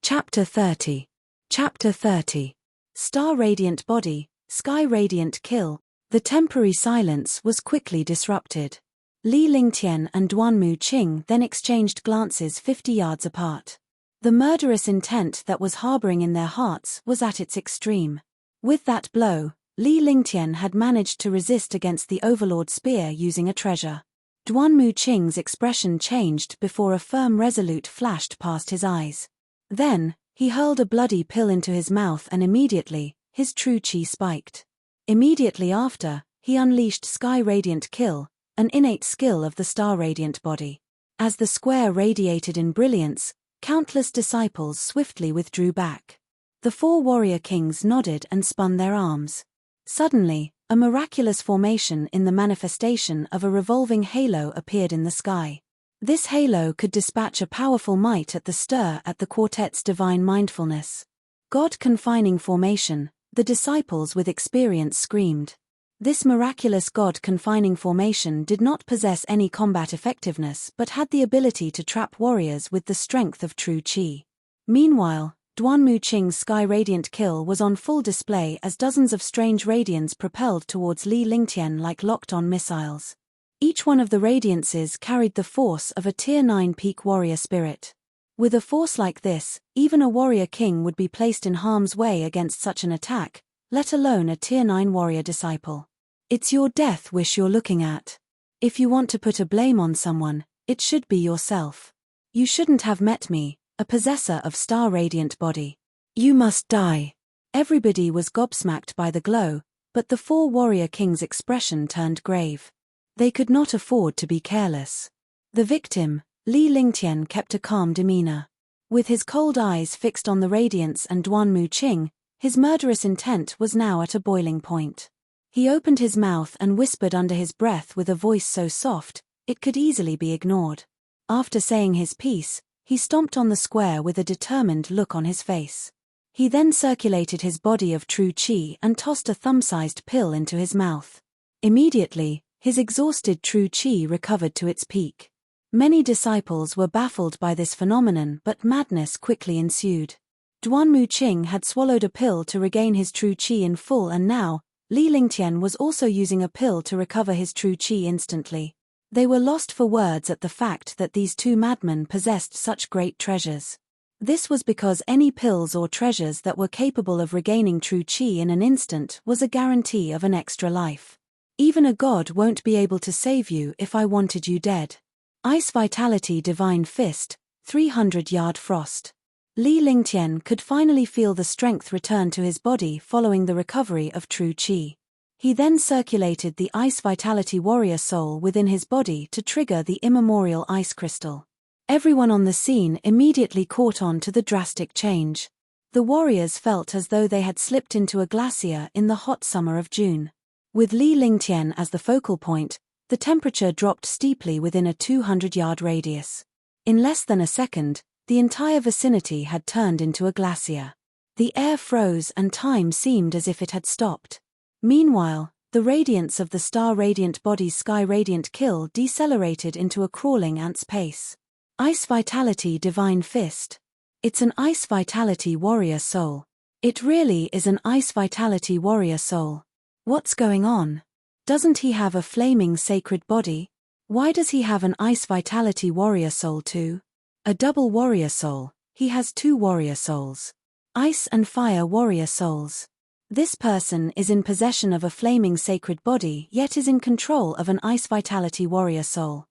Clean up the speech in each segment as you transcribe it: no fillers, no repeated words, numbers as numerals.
Chapter 30. Chapter 30. Star Radiant Body, Sky Radiant Kill. The temporary silence was quickly disrupted. Li Lingtian and Duanmu Qing then exchanged glances 50 yards apart. The murderous intent that was harboring in their hearts was at its extreme. With that blow, Li Lingtian had managed to resist against the Overlord spear using a treasure. Duanmu Qing's expression changed before a firm resolute flashed past his eyes. Then, he hurled a bloody pill into his mouth and immediately, his true chi spiked. Immediately after, he unleashed Sky Radiant Kill, an innate skill of the Star Radiant Body. As the square radiated in brilliance, countless disciples swiftly withdrew back. The four warrior kings nodded and spun their arms. Suddenly, a miraculous formation in the manifestation of a revolving halo appeared in the sky. This halo could dispatch a powerful might at the stir at the quartet's divine mindfulness. God-confining formation, the disciples with experience screamed. This miraculous God-confining formation did not possess any combat effectiveness but had the ability to trap warriors with the strength of true chi. Meanwhile, Duanmu Qing's Sky Radiant Kill was on full display as dozens of strange radiants propelled towards Li Lingtian like locked-on missiles. Each one of the radiances carried the force of a Tier 9 peak warrior spirit. With a force like this, even a warrior king would be placed in harm's way against such an attack, let alone a Tier 9 warrior disciple. It's your death wish you're looking at. If you want to put a blame on someone, it should be yourself. You shouldn't have met me, a possessor of Star Radiant Body. You must die. Everybody was gobsmacked by the glow, but the four warrior kings' expression turned grave. They could not afford to be careless. The victim, Li Lingtian, kept a calm demeanor. With his cold eyes fixed on the radiance and Duanmu Qing, his murderous intent was now at a boiling point. He opened his mouth and whispered under his breath with a voice so soft, it could easily be ignored. After saying his piece, he stomped on the square with a determined look on his face. He then circulated his body of true chi and tossed a thumb-sized pill into his mouth. Immediately, his exhausted true chi recovered to its peak. Many disciples were baffled by this phenomenon, but madness quickly ensued. Duanmu Qing had swallowed a pill to regain his true chi in full, and now, Li Lingtian was also using a pill to recover his true chi instantly. They were lost for words at the fact that these two madmen possessed such great treasures. This was because any pills or treasures that were capable of regaining true chi in an instant was a guarantee of an extra life. Even a god won't be able to save you if I wanted you dead. Ice Vitality Divine Fist, 300-yard frost. Li Lingtian could finally feel the strength return to his body following the recovery of true chi. He then circulated the Ice Vitality Warrior Soul within his body to trigger the immemorial ice crystal. Everyone on the scene immediately caught on to the drastic change. The warriors felt as though they had slipped into a glacier in the hot summer of June. With Li Lingtian as the focal point, the temperature dropped steeply within a 200-yard radius. In less than a second, the entire vicinity had turned into a glacier. The air froze and time seemed as if it had stopped. Meanwhile, the radiance of the Star Radiant Body's Sky Radiant Kill decelerated into a crawling ant's pace. Ice Vitality Divine Fist. It's an Ice Vitality Warrior Soul. It really is an Ice Vitality Warrior Soul. What's going on? Doesn't he have a flaming sacred body? Why does he have an Ice Vitality Warrior Soul too? A double warrior soul, he has two warrior souls. Ice and fire warrior souls. This person is in possession of a flaming sacred body yet is in control of an Ice Vitality Warrior Soul.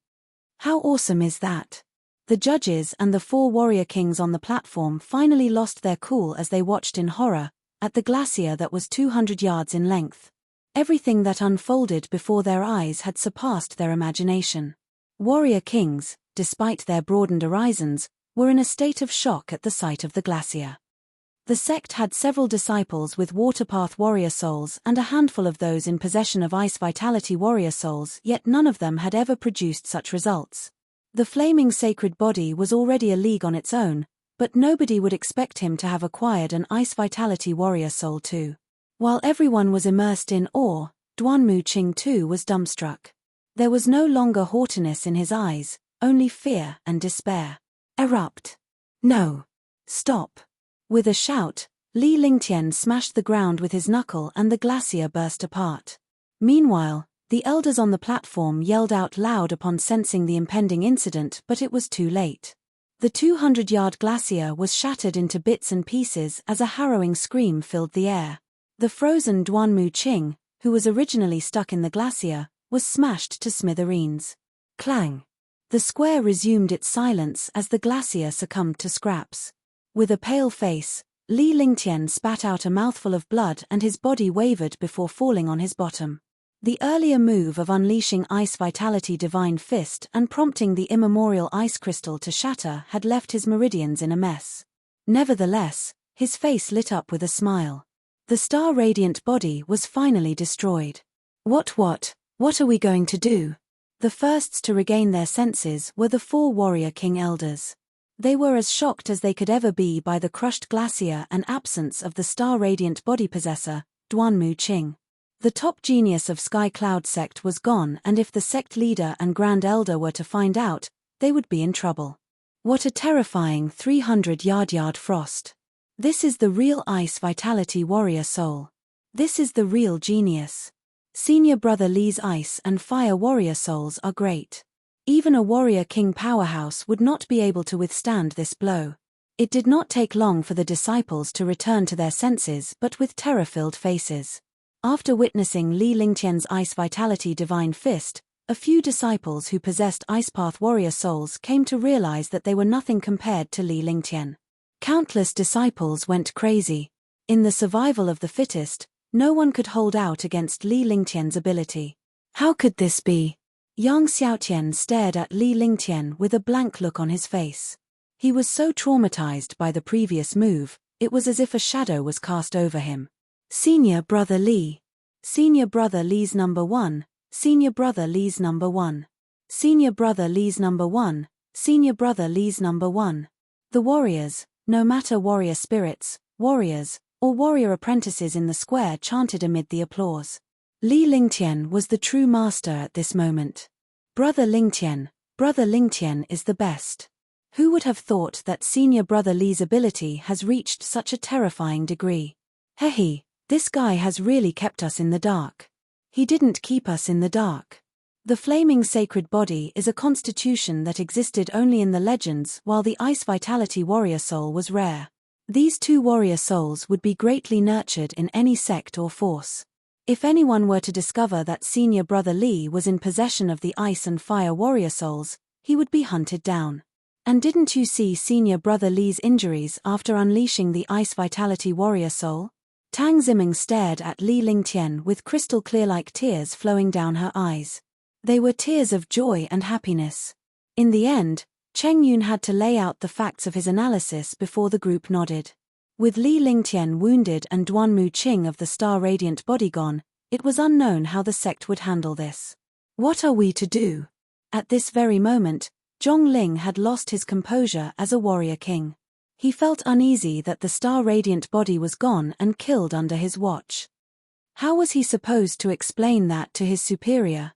How awesome is that? The judges and the four warrior kings on the platform finally lost their cool as they watched in horror at the glacier that was 200 yards in length. Everything that unfolded before their eyes had surpassed their imagination. Warrior kings, despite their broadened horizons, were in a state of shock at the sight of the glacier. The sect had several disciples with Waterpath Warrior Souls and a handful of those in possession of Ice Vitality Warrior Souls, yet none of them had ever produced such results. The flaming sacred body was already a league on its own, but nobody would expect him to have acquired an Ice Vitality Warrior Soul too. While everyone was immersed in awe, Duanmu Qing too was dumbstruck. There was no longer haughtiness in his eyes, only fear and despair. Erupt. No. Stop! With a shout, Li Lingtian smashed the ground with his knuckle and the glacier burst apart. Meanwhile, the elders on the platform yelled out loud upon sensing the impending incident, but it was too late. The 200-yard glacier was shattered into bits and pieces as a harrowing scream filled the air. The frozen Duanmu Qing, who was originally stuck in the glacier, was smashed to smithereens. Clang! The square resumed its silence as the glacier succumbed to scraps. With a pale face, Li Lingtian spat out a mouthful of blood and his body wavered before falling on his bottom. The earlier move of unleashing Ice Vitality Divine Fist and prompting the immemorial ice crystal to shatter had left his meridians in a mess. Nevertheless, his face lit up with a smile. The star-radiant body was finally destroyed. What are we going to do? The firsts to regain their senses were the 4 warrior king elders. They were as shocked as they could ever be by the crushed glacier and absence of the star-radiant body possessor, Duanmu Qing. The top genius of Sky Cloud sect was gone, and if the sect leader and Grand Elder were to find out, they would be in trouble. What a terrifying 300-yard frost. This is the real Ice Vitality warrior soul. This is the real genius. Senior brother Li's Ice and Fire warrior souls are great. Even a warrior king powerhouse would not be able to withstand this blow. It did not take long for the disciples to return to their senses, but with terror-filled faces. After witnessing Li Lingtian's Ice Vitality Divine Fist, a few disciples who possessed Ice Path warrior souls came to realize that they were nothing compared to Li Lingtian. Countless disciples went crazy. In the survival of the fittest, no one could hold out against Li Lingtian's ability. How could this be? Yang Xiaotian stared at Li Lingtian with a blank look on his face. He was so traumatized by the previous move, it was as if a shadow was cast over him. Senior brother Li. Senior brother Li's number 1. Senior brother Li's number 1. Senior brother Li's number 1. Senior brother Li's number 1. The warriors, no matter warrior spirits, warriors, or warrior apprentices in the square chanted amid the applause. Li Lingtian was the true master at this moment. Brother Lingtian is the best. Who would have thought that senior brother Li's ability has reached such a terrifying degree? Hehe, this guy has really kept us in the dark. He didn't keep us in the dark. The flaming sacred body is a constitution that existed only in the legends, while the Ice Vitality warrior soul was rare. These 2 warrior souls would be greatly nurtured in any sect or force. If anyone were to discover that senior brother Li was in possession of the Ice and Fire warrior souls, he would be hunted down. And didn't you see senior brother Li's injuries after unleashing the Ice Vitality warrior soul? Tang Ziming stared at Li Lingtian with crystal clear-like tears flowing down her eyes. They were tears of joy and happiness. In the end, Cheng Yun had to lay out the facts of his analysis before the group nodded. With Li Lingtian wounded and Duanmu Qing of the star-radiant body gone, it was unknown how the sect would handle this. What are we to do? At this very moment, Zhong Ling had lost his composure as a warrior king. He felt uneasy that the star-radiant body was gone and killed under his watch. How was he supposed to explain that to his superior?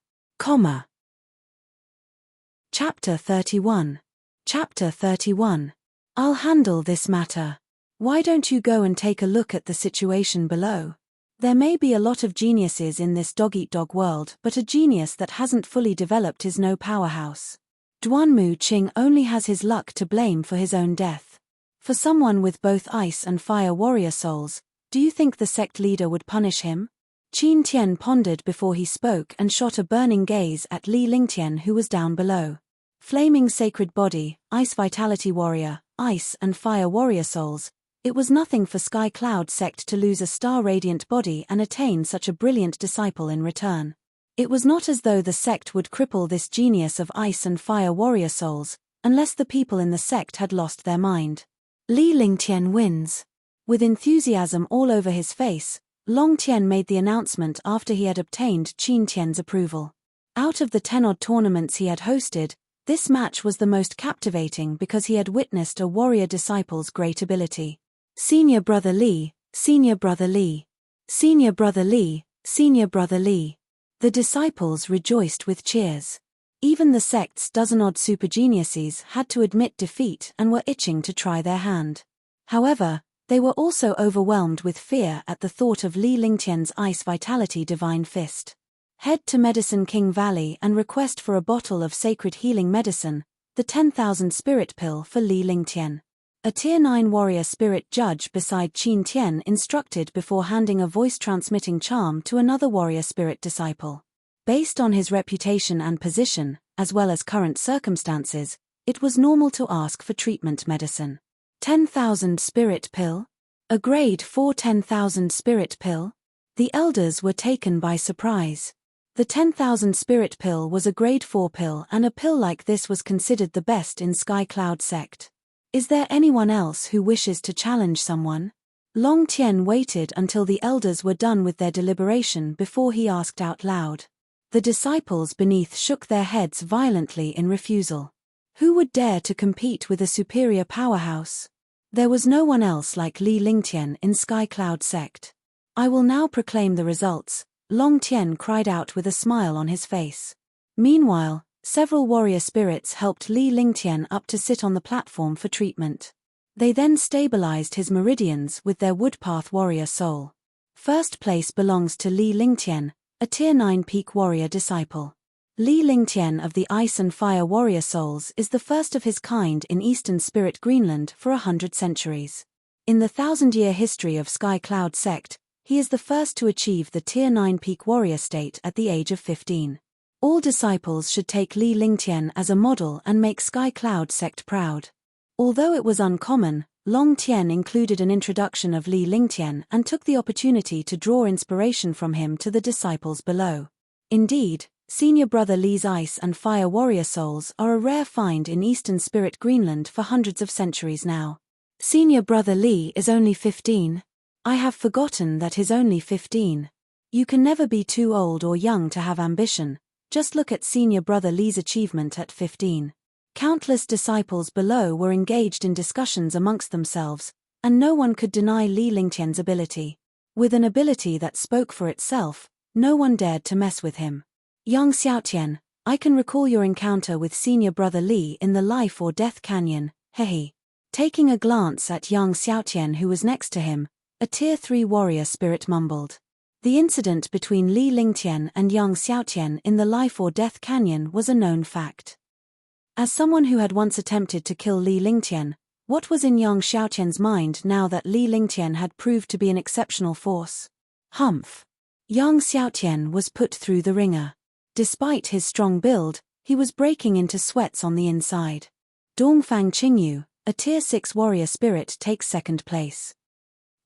Chapter 31. Chapter 31. I'll handle this matter. Why don't you go and take a look at the situation below? There may be a lot of geniuses in this dog-eat-dog world, but a genius that hasn't fully developed is no powerhouse. Duanmu Qing only has his luck to blame for his own death. For someone with both Ice and Fire warrior souls, do you think the sect leader would punish him? Qin Tian pondered before he spoke and shot a burning gaze at Li Lingtian, who was down below. Flaming sacred body, Ice Vitality warrior, Ice and Fire warrior souls. It was nothing for Sky Cloud sect to lose a star-radiant body and attain such a brilliant disciple in return. It was not as though the sect would cripple this genius of Ice and Fire warrior souls, unless the people in the sect had lost their mind. Li Lingtian wins. With enthusiasm all over his face, Long Tian made the announcement after he had obtained Qin Tian's approval. Out of the 10-odd tournaments he had hosted, this match was the most captivating because he had witnessed a warrior disciple's great ability. Senior brother Li, senior brother Li, senior brother Li, senior brother Li. The disciples rejoiced with cheers. Even the sect's dozen-odd super geniuses had to admit defeat and were itching to try their hand. However, they were also overwhelmed with fear at the thought of Li Lingtian's Ice Vitality Divine Fist. Head to Medicine King Valley and request for a bottle of sacred healing medicine, the 10,000 Spirit Pill for Li Lingtian. A Tier 9 warrior spirit judge beside Qin Tian instructed before handing a voice-transmitting charm to another warrior spirit disciple. Based on his reputation and position, as well as current circumstances, it was normal to ask for treatment medicine. 10,000 Spirit Pill? A grade 4 10,000 Spirit Pill? The elders were taken by surprise. The 10,000 Spirit Pill was a grade 4 pill, and a pill like this was considered the best in Sky Cloud sect. Is there anyone else who wishes to challenge someone? Long Tian waited until the elders were done with their deliberation before he asked out loud. The disciples beneath shook their heads violently in refusal. Who would dare to compete with a superior powerhouse? There was no one else like Li Lingtian in Sky Cloud sect. I will now proclaim the results, Long Tian cried out with a smile on his face. Meanwhile, several warrior spirits helped Li Lingtian up to sit on the platform for treatment. They then stabilized his meridians with their Woodpath warrior soul. First place belongs to Li Lingtian, a Tier 9 peak warrior disciple. Li Lingtian of the Ice and Fire warrior souls is the first of his kind in Eastern Spirit Greenland for 100 centuries. In the 1,000-year history of Sky Cloud sect, he is the first to achieve the Tier 9 peak warrior state at the age of 15. All disciples should take Li Lingtian as a model and make Sky Cloud sect proud. Although it was uncommon, Long Tian included an introduction of Li Lingtian and took the opportunity to draw inspiration from him to the disciples below. Indeed, senior brother Li's Ice and Fire warrior souls are a rare find in Eastern Spirit Greenland for hundreds of centuries now. Senior brother Li is only 15. I have forgotten that he's only 15. You can never be too old or young to have ambition. Just look at senior brother Li's achievement at 15. Countless disciples below were engaged in discussions amongst themselves, and no one could deny Li Lingtian's ability. With an ability that spoke for itself, no one dared to mess with him. Young Xiaotian, I can recall your encounter with senior brother Li in the Life or Death Canyon, hehe. Taking a glance at young Xiaotian who was next to him, a Tier 3 warrior spirit mumbled. The incident between Li Lingtian and young Xiaotian in the Life or Death Canyon was a known fact. As someone who had once attempted to kill Li Lingtian, what was in young Xiaotian's mind now that Li Lingtian had proved to be an exceptional force? Humph. Young Xiaotian was put through the ringer. Despite his strong build, he was breaking into sweats on the inside. Dongfang Qingyu, a Tier 6 warrior spirit, takes second place.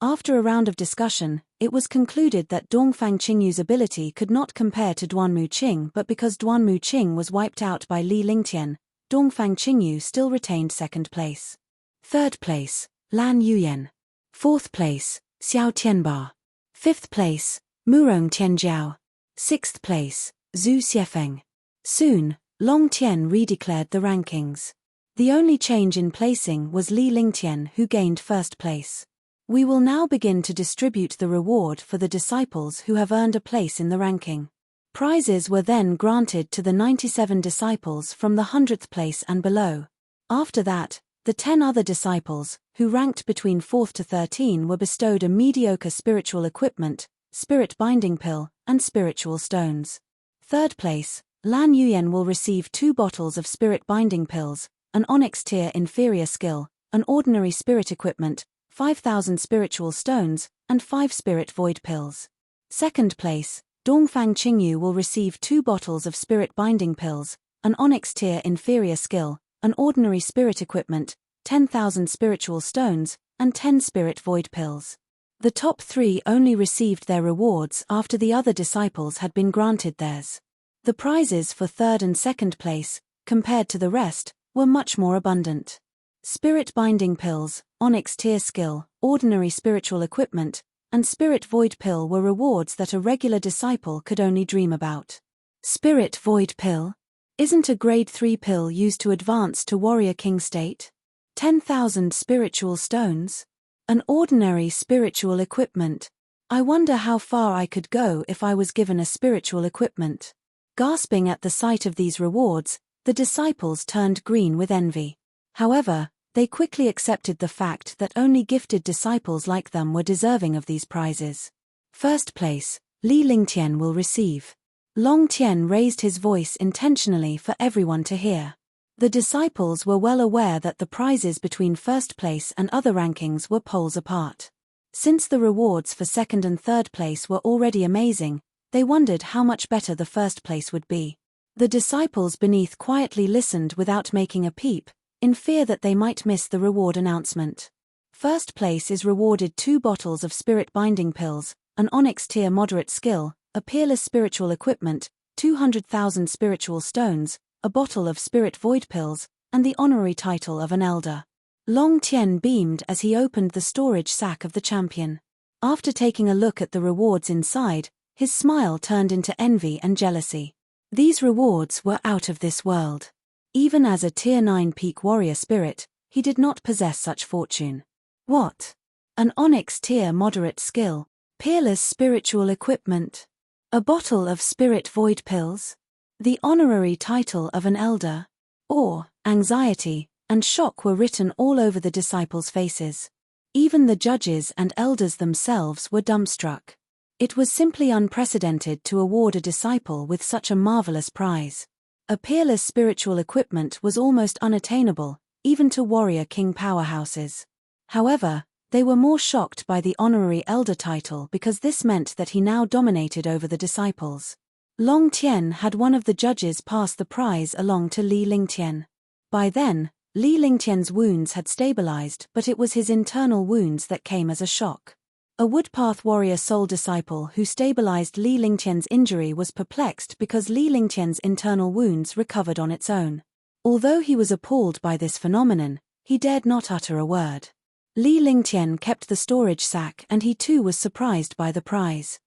After a round of discussion, it was concluded that Dongfang Qingyu's ability could not compare to Duanmu Qing, but because Duanmu Qing was wiped out by Li Lingtian, Dongfang Qingyu still retained second place. Third place, Lan Yuyan. Fourth place, Xiao Tianba. Fifth place, Murong Tianjiao. Sixth place, Zhu Xiefeng. Soon, Long Tian redeclared the rankings. The only change in placing was Li Lingtian, who gained first place. We will now begin to distribute the reward for the disciples who have earned a place in the ranking. Prizes were then granted to the 97 disciples from the 100th place and below. After that, the 10 other disciples, who ranked between 4th to 13, were bestowed a mediocre spiritual equipment, spirit binding pill, and spiritual stones. Third place, Lan Yuyan will receive 2 bottles of spirit binding pills, an onyx tier inferior skill, an ordinary spirit equipment, 5,000 spiritual stones, and 5 spirit void pills. Second place, Dongfang Qingyu will receive 2 bottles of spirit binding pills, an onyx tier inferior skill, an ordinary spirit equipment, 10,000 spiritual stones, and 10 spirit void pills. The top 3 only received their rewards after the other disciples had been granted theirs. The prizes for third and second place, compared to the rest, were much more abundant. Spirit binding pills, onyx tier skill, ordinary spiritual equipment, and spirit void pill were rewards that a regular disciple could only dream about. Spirit void pill? Isn't a grade 3 pill used to advance to warrior king state? 10,000 spiritual stones? An ordinary spiritual equipment? I wonder how far I could go if I was given a spiritual equipment. Gasping at the sight of these rewards, the disciples turned green with envy. However, They quickly accepted the fact that only gifted disciples like them were deserving of these prizes. First place, Li Lingtian will receive. Long Tian raised his voice intentionally for everyone to hear. The disciples were well aware that the prizes between first place and other rankings were poles apart. Since the rewards for second and third place were already amazing, they wondered how much better the first place would be. The disciples beneath quietly listened without making a peep, in fear that they might miss the reward announcement. First place is rewarded 2 bottles of spirit binding pills, an onyx tier moderate skill, a peerless spiritual equipment, 200,000 spiritual stones, a bottle of spirit void pills, and the honorary title of an elder. Long Tian beamed as he opened the storage sack of the champion. After taking a look at the rewards inside, his smile turned into envy and jealousy. These rewards were out of this world. Even as a Tier 9 peak warrior spirit, he did not possess such fortune. What? An onyx tier moderate skill, peerless spiritual equipment, a bottle of spirit void pills, the honorary title of an elder. Awe, anxiety, and shock were written all over the disciples' faces. Even the judges and elders themselves were dumbstruck. It was simply unprecedented to award a disciple with such a marvelous prize. A peerless spiritual equipment was almost unattainable, even to warrior king powerhouses. However, they were more shocked by the honorary elder title because this meant that he now dominated over the disciples. Long Tian had one of the judges pass the prize along to Li Lingtian. By then, Li Lingtian's wounds had stabilized, but it was his internal wounds that came as a shock. A Woodpath warrior soul disciple who stabilized Li Lingtian's injury was perplexed because Li Lingtian's internal wounds recovered on its own. Although he was appalled by this phenomenon, he dared not utter a word. Li Lingtian kept the storage sack and he too was surprised by the prize.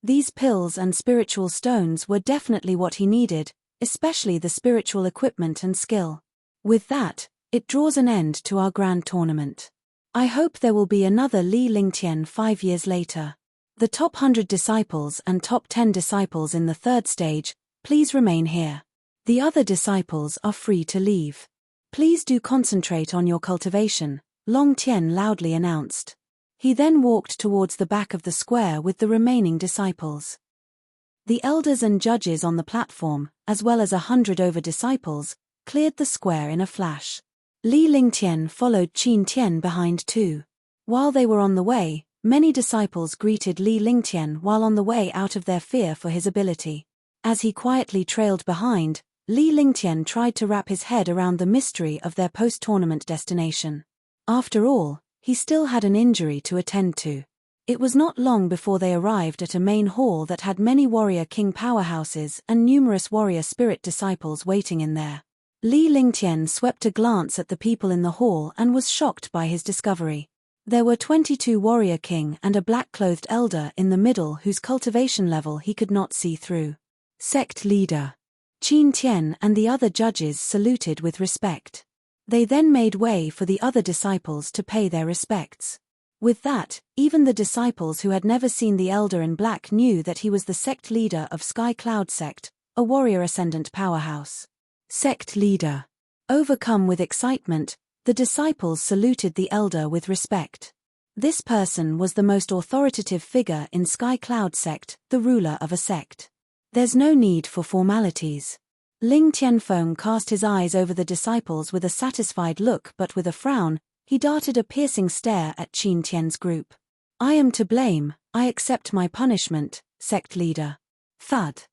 These pills and spiritual stones were definitely what he needed, especially the spiritual equipment and skill. With that, it draws an end to our grand tournament. I hope there will be another Li Lingtian 5 years later. The top 100 disciples and top 10 disciples in the third stage, please remain here. The other disciples are free to leave. Please do concentrate on your cultivation, Long Tian loudly announced. He then walked towards the back of the square with the remaining disciples. The elders and judges on the platform, as well as 100 over disciples, cleared the square in a flash. Li Lingtian followed Qin Tian behind too. While they were on the way, many disciples greeted Li Lingtian while on the way out of their fear for his ability. As he quietly trailed behind, Li Lingtian tried to wrap his head around the mystery of their post-tournament destination. After all, he still had an injury to attend to. It was not long before they arrived at a main hall that had many warrior king powerhouses and numerous warrior spirit disciples waiting in there. Li Lingtian swept a glance at the people in the hall and was shocked by his discovery. There were 22 warrior king and a black-clothed elder in the middle whose cultivation level he could not see through. Sect leader. Qin Tian and the other judges saluted with respect. They then made way for the other disciples to pay their respects. With that, even the disciples who had never seen the elder in black knew that he was the sect leader of Sky Cloud Sect, a warrior ascendant powerhouse. Sect leader. Overcome with excitement, the disciples saluted the elder with respect. This person was the most authoritative figure in Sky Cloud Sect, the ruler of a sect. There's no need for formalities. Ling Tianfeng cast his eyes over the disciples with a satisfied look, but with a frown, he darted a piercing stare at Qin Tian's group. I am to blame, I accept my punishment, sect leader. Thud.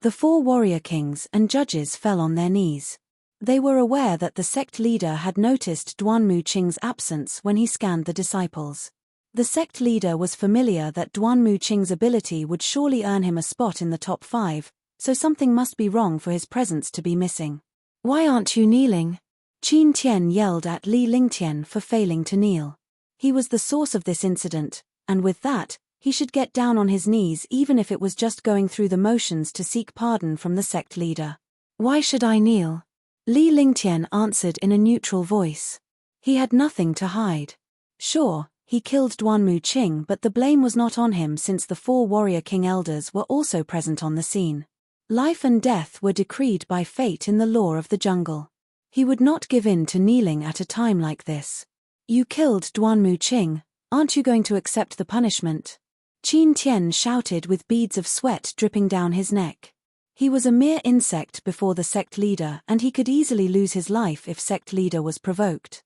The 4 warrior kings and judges fell on their knees. They were aware that the sect leader had noticed Duanmu Qing's absence when he scanned the disciples. The sect leader was familiar that Duanmu Qing's ability would surely earn him a spot in the top 5, so something must be wrong for his presence to be missing. Why aren't you kneeling? Qin Tian yelled at Li Lingtian for failing to kneel. He was the source of this incident, and with that, he should get down on his knees even if it was just going through the motions to seek pardon from the sect leader. Why should I kneel? Li Lingtian answered in a neutral voice. He had nothing to hide. Sure, he killed Duanmu Qing, but the blame was not on him since the 4 warrior king elders were also present on the scene. Life and death were decreed by fate in the law of the jungle. He would not give in to kneeling at a time like this. You killed Duanmu Qing, aren't you going to accept the punishment? Qin Tian shouted with beads of sweat dripping down his neck. He was a mere insect before the sect leader, and he could easily lose his life if sect leader was provoked.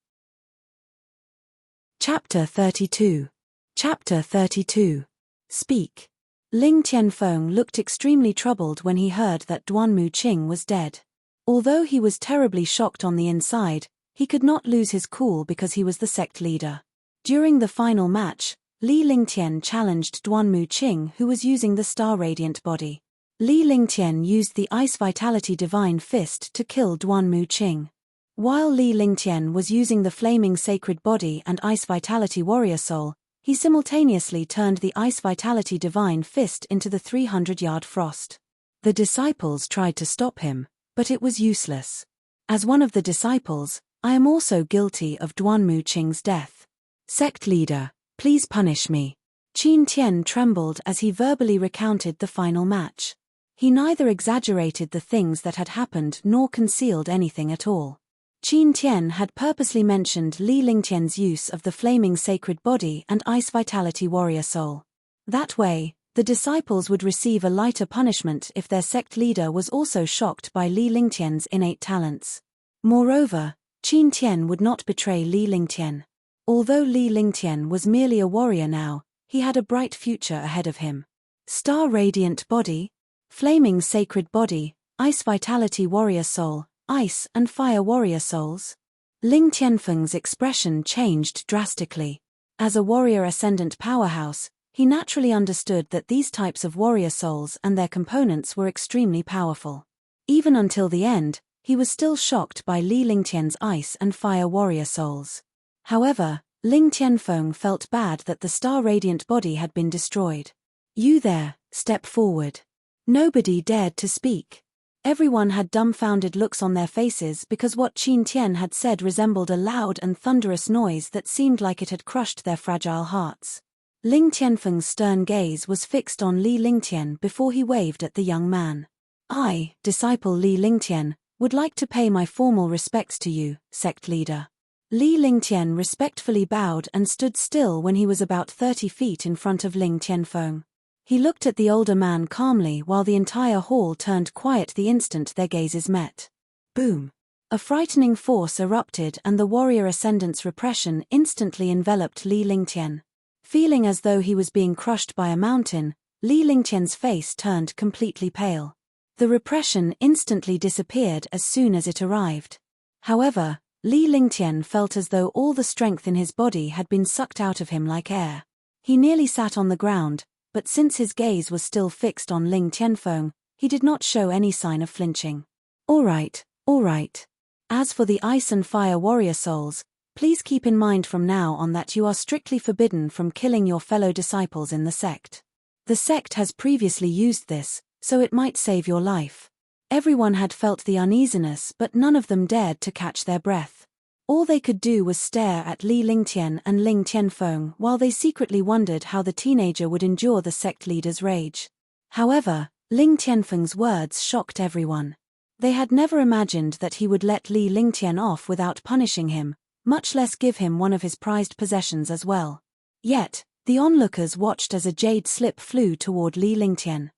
Chapter 32. Chapter 32. Speak. Ling Tianfeng looked extremely troubled when he heard that Duanmu Qing was dead. Although he was terribly shocked on the inside, he could not lose his cool because he was the sect leader. During the final match, Li Lingtian challenged Duanmu Qing, who was using the Star Radiant body. Li Lingtian used the Ice Vitality Divine Fist to kill Duanmu Qing. While Li Lingtian was using the Flaming Sacred Body and Ice Vitality Warrior Soul, he simultaneously turned the Ice Vitality Divine Fist into the 300-yard frost. The disciples tried to stop him, but it was useless. As one of the disciples, I am also guilty of Duanmu Qing's death. Sect leader, please punish me. Qin Tian trembled as he verbally recounted the final match. He neither exaggerated the things that had happened nor concealed anything at all. Qin Tian had purposely mentioned Li Lingtian's use of the Flaming Sacred Body and Ice Vitality Warrior Soul. That way, the disciples would receive a lighter punishment if their sect leader was also shocked by Li Lingtian's innate talents. Moreover, Qin Tian would not betray Li Lingtian. Although Li Lingtian was merely a warrior now, he had a bright future ahead of him. Star Radiant Body, Flaming Sacred Body, Ice Vitality Warrior Soul, Ice and Fire Warrior Souls. Ling Tianfeng's expression changed drastically. As a warrior ascendant powerhouse, he naturally understood that these types of warrior souls and their components were extremely powerful. Even until the end, he was still shocked by Li Lingtian's Ice and Fire Warrior Souls. However, Ling Tianfeng felt bad that the Star Radiant Body had been destroyed. You there, step forward. Nobody dared to speak. Everyone had dumbfounded looks on their faces because what Qin Tian had said resembled a loud and thunderous noise that seemed like it had crushed their fragile hearts. Ling Tianfeng's stern gaze was fixed on Li Lingtian before he waved at the young man. I, disciple Li Lingtian, would like to pay my formal respects to you, sect leader. Li Lingtian respectfully bowed and stood still when he was about 30 feet in front of Ling Tianfeng. He looked at the older man calmly while the entire hall turned quiet the instant their gazes met. Boom! A frightening force erupted and the warrior ascendant's repression instantly enveloped Li Lingtian. Feeling as though he was being crushed by a mountain, Li Lingtian's face turned completely pale. The repression instantly disappeared as soon as it arrived. However, Li Lingtian felt as though all the strength in his body had been sucked out of him like air. He nearly sat on the ground, but since his gaze was still fixed on Ling Tianfeng, he did not show any sign of flinching. All right. As for the Ice and Fire Warrior Souls, please keep in mind from now on that you are strictly forbidden from killing your fellow disciples in the sect. The sect has previously used this, so it might save your life. Everyone had felt the uneasiness, but none of them dared to catch their breath. All they could do was stare at Li Lingtian and Ling Tianfeng while they secretly wondered how the teenager would endure the sect leader's rage. However, Ling Tianfeng's words shocked everyone. They had never imagined that he would let Li Lingtian off without punishing him, much less give him one of his prized possessions as well. Yet, the onlookers watched as a jade slip flew toward Li Lingtian.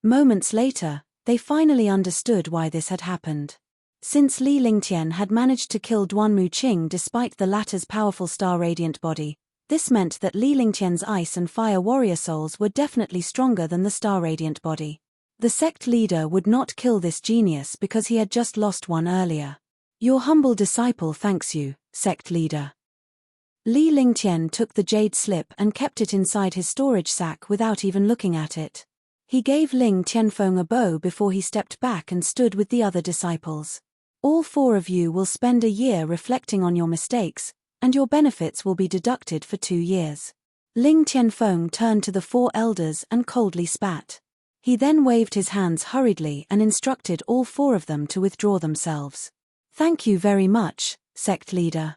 Moments later, they finally understood why this had happened. Since Li Lingtian had managed to kill Duanmu Qing despite the latter's powerful Star Radiant body, this meant that Li Lingtian's Ice and Fire Warrior Souls were definitely stronger than the Star Radiant body. The sect leader would not kill this genius because he had just lost one earlier. Your humble disciple thanks you, sect leader. Li Lingtian took the jade slip and kept it inside his storage sack without even looking at it. He gave Ling Tianfeng a bow before he stepped back and stood with the other disciples. All 4 of you will spend a year reflecting on your mistakes, and your benefits will be deducted for 2 years. Ling Tianfeng turned to the 4 elders and coldly spat. He then waved his hands hurriedly and instructed all 4 of them to withdraw themselves. Thank you very much, sect leader.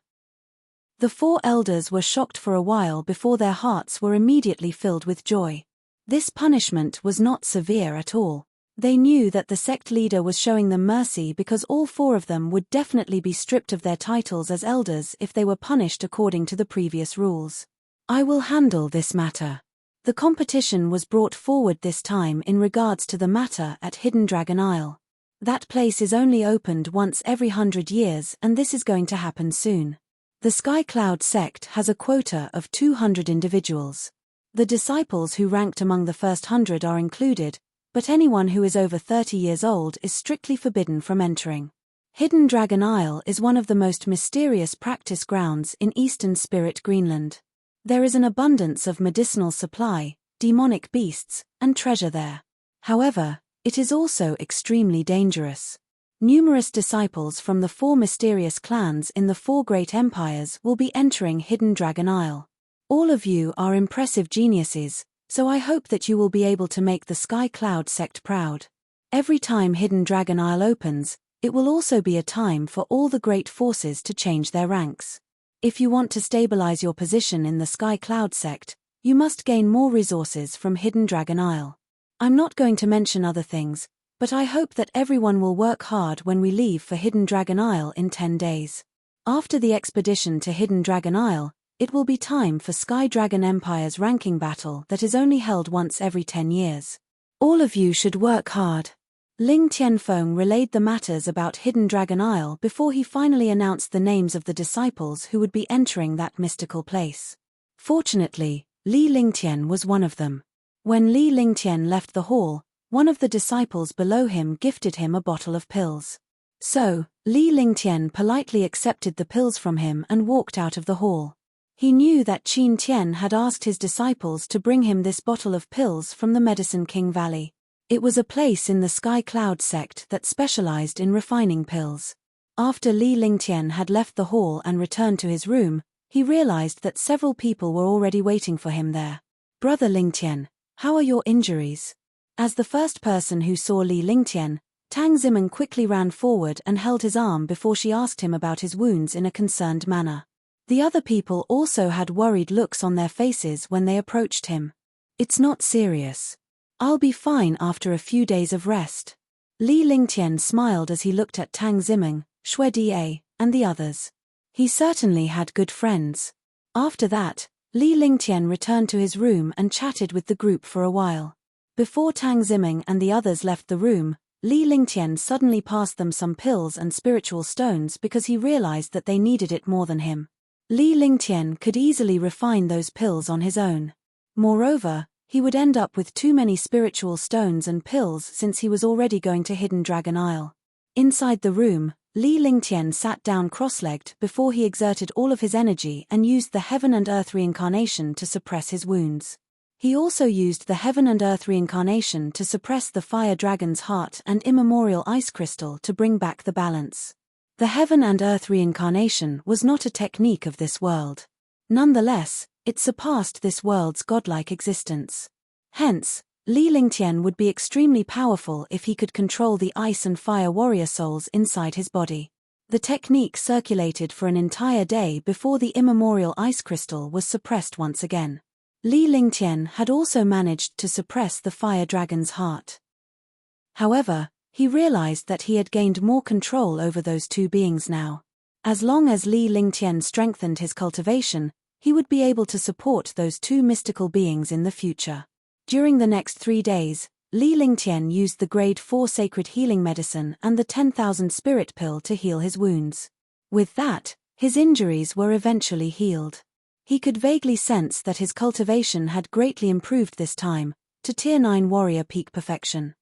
The 4 elders were shocked for a while before their hearts were immediately filled with joy. This punishment was not severe at all. They knew that the sect leader was showing them mercy because all 4 of them would definitely be stripped of their titles as elders if they were punished according to the previous rules. I will handle this matter. The competition was brought forward this time in regards to the matter at Hidden Dragon Isle. That place is only opened once every 100 years, and this is going to happen soon. The Sky Cloud sect has a quota of 200 individuals. The disciples who ranked among the first 100 are included, but anyone who is over 30 years old is strictly forbidden from entering. Hidden Dragon Isle is one of the most mysterious practice grounds in Eastern Spirit Greenland. There is an abundance of medicinal supply, demonic beasts, and treasure there. However, it is also extremely dangerous. Numerous disciples from the 4 mysterious clans in the 4 great empires will be entering Hidden Dragon Isle. All of you are impressive geniuses, so I hope that you will be able to make the Sky Cloud sect proud. Every time Hidden Dragon Isle opens, it will also be a time for all the great forces to change their ranks. If you want to stabilize your position in the Sky Cloud sect, you must gain more resources from Hidden Dragon Isle. I'm not going to mention other things, but I hope that everyone will work hard when we leave for Hidden Dragon Isle in 10 days. After the expedition to Hidden Dragon Isle, it will be time for Sky Dragon Empire's ranking battle that is only held once every 10 years. All of you should work hard. Ling Tianfeng relayed the matters about Hidden Dragon Isle before he finally announced the names of the disciples who would be entering that mystical place. Fortunately, Li Lingtian was one of them. When Li Lingtian left the hall, one of the disciples below him gifted him a bottle of pills. So, Li Lingtian politely accepted the pills from him and walked out of the hall. He knew that Qin Tian had asked his disciples to bring him this bottle of pills from the Medicine King Valley. It was a place in the Sky Cloud sect that specialized in refining pills. After Li Lingtian had left the hall and returned to his room, he realized that several people were already waiting for him there. Brother Lingtian, how are your injuries? As the first person who saw Li Lingtian, Tang Zimen quickly ran forward and held his arm before she asked him about his wounds in a concerned manner. The other people also had worried looks on their faces when they approached him. It's not serious. I'll be fine after a few days of rest. Li Lingtian smiled as he looked at Tang Zimen, Xue Die, and the others. He certainly had good friends. After that, Li Lingtian returned to his room and chatted with the group for a while. Before Tang Zimen and the others left the room, Li Lingtian suddenly passed them some pills and spiritual stones because he realized that they needed it more than him. Li Lingtian could easily refine those pills on his own. Moreover, he would end up with too many spiritual stones and pills since he was already going to Hidden Dragon Isle. Inside the room, Li Lingtian sat down cross-legged before he exerted all of his energy and used the Heaven and Earth reincarnation to suppress his wounds. He also used the Heaven and Earth reincarnation to suppress the Fire Dragon's heart and immemorial ice crystal to bring back the balance. The Heaven and Earth reincarnation was not a technique of this world. Nonetheless, it surpassed this world's godlike existence. Hence, Li Lingtian would be extremely powerful if he could control the ice and fire warrior souls inside his body. The technique circulated for an entire day before the immemorial ice crystal was suppressed once again. Li Lingtian had also managed to suppress the Fire Dragon's heart. However, he realized that he had gained more control over those two beings now. As long as Li Lingtian strengthened his cultivation, he would be able to support those two mystical beings in the future. During the next 3 days, Li Lingtian used the Grade 4 Sacred Healing Medicine and the 10,000 Spirit Pill to heal his wounds. With that, his injuries were eventually healed. He could vaguely sense that his cultivation had greatly improved this time, to Tier 9 Warrior Peak Perfection.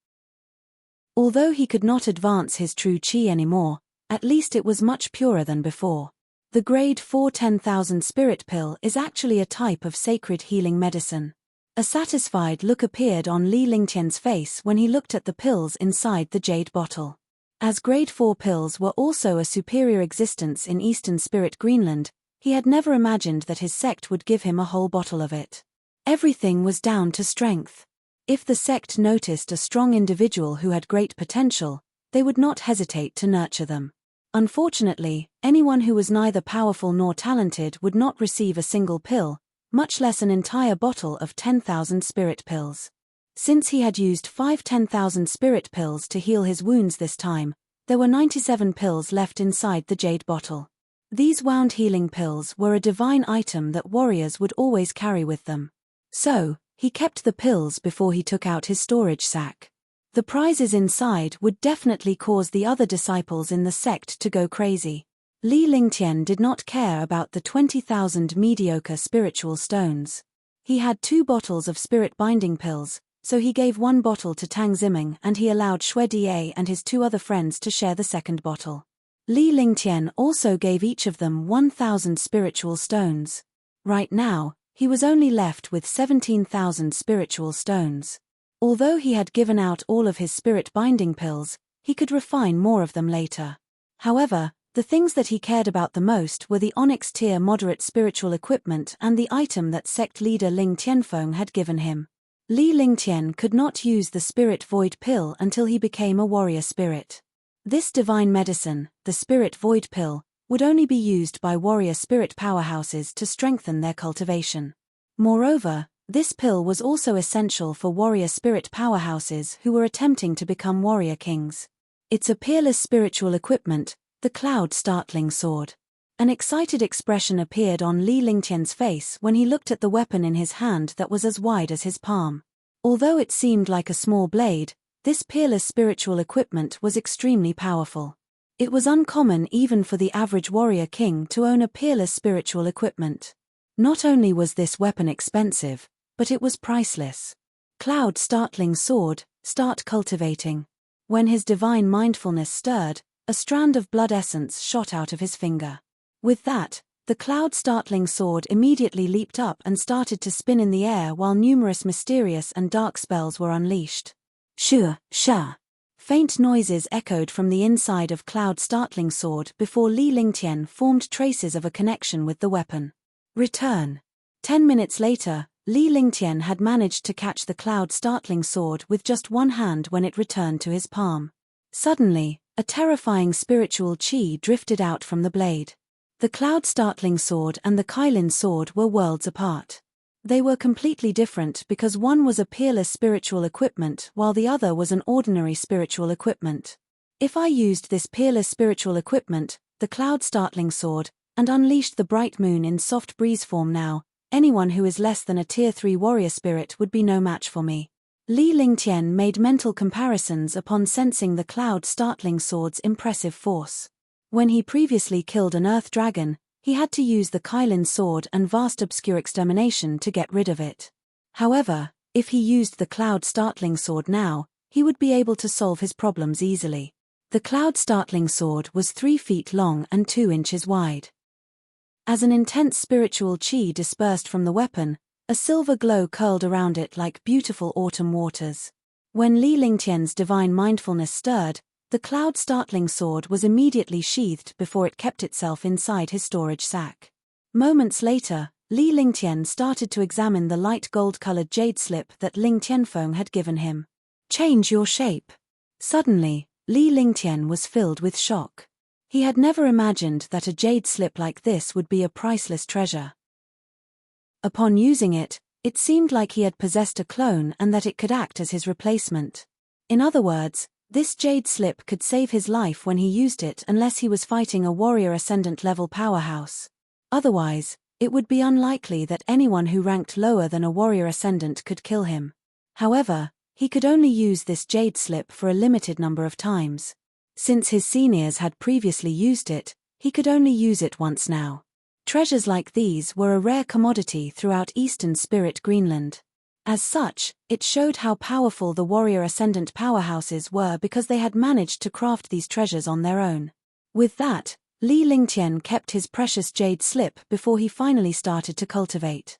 Although he could not advance his true Qi anymore, at least it was much purer than before. The Grade 4 10,000 Spirit Pill is actually a type of sacred healing medicine. A satisfied look appeared on Li Lingtian's face when he looked at the pills inside the jade bottle. As Grade 4 pills were also a superior existence in Eastern Spirit Greenland, he had never imagined that his sect would give him a whole bottle of it. Everything was down to strength. If the sect noticed a strong individual who had great potential, they would not hesitate to nurture them. Unfortunately, anyone who was neither powerful nor talented would not receive a single pill, much less an entire bottle of 10,000 spirit pills. Since he had used 10,000 spirit pills to heal his wounds this time, there were 97 pills left inside the jade bottle. These wound healing pills were a divine item that warriors would always carry with them. So, he kept the pills before he took out his storage sack. The prizes inside would definitely cause the other disciples in the sect to go crazy. Li Lingtian did not care about the 20,000 mediocre spiritual stones. He had 2 bottles of spirit binding pills, so he gave 1 bottle to Tang Ziming and he allowed Xue Die and his 2 other friends to share the second bottle. Li Lingtian also gave each of them 1,000 spiritual stones. Right now, he was only left with 17,000 spiritual stones. Although he had given out all of his spirit binding pills, he could refine more of them later. However, the things that he cared about the most were the Onyx tier moderate spiritual equipment and the item that sect leader Ling Tianfeng had given him. Li Lingtian could not use the Spirit Void Pill until he became a warrior spirit. This divine medicine, the Spirit Void Pill, would only be used by warrior spirit powerhouses to strengthen their cultivation. Moreover, this pill was also essential for warrior spirit powerhouses who were attempting to become warrior kings. It's a peerless spiritual equipment, the Cloud Startling Sword. An excited expression appeared on Li Lingtian's face when he looked at the weapon in his hand that was as wide as his palm. Although it seemed like a small blade, this peerless spiritual equipment was extremely powerful. It was uncommon even for the average warrior king to own a peerless spiritual equipment. Not only was this weapon expensive, but it was priceless. Cloud Startling Sword, start cultivating. When his divine mindfulness stirred, a strand of blood essence shot out of his finger. With that, the Cloud Startling Sword immediately leaped up and started to spin in the air while numerous mysterious and dark spells were unleashed. Shua, sha. Faint noises echoed from the inside of Cloud Startling Sword before Li Lingtian formed traces of a connection with the weapon. Return. 10 minutes later, Li Lingtian had managed to catch the Cloud Startling Sword with just one hand when it returned to his palm. Suddenly, a terrifying spiritual chi drifted out from the blade. The Cloud Startling Sword and the Kailin Sword were worlds apart. They were completely different because one was a peerless spiritual equipment while the other was an ordinary spiritual equipment. If I used this peerless spiritual equipment, the Cloud Startling Sword, and unleashed the bright moon in soft breeze form now, anyone who is less than a tier 3 warrior spirit would be no match for me. Li Lingtian made mental comparisons upon sensing the Cloud Startling Sword's impressive force. When he previously killed an earth dragon, he had to use the Kailin Sword and vast obscure extermination to get rid of it. However, if he used the Cloud Startling Sword now, he would be able to solve his problems easily. The Cloud Startling Sword was 3 feet long and 2 inches wide. As an intense spiritual chi dispersed from the weapon, a silver glow curled around it like beautiful autumn waters. When Li Lingtian's divine mindfulness stirred, the Cloud Startling Sword was immediately sheathed before it kept itself inside his storage sack. Moments later, Li Lingtian started to examine the light gold-colored jade slip that Ling Tianfeng had given him. Change your shape. Suddenly, Li Lingtian was filled with shock. He had never imagined that a jade slip like this would be a priceless treasure. Upon using it, it seemed like he had possessed a clone and that it could act as his replacement. In other words, this jade slip could save his life when he used it unless he was fighting a warrior ascendant level powerhouse. Otherwise, it would be unlikely that anyone who ranked lower than a warrior ascendant could kill him. However, he could only use this jade slip for a limited number of times. Since his seniors had previously used it, he could only use it once now. Treasures like these were a rare commodity throughout Eastern Spirit Greenland. As such, it showed how powerful the warrior ascendant powerhouses were because they had managed to craft these treasures on their own. With that, Li Lingtian kept his precious jade slip before he finally started to cultivate.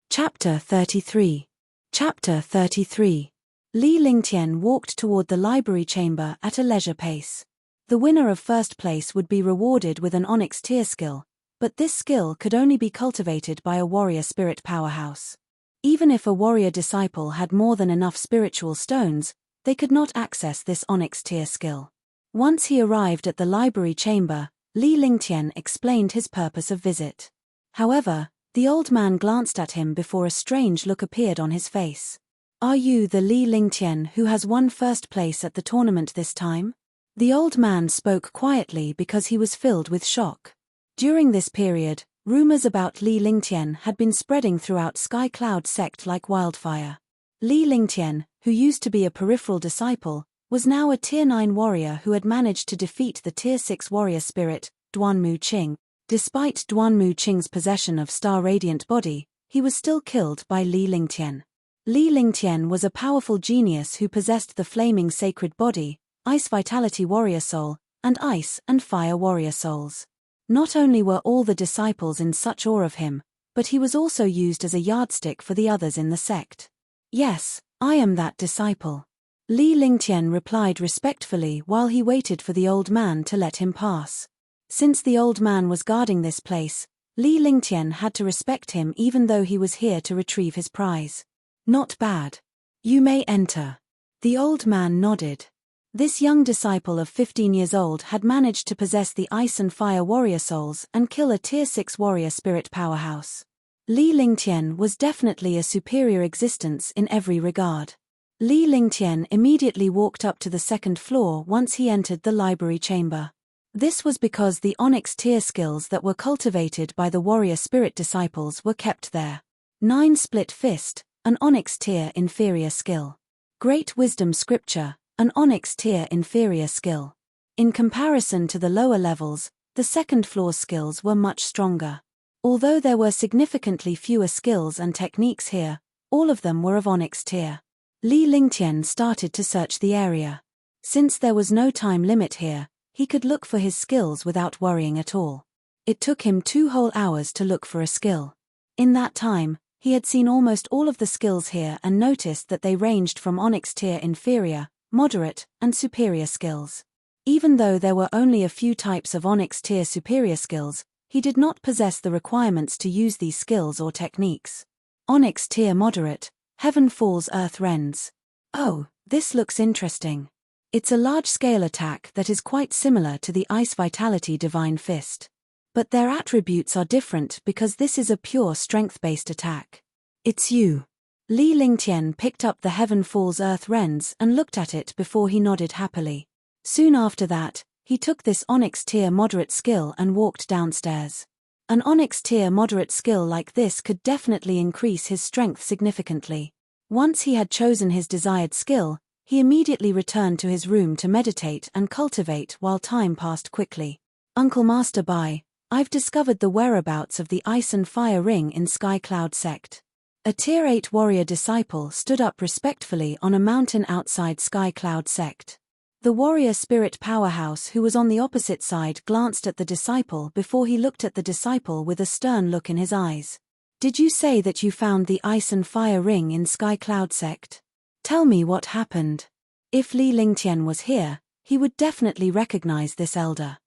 Chapter 33. Chapter 33. Li Lingtian walked toward the library chamber at a leisure pace. The winner of first place would be rewarded with an Onyx tier skill, but this skill could only be cultivated by a warrior spirit powerhouse. Even if a warrior disciple had more than enough spiritual stones, they could not access this Onyx tier skill. Once he arrived at the library chamber, Li Lingtian explained his purpose of visit. However, The old man glanced at him before a strange look appeared on his face. Are you the Li Lingtian who has won first place at the tournament this time? The old man spoke quietly because he was filled with shock. During this period, rumors about Li Lingtian had been spreading throughout Sky Cloud sect like wildfire. Li Lingtian, who used to be a peripheral disciple, was now a Tier 9 warrior who had managed to defeat the Tier 6 warrior spirit, Duanmu Qing. Despite Duanmu Qing's possession of Star Radiant Body, he was still killed by Li Lingtian. Li Lingtian was a powerful genius who possessed the Flaming Sacred Body, Ice Vitality Warrior Soul, and Ice and Fire Warrior Souls. Not only were all the disciples in such awe of him, but he was also used as a yardstick for the others in the sect. Yes, I am that disciple. Li Lingtian replied respectfully while he waited for the old man to let him pass. Since the old man was guarding this place, Li Lingtian had to respect him even though he was here to retrieve his prize. Not bad. You may enter. The old man nodded. This young disciple of 15 years old had managed to possess the Ice and Fire Warrior Souls and kill a Tier 6 warrior spirit powerhouse. Li Lingtian was definitely a superior existence in every regard. Li Lingtian immediately walked up to the second floor once he entered the library chamber. This was because the Onyx tier skills that were cultivated by the warrior spirit disciples were kept there. 9 Split Fist, an Onyx tier inferior skill. Great Wisdom Scripture, an Onyx tier inferior skill. In comparison to the lower levels, the second floor skills were much stronger. Although there were significantly fewer skills and techniques here, all of them were of Onyx tier. Li Lingtian started to search the area. Since there was no time limit here, he could look for his skills without worrying at all. It took him 2 whole hours to look for a skill. In that time, he had seen almost all of the skills here and noticed that they ranged from Onyx tier inferior, moderate, and superior skills. Even though there were only a few types of Onyx tier superior skills, he did not possess the requirements to use these skills or techniques. Onyx tier moderate, Heaven Falls Earth Rends. Oh, this looks interesting. It's a large-scale attack that is quite similar to the Ice Vitality Divine Fist. But their attributes are different because this is a pure strength-based attack. It's you. Li Lingtian picked up the Heaven Falls Earth Rends and looked at it before he nodded happily. Soon after that, he took this Onyx tier moderate skill and walked downstairs. An Onyx tier moderate skill like this could definitely increase his strength significantly. Once he had chosen his desired skill, he immediately returned to his room to meditate and cultivate while time passed quickly. Uncle Master Bai, I've discovered the whereabouts of the Ice and Fire Ring in Sky Cloud sect. A Tier 8 warrior disciple stood up respectfully on a mountain outside Sky Cloud sect. The warrior spirit powerhouse who was on the opposite side glanced at the disciple before he looked at the disciple with a stern look in his eyes. Did you say that you found the Ice and Fire Ring in Sky Cloud sect? Tell me what happened. If Li Lingtian was here, he would definitely recognize this elder.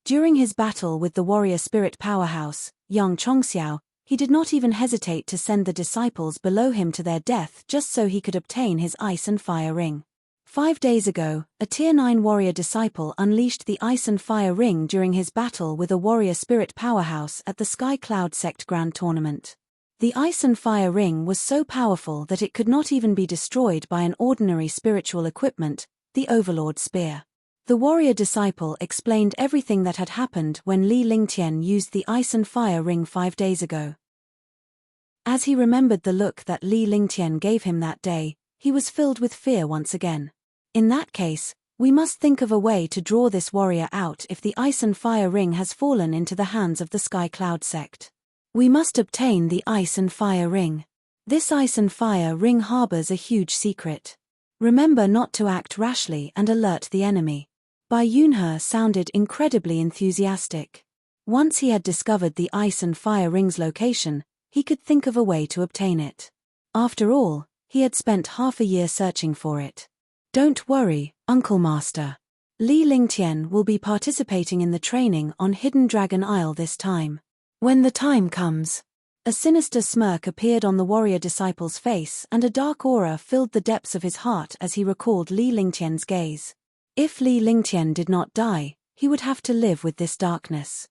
During his battle with the warrior spirit powerhouse, Yang Chongxiao, he did not even hesitate to send the disciples below him to their death just so he could obtain his Ice and Fire Ring. 5 days ago, a Tier 9 warrior disciple unleashed the Ice and Fire Ring during his battle with a warrior spirit powerhouse at the Sky Cloud Sect Grand Tournament. The Ice and Fire Ring was so powerful that it could not even be destroyed by an ordinary spiritual equipment, the Overlord Spear. The warrior disciple explained everything that had happened when Li Lingtian used the Ice and Fire Ring 5 days ago. As he remembered the look that Li Lingtian gave him that day, he was filled with fear once again. In that case, we must think of a way to draw this warrior out if the Ice and Fire Ring has fallen into the hands of the Sky Cloud sect. We must obtain the Ice and Fire Ring. This Ice and Fire Ring harbors a huge secret. Remember not to act rashly and alert the enemy. Bai Yunhe sounded incredibly enthusiastic. Once he had discovered the Ice and Fire Ring's location, he could think of a way to obtain it. After all, he had spent half a year searching for it. Don't worry, Uncle Master. Li Lingtian will be participating in the training on Hidden Dragon Isle this time. When the time comes. A sinister smirk appeared on the warrior disciple's face and a dark aura filled the depths of his heart as he recalled Li Lingtian's gaze. If Li Lingtian did not die, he would have to live with this darkness.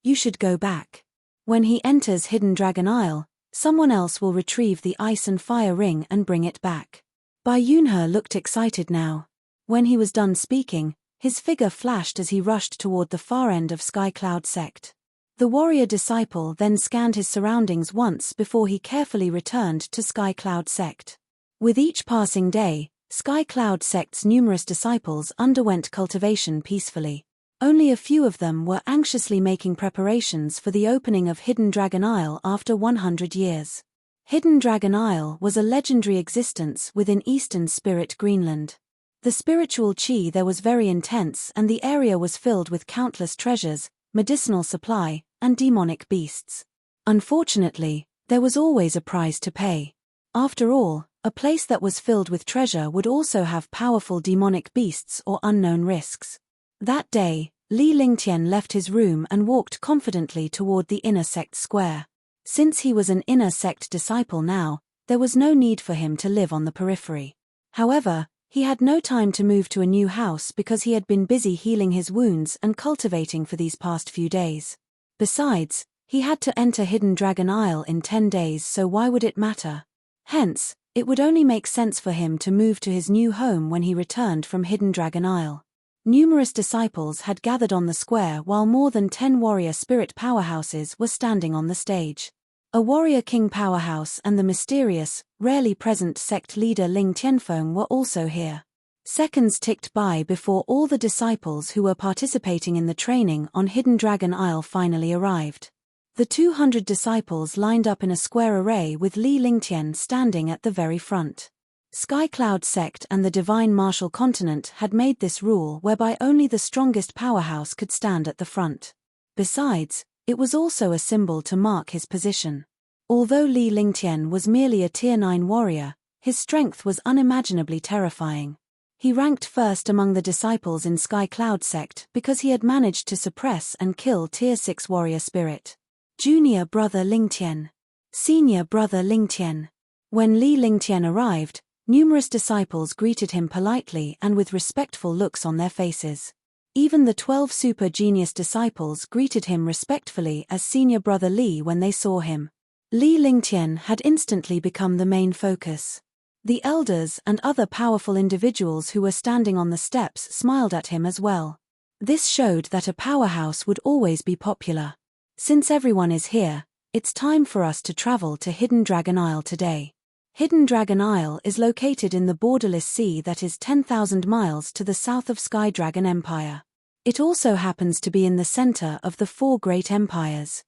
You should go back. When he enters Hidden Dragon Isle, someone else will retrieve the ice and fire ring and bring it back. Bai Yunhe looked excited now. When he was done speaking, his figure flashed as he rushed toward the far end of Sky Cloud Sect. The warrior disciple then scanned his surroundings once before he carefully returned to Sky Cloud Sect. With each passing day, Sky Cloud Sect's numerous disciples underwent cultivation peacefully. Only a few of them were anxiously making preparations for the opening of Hidden Dragon Isle after 100 years. Hidden Dragon Isle was a legendary existence within Eastern Spirit Greenland. The spiritual qi there was very intense and the area was filled with countless treasures, medicinal supply, and demonic beasts. Unfortunately, there was always a price to pay. After all, a place that was filled with treasure would also have powerful demonic beasts or unknown risks. That day, Li Lingtian left his room and walked confidently toward the inner sect square. Since he was an inner sect disciple now, there was no need for him to live on the periphery. However, he had no time to move to a new house because he had been busy healing his wounds and cultivating for these past few days. Besides, he had to enter Hidden Dragon Isle in 10 days, so why would it matter? Hence, it would only make sense for him to move to his new home when he returned from Hidden Dragon Isle. Numerous disciples had gathered on the square while more than 10 warrior spirit powerhouses were standing on the stage. A warrior king powerhouse and the mysterious, rarely present sect leader Ling Tianfeng were also here. Seconds ticked by before all the disciples who were participating in the training on Hidden Dragon Isle finally arrived. The 200 disciples lined up in a square array with Li Lingtian standing at the very front. Sky Cloud Sect and the Divine Martial Continent had made this rule whereby only the strongest powerhouse could stand at the front. Besides, it was also a symbol to mark his position. Although Li Lingtian was merely a Tier 9 warrior, his strength was unimaginably terrifying. He ranked first among the disciples in Sky Cloud Sect because he had managed to suppress and kill Tier 6 warrior spirit. Junior brother Lingtian. Senior brother Lingtian. When Li Lingtian arrived, numerous disciples greeted him politely and with respectful looks on their faces. Even the 12 super genius disciples greeted him respectfully as senior brother Li when they saw him. Li Lingtian had instantly become the main focus. The elders and other powerful individuals who were standing on the steps smiled at him as well. This showed that a powerhouse would always be popular. Since everyone is here, it's time for us to travel to Hidden Dragon Isle today. Hidden Dragon Isle is located in the borderless sea that is 10,000 miles to the south of Sky Dragon Empire. It also happens to be in the center of the 4 great empires.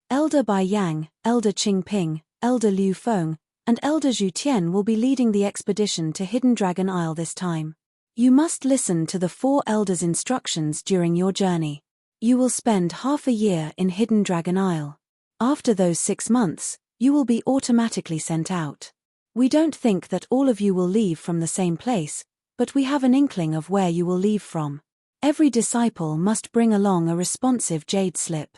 Elder Bai Yang, Elder Qing Ping, Elder Liu Feng, and Elder Zhu Tian will be leading the expedition to Hidden Dragon Isle this time. You must listen to the 4 elders' instructions during your journey. You will spend half a year in Hidden Dragon Isle. After those 6 months, you will be automatically sent out. We don't think that all of you will leave from the same place, but we have an inkling of where you will leave from. Every disciple must bring along a responsive jade slip.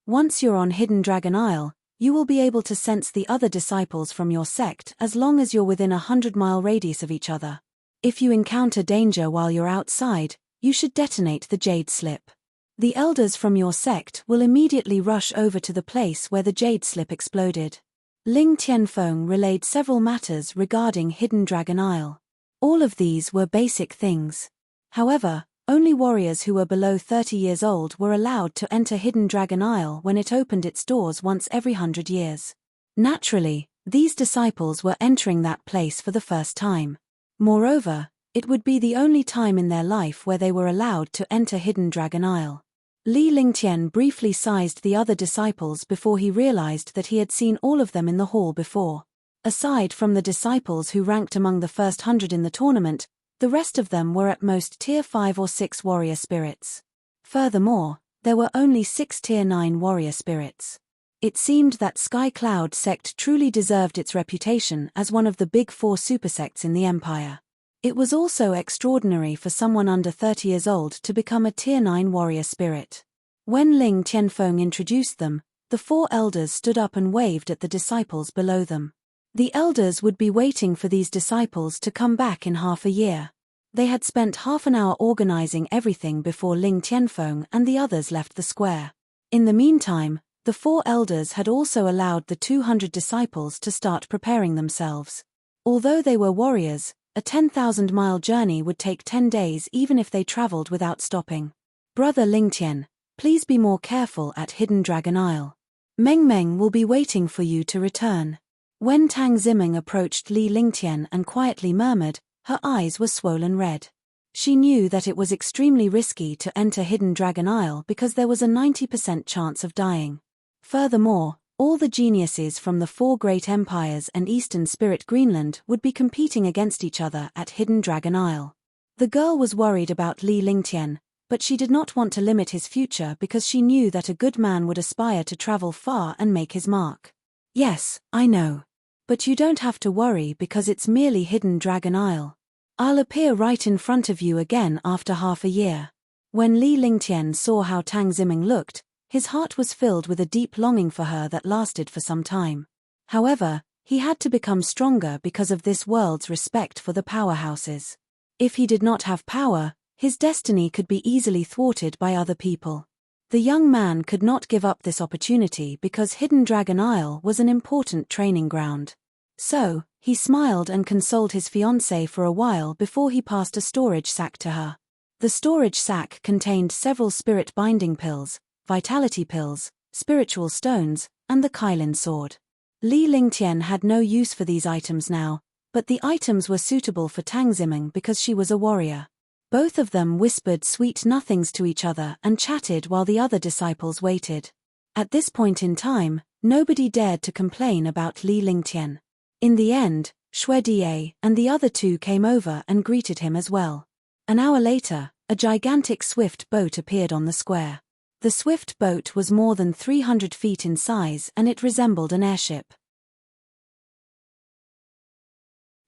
Once you're on Hidden Dragon Isle, you will be able to sense the other disciples from your sect as long as you're within a 100-mile radius of each other. If you encounter danger while you're outside, you should detonate the jade slip. The elders from your sect will immediately rush over to the place where the jade slip exploded. Ling Tianfeng relayed several matters regarding Hidden Dragon Isle. All of these were basic things. However, only warriors who were below 30 years old were allowed to enter Hidden Dragon Isle when it opened its doors once every 100 years. Naturally, these disciples were entering that place for the first time. Moreover, it would be the only time in their life where they were allowed to enter Hidden Dragon Isle. Li Lingtian briefly sized the other disciples before he realized that he had seen all of them in the hall before. Aside from the disciples who ranked among the first 100 in the tournament, the rest of them were at most Tier 5 or 6 warrior spirits. Furthermore, there were only 6 Tier 9 warrior spirits. It seemed that Sky Cloud Sect truly deserved its reputation as one of the big 4 supersects in the Empire. It was also extraordinary for someone under 30 years old to become a Tier 9 warrior spirit. When Ling Tianfeng introduced them, the 4 elders stood up and waved at the disciples below them. The elders would be waiting for these disciples to come back in half a year. They had spent half an hour organizing everything before Ling Tianfeng and the others left the square. In the meantime, the 4 elders had also allowed the 200 disciples to start preparing themselves. Although they were warriors, a 10,000-mile journey would take 10 days even if they traveled without stopping. Brother Lingtian, please be more careful at Hidden Dragon Isle. Meng Meng will be waiting for you to return. When Tang Ziming approached Li Lingtian and quietly murmured, her eyes were swollen red. She knew that it was extremely risky to enter Hidden Dragon Isle because there was a 90% chance of dying. Furthermore, all the geniuses from the 4 great empires and Eastern Spirit Greenland would be competing against each other at Hidden Dragon Isle. The girl was worried about Li Lingtian, but she did not want to limit his future because she knew that a good man would aspire to travel far and make his mark. Yes, I know. But you don't have to worry because it's merely Hidden Dragon Isle. I'll appear right in front of you again after half a year. When Li Lingtian saw how Tang Ziming looked, his heart was filled with a deep longing for her that lasted for some time. However, he had to become stronger because of this world's respect for the powerhouses. If he did not have power, his destiny could be easily thwarted by other people. The young man could not give up this opportunity because Hidden Dragon Isle was an important training ground. So, he smiled and consoled his fiancée for a while before he passed a storage sack to her. The storage sack contained several spirit binding pills, vitality pills, spiritual stones, and the Kailin sword. Li Lingtian had no use for these items now, but the items were suitable for Tang Ziming because she was a warrior. Both of them whispered sweet nothings to each other and chatted while the other disciples waited. At this point in time, nobody dared to complain about Li Lingtian. In the end, Xue Die and the other 2 came over and greeted him as well. An hour later, a gigantic swift boat appeared on the square. The swift boat was more than 300 feet in size and it resembled an airship.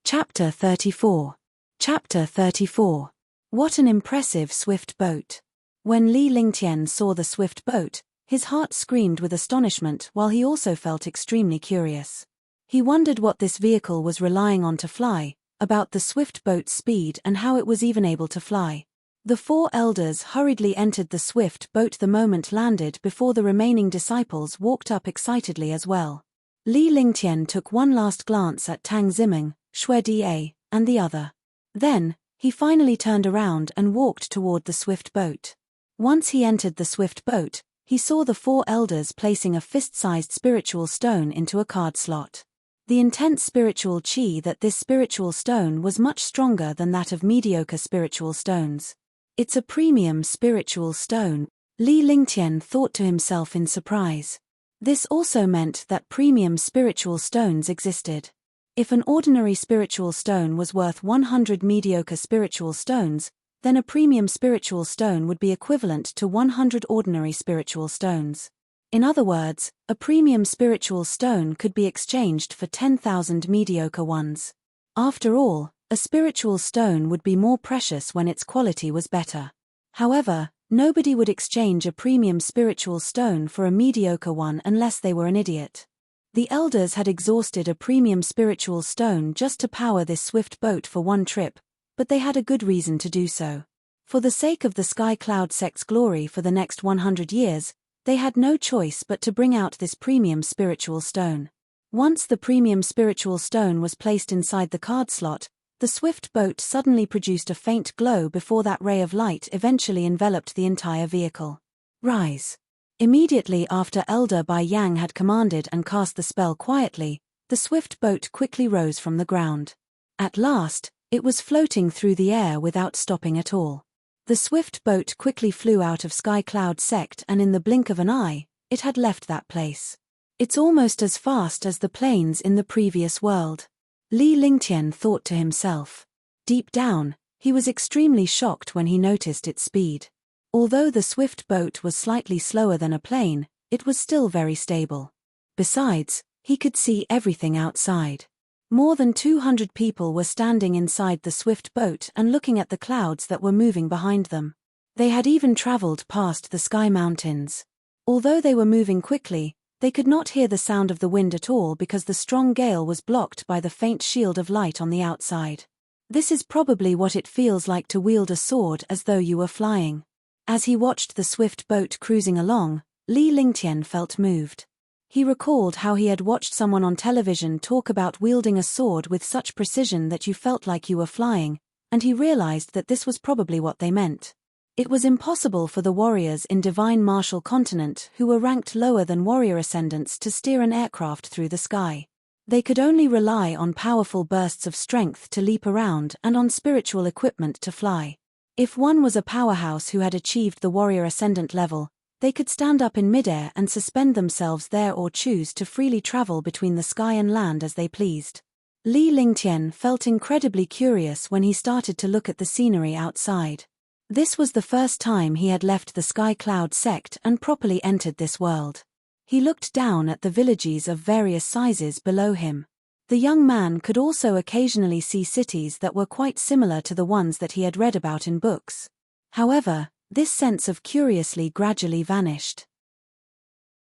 Chapter 34. Chapter 34. What an impressive swift boat. When Li Lingtian saw the swift boat, his heart screamed with astonishment while he also felt extremely curious. He wondered what this vehicle was relying on to fly, about the swift boat's speed and how it was even able to fly. The 4 elders hurriedly entered the swift boat the moment landed before the remaining disciples walked up excitedly as well. Li Lingtian took one last glance at Tang Ziming, Xue Die, and the other. Then, he finally turned around and walked toward the swift boat. Once he entered the swift boat, he saw the 4 elders placing a fist-sized spiritual stone into a card slot. The intense spiritual chi that this spiritual stone was much stronger than that of mediocre spiritual stones. It's a premium spiritual stone, Li Lingtian thought to himself in surprise. This also meant that premium spiritual stones existed. If an ordinary spiritual stone was worth 100 mediocre spiritual stones, then a premium spiritual stone would be equivalent to 100 ordinary spiritual stones. In other words, a premium spiritual stone could be exchanged for 10,000 mediocre ones. After all, a spiritual stone would be more precious when its quality was better. However, nobody would exchange a premium spiritual stone for a mediocre one unless they were an idiot. The elders had exhausted a premium spiritual stone just to power this swift boat for one trip, but they had a good reason to do so. For the sake of the Sky Cloud sect's glory for the next 100 years, they had no choice but to bring out this premium spiritual stone. Once the premium spiritual stone was placed inside the card slot, the swift boat suddenly produced a faint glow before that ray of light eventually enveloped the entire vehicle. Rise. Immediately after Elder Bai Yang had commanded and cast the spell quietly, the swift boat quickly rose from the ground. At last, it was floating through the air without stopping at all. The swift boat quickly flew out of Sky Cloud sect and in the blink of an eye, it had left that place. It's almost as fast as the planes in the previous world. Li Lingtian thought to himself. Deep down, he was extremely shocked when he noticed its speed. Although the swift boat was slightly slower than a plane, it was still very stable. Besides, he could see everything outside. More than 200 people were standing inside the swift boat and looking at the clouds that were moving behind them. They had even traveled past the sky mountains. Although they were moving quickly, they could not hear the sound of the wind at all because the strong gale was blocked by the faint shield of light on the outside. This is probably what it feels like to wield a sword as though you were flying. As he watched the swift boat cruising along, Li Lingtian felt moved. He recalled how he had watched someone on television talk about wielding a sword with such precision that you felt like you were flying, and he realized that this was probably what they meant. It was impossible for the warriors in Divine Martial Continent who were ranked lower than warrior ascendants to steer an aircraft through the sky. They could only rely on powerful bursts of strength to leap around and on spiritual equipment to fly. If one was a powerhouse who had achieved the warrior ascendant level, they could stand up in midair and suspend themselves there or choose to freely travel between the sky and land as they pleased. Li Lingtian felt incredibly curious when he started to look at the scenery outside. This was the first time he had left the Sky Cloud sect and properly entered this world. He looked down at the villages of various sizes below him. The young man could also occasionally see cities that were quite similar to the ones that he had read about in books. However, this sense of curiously gradually vanished.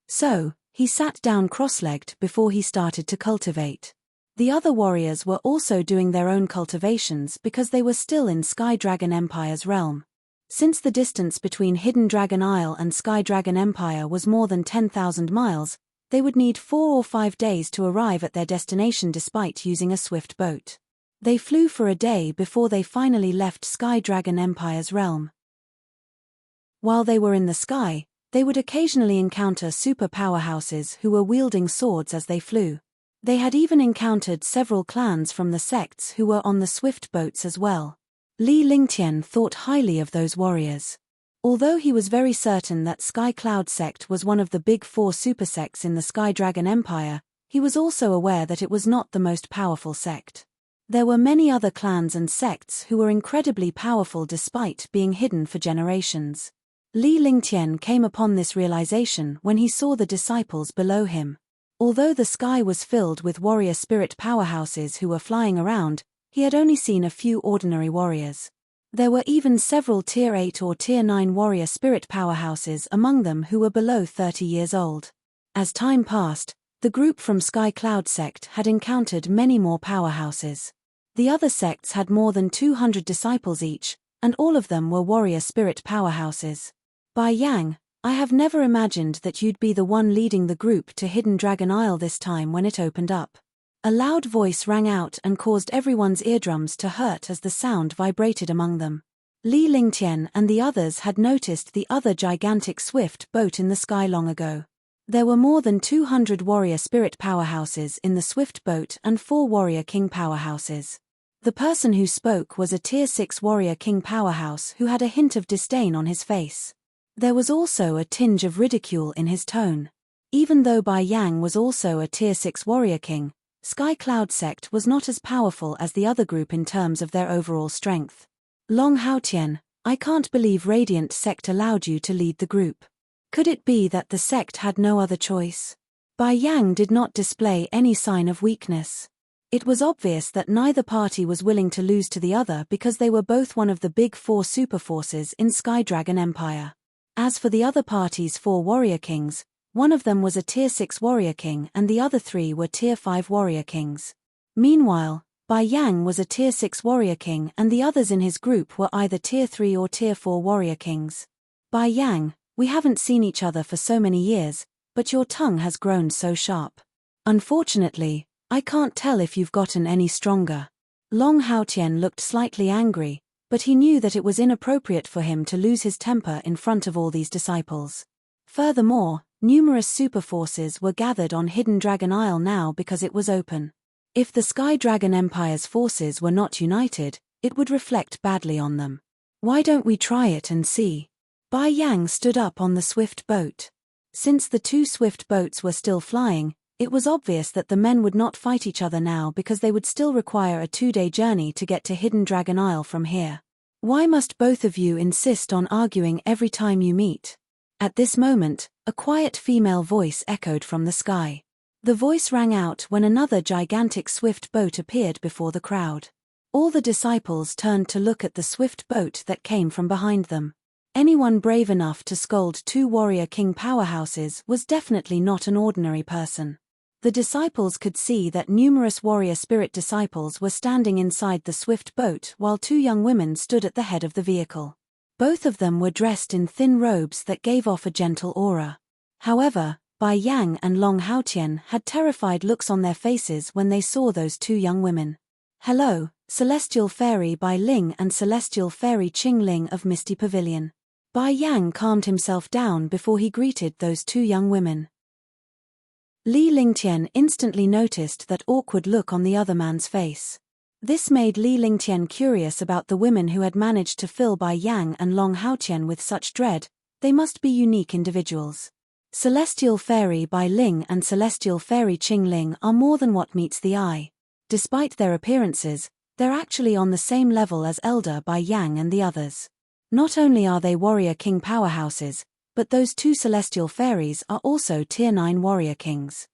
So, he sat down cross-legged before he started to cultivate. The other warriors were also doing their own cultivations because they were still in Sky Dragon Empire's realm. Since the distance between Hidden Dragon Isle and Sky Dragon Empire was more than 10,000 miles, they would need 4 or 5 days to arrive at their destination despite using a swift boat. They flew for a day before they finally left Sky Dragon Empire's realm. While they were in the sky, they would occasionally encounter super powerhouses who were wielding swords as they flew. They had even encountered several clans from the sects who were on the swift boats as well. Li Lingtian thought highly of those warriors. Although he was very certain that Sky Cloud sect was one of the big 4 super sects in the Sky Dragon Empire, he was also aware that it was not the most powerful sect. There were many other clans and sects who were incredibly powerful despite being hidden for generations. Li Lingtian came upon this realization when he saw the disciples below him. Although the sky was filled with warrior spirit powerhouses who were flying around, he had only seen a few ordinary warriors. There were even several Tier 8 or Tier 9 warrior spirit powerhouses among them who were below 30 years old. As time passed, the group from Sky Cloud sect had encountered many more powerhouses. The other sects had more than 200 disciples each, and all of them were warrior spirit powerhouses. Bai Yang, I have never imagined that you'd be the one leading the group to Hidden Dragon Isle this time when it opened up. A loud voice rang out and caused everyone's eardrums to hurt as the sound vibrated among them. Li Lingtian and the others had noticed the other gigantic swift boat in the sky long ago. There were more than 200 warrior spirit powerhouses in the swift boat and 4 warrior king powerhouses. The person who spoke was a Tier 6 warrior king powerhouse who had a hint of disdain on his face. There was also a tinge of ridicule in his tone. Even though Bai Yang was also a Tier 6 warrior king, Sky Cloud sect was not as powerful as the other group in terms of their overall strength. Long Haotian, I can't believe Radiant sect allowed you to lead the group. Could it be that the sect had no other choice? Bai Yang did not display any sign of weakness. It was obvious that neither party was willing to lose to the other because they were both one of the big 4 superforces in Sky Dragon Empire. As for the other party's 4 warrior kings, one of them was a Tier 6 warrior king and the other 3 were Tier 5 warrior kings. Meanwhile, Bai Yang was a Tier 6 warrior king and the others in his group were either Tier 3 or Tier 4 warrior kings. Bai Yang, we haven't seen each other for so many years, but your tongue has grown so sharp. Unfortunately, I can't tell if you've gotten any stronger. Long Haotian looked slightly angry, but he knew that it was inappropriate for him to lose his temper in front of all these disciples. Furthermore, numerous superforces were gathered on Hidden Dragon Isle now because it was open. If the Sky Dragon Empire's forces were not united, it would reflect badly on them. Why don't we try it and see? Bai Yang stood up on the swift boat. Since the 2 swift boats were still flying, it was obvious that the men would not fight each other now because they would still require a 2-day journey to get to Hidden Dragon Isle from here. Why must both of you insist on arguing every time you meet? At this moment, a quiet female voice echoed from the sky. The voice rang out when another gigantic swift boat appeared before the crowd. All the disciples turned to look at the swift boat that came from behind them. Anyone brave enough to scold 2 warrior king powerhouses was definitely not an ordinary person. The disciples could see that numerous warrior spirit disciples were standing inside the swift boat while 2 young women stood at the head of the vehicle. Both of them were dressed in thin robes that gave off a gentle aura. However, Bai Yang and Long Haotian had terrified looks on their faces when they saw those two young women. "Hello, Celestial Fairy Bai Ling and Celestial Fairy Qing Ling of Misty Pavilion." Bai Yang calmed himself down before he greeted those two young women. Li Lingtian instantly noticed that awkward look on the other man's face. This made Li Lingtian curious about the women who had managed to fill Bai Yang and Long Haotian with such dread. They must be unique individuals. Celestial Fairy Bai Ling and Celestial Fairy Qing Ling are more than what meets the eye. Despite their appearances, they're actually on the same level as Elder Bai Yang and the others. Not only are they warrior king powerhouses, but those two celestial fairies are also Tier 9 warrior kings.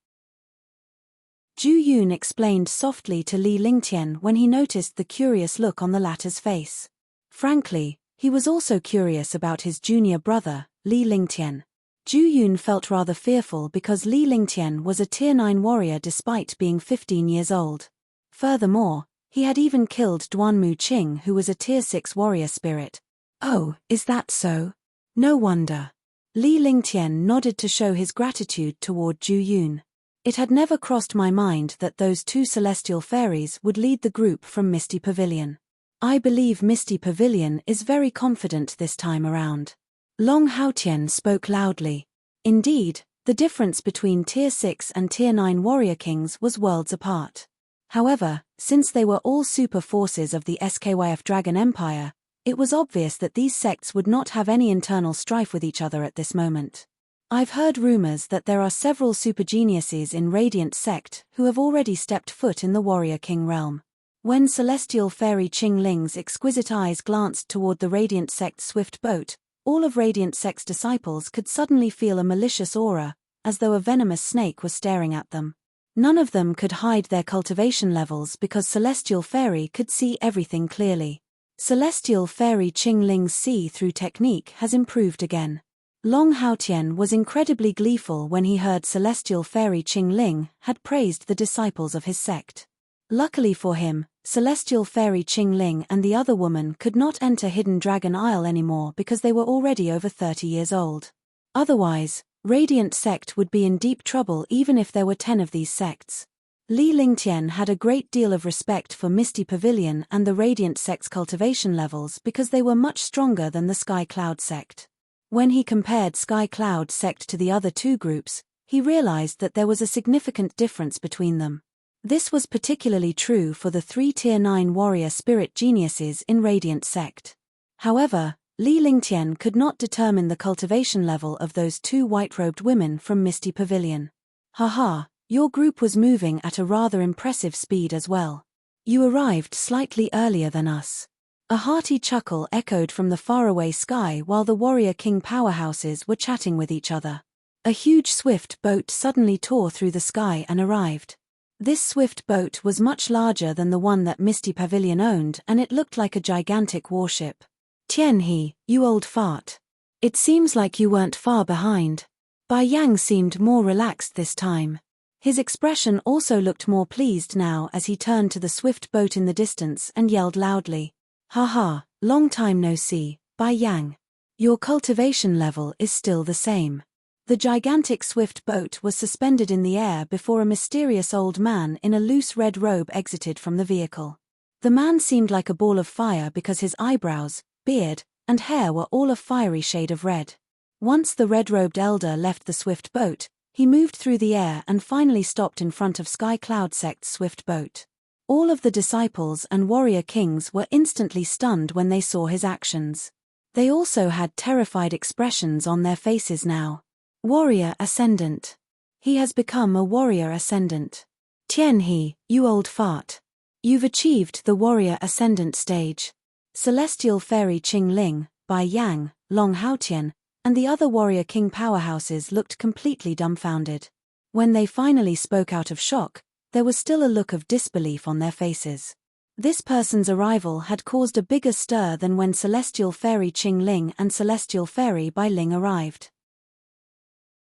Zhu Yun explained softly to Li Lingtian when he noticed the curious look on the latter's face. Frankly, he was also curious about his junior brother, Li Lingtian. Zhu Yun felt rather fearful because Li Lingtian was a Tier 9 warrior despite being 15 years old. Furthermore, he had even killed Duanmu Qing, who was a Tier 6 warrior spirit. "Oh, is that so? No wonder." Li Lingtian nodded to show his gratitude toward Zhu Yun. "It had never crossed my mind that those two celestial fairies would lead the group from Misty Pavilion. I believe Misty Pavilion is very confident this time around." Long Haotian spoke loudly. Indeed, the difference between Tier 6 and Tier 9 warrior kings was worlds apart. However, since they were all super forces of the SKYF Dragon Empire, it was obvious that these sects would not have any internal strife with each other at this moment. "I've heard rumors that there are several super geniuses in Radiant Sect who have already stepped foot in the Warrior King realm." When Celestial Fairy Qing Ling's exquisite eyes glanced toward the Radiant Sect's swift boat, all of Radiant Sect's disciples could suddenly feel a malicious aura, as though a venomous snake was staring at them. None of them could hide their cultivation levels because Celestial Fairy could see everything clearly. Celestial Fairy Qing Ling's see-through technique has improved again. Long Haotian was incredibly gleeful when he heard Celestial Fairy Qing Ling had praised the disciples of his sect. Luckily for him, Celestial Fairy Qing Ling and the other woman could not enter Hidden Dragon Isle anymore because they were already over 30 years old. Otherwise, Radiant Sect would be in deep trouble even if there were 10 of these sects. Li Lingtian had a great deal of respect for Misty Pavilion and the Radiant Sect's cultivation levels because they were much stronger than the Sky Cloud Sect. When he compared Sky Cloud Sect to the other two groups, he realized that there was a significant difference between them. This was particularly true for the 3 Tier 9 warrior spirit geniuses in Radiant Sect. However, Li Lingtian could not determine the cultivation level of those two white-robed women from Misty Pavilion. "Haha, your group was moving at a rather impressive speed as well. You arrived slightly earlier than us." A hearty chuckle echoed from the faraway sky while the Warrior King powerhouses were chatting with each other. A huge swift boat suddenly tore through the sky and arrived. This swift boat was much larger than the one that Misty Pavilion owned, and it looked like a gigantic warship. "Tianhe, you old fart. It seems like you weren't far behind." Bai Yang seemed more relaxed this time. His expression also looked more pleased now as he turned to the swift boat in the distance and yelled loudly, "Haha, long time no see, Bai Yang. Your cultivation level is still the same." The gigantic swift boat was suspended in the air before a mysterious old man in a loose red robe exited from the vehicle. The man seemed like a ball of fire because his eyebrows, beard, and hair were all a fiery shade of red. Once the red-robed elder left the swift boat, he moved through the air and finally stopped in front of Sky Cloud Sect's swift boat. All of the disciples and warrior kings were instantly stunned when they saw his actions. They also had terrified expressions on their faces now. Warrior Ascendant. He has become a Warrior Ascendant. "Tianhe, you old fart. You've achieved the Warrior Ascendant stage." Celestial Fairy Qing Ling, Bai Yang, Long Haotian, and the other Warrior King powerhouses looked completely dumbfounded. When they finally spoke out of shock, there was still a look of disbelief on their faces. This person's arrival had caused a bigger stir than when Celestial Fairy Qing Ling and Celestial Fairy Bai Ling arrived.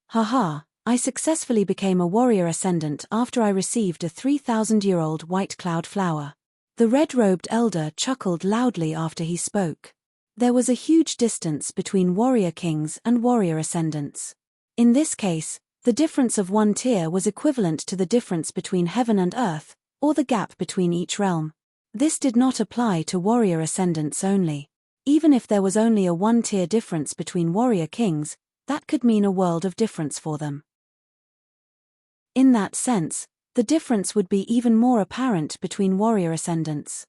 "Haha, I successfully became a Warrior Ascendant after I received a 3,000-year-old white cloud flower." The red-robed elder chuckled loudly after he spoke. There was a huge distance between Warrior Kings and Warrior Ascendants. In this case, the difference of one tier was equivalent to the difference between heaven and earth, or the gap between each realm. This did not apply to warrior ascendants only. Even if there was only a one-tier difference between warrior kings, that could mean a world of difference for them. In that sense, the difference would be even more apparent between warrior ascendants.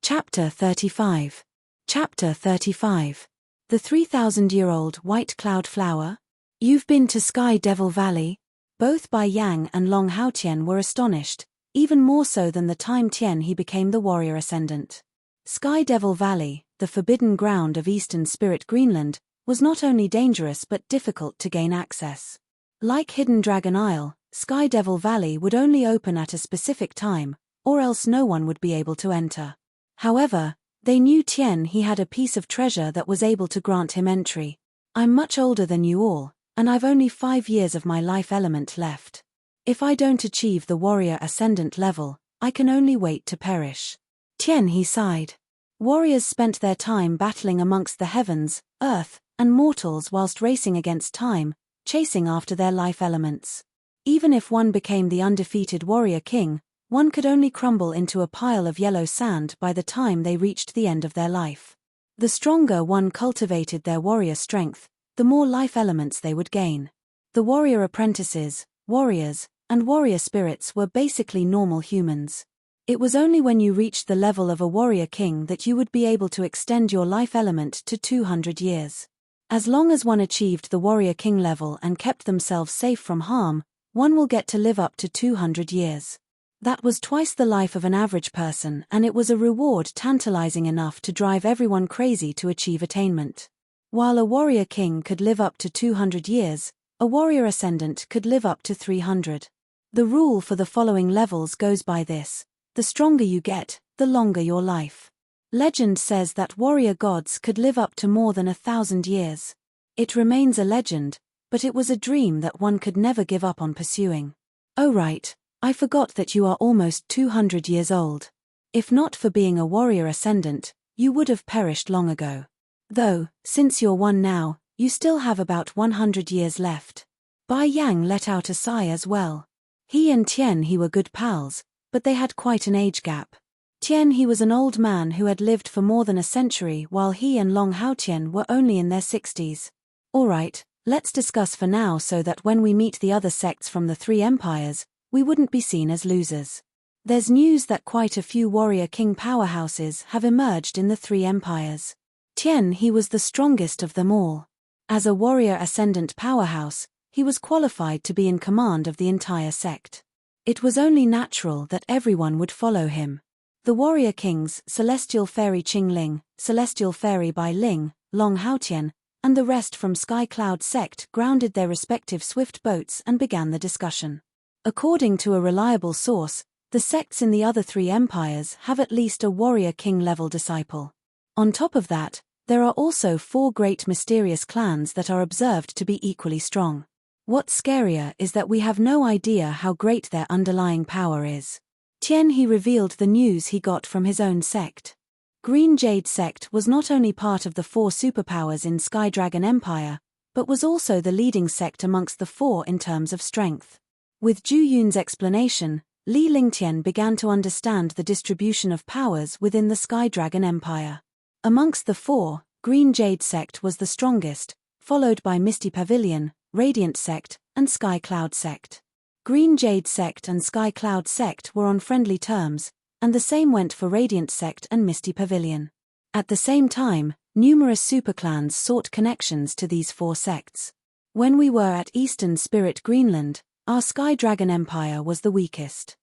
Chapter 35. Chapter 35. The 3,000-year-old white cloud flower? You've been to Sky Devil Valley? Both Bai Yang and Long Haotian were astonished, even more so than the time Tian he became the warrior ascendant. Sky Devil Valley, the forbidden ground of Eastern Spirit Greenland, was not only dangerous but difficult to gain access. Like Hidden Dragon Isle, Sky Devil Valley would only open at a specific time, or else no one would be able to enter. However, they knew Tian he had a piece of treasure that was able to grant him entry. I'm much older than you all, and I've only 5 years of my life element left. If I don't achieve the warrior ascendant level, I can only wait to perish. Tian he sighed. Warriors spent their time battling amongst the heavens, earth, and mortals whilst racing against time, chasing after their life elements. Even if one became the undefeated warrior king, one could only crumble into a pile of yellow sand by the time they reached the end of their life. The stronger one cultivated their warrior strength, the more life elements they would gain. The warrior apprentices, warriors, and warrior spirits were basically normal humans. It was only when you reached the level of a warrior king that you would be able to extend your life element to 200 years. As long as one achieved the warrior king level and kept themselves safe from harm, one will get to live up to 200 years. That was twice the life of an average person, and it was a reward tantalizing enough to drive everyone crazy to achieve attainment. While a warrior king could live up to 200 years, a warrior ascendant could live up to 300. The rule for the following levels goes by this: the stronger you get, the longer your life. Legend says that warrior gods could live up to more than 1,000 years. It remains a legend, but it was a dream that one could never give up on pursuing. Oh right, I forgot that you are almost 200 years old. If not for being a warrior ascendant, you would have perished long ago. Though, since you're one now, you still have about 100 years left. Bai Yang let out a sigh as well. He and Tian he were good pals, but they had quite an age gap. Tian he was an old man who had lived for more than a century, while he and Long Haotian were only in their 60s. Alright, let's discuss for now so that when we meet the other sects from the 3 empires, we wouldn't be seen as losers. There's news that quite a few warrior king powerhouses have emerged in the 3 empires. Tian he was the strongest of them all. As a warrior ascendant powerhouse, he was qualified to be in command of the entire sect. It was only natural that everyone would follow him. The warrior kings, Celestial Fairy Qingling, Celestial Fairy Bai Ling, Long Haotian, and the rest from Sky Cloud sect grounded their respective swift boats and began the discussion. According to a reliable source, the sects in the other 3 empires have at least a warrior king level disciple. On top of that, there are also 4 great mysterious clans that are observed to be equally strong. What's scarier is that we have no idea how great their underlying power is. Tian he revealed the news he got from his own sect. Green Jade sect was not only part of the 4 superpowers in Sky Dragon Empire, but was also the leading sect amongst the 4 in terms of strength. With Zhu Yun's explanation, Li Lingtian began to understand the distribution of powers within the Sky Dragon Empire. Amongst the 4, Green Jade sect was the strongest, followed by Misty Pavilion, Radiant sect, and Sky Cloud sect. Green Jade sect and Sky Cloud sect were on friendly terms, and the same went for Radiant sect and Misty Pavilion. At the same time, numerous superclans sought connections to these 4 sects. When we were at Eastern Spirit Greenland, our Sky Dragon Empire was the weakest.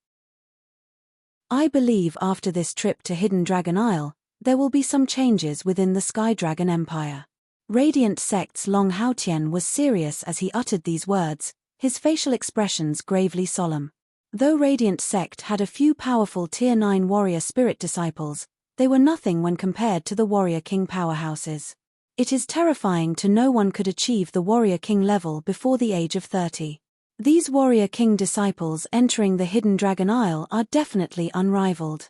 I believe after this trip to Hidden Dragon Isle, there will be some changes within the Sky Dragon Empire. Radiant sect's Long Haotian was serious as he uttered these words, his facial expressions gravely solemn. Though Radiant sect had a few powerful Tier 9 warrior spirit disciples, they were nothing when compared to the warrior king powerhouses. It is terrifying to know one could achieve the warrior king level before the age of 30. These warrior king disciples entering the Hidden Dragon Isle are definitely unrivaled.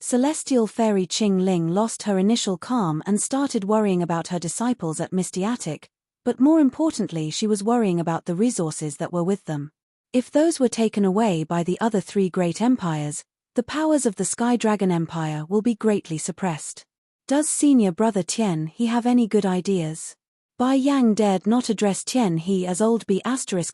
Celestial Fairy Qing Ling lost her initial calm and started worrying about her disciples at Misty Attic, but more importantly she was worrying about the resources that were with them. If those were taken away by the other three great empires, the powers of the Sky Dragon Empire will be greatly suppressed. Does senior brother Tian He have any good ideas? Bai Yang dared not address Tian He as old B**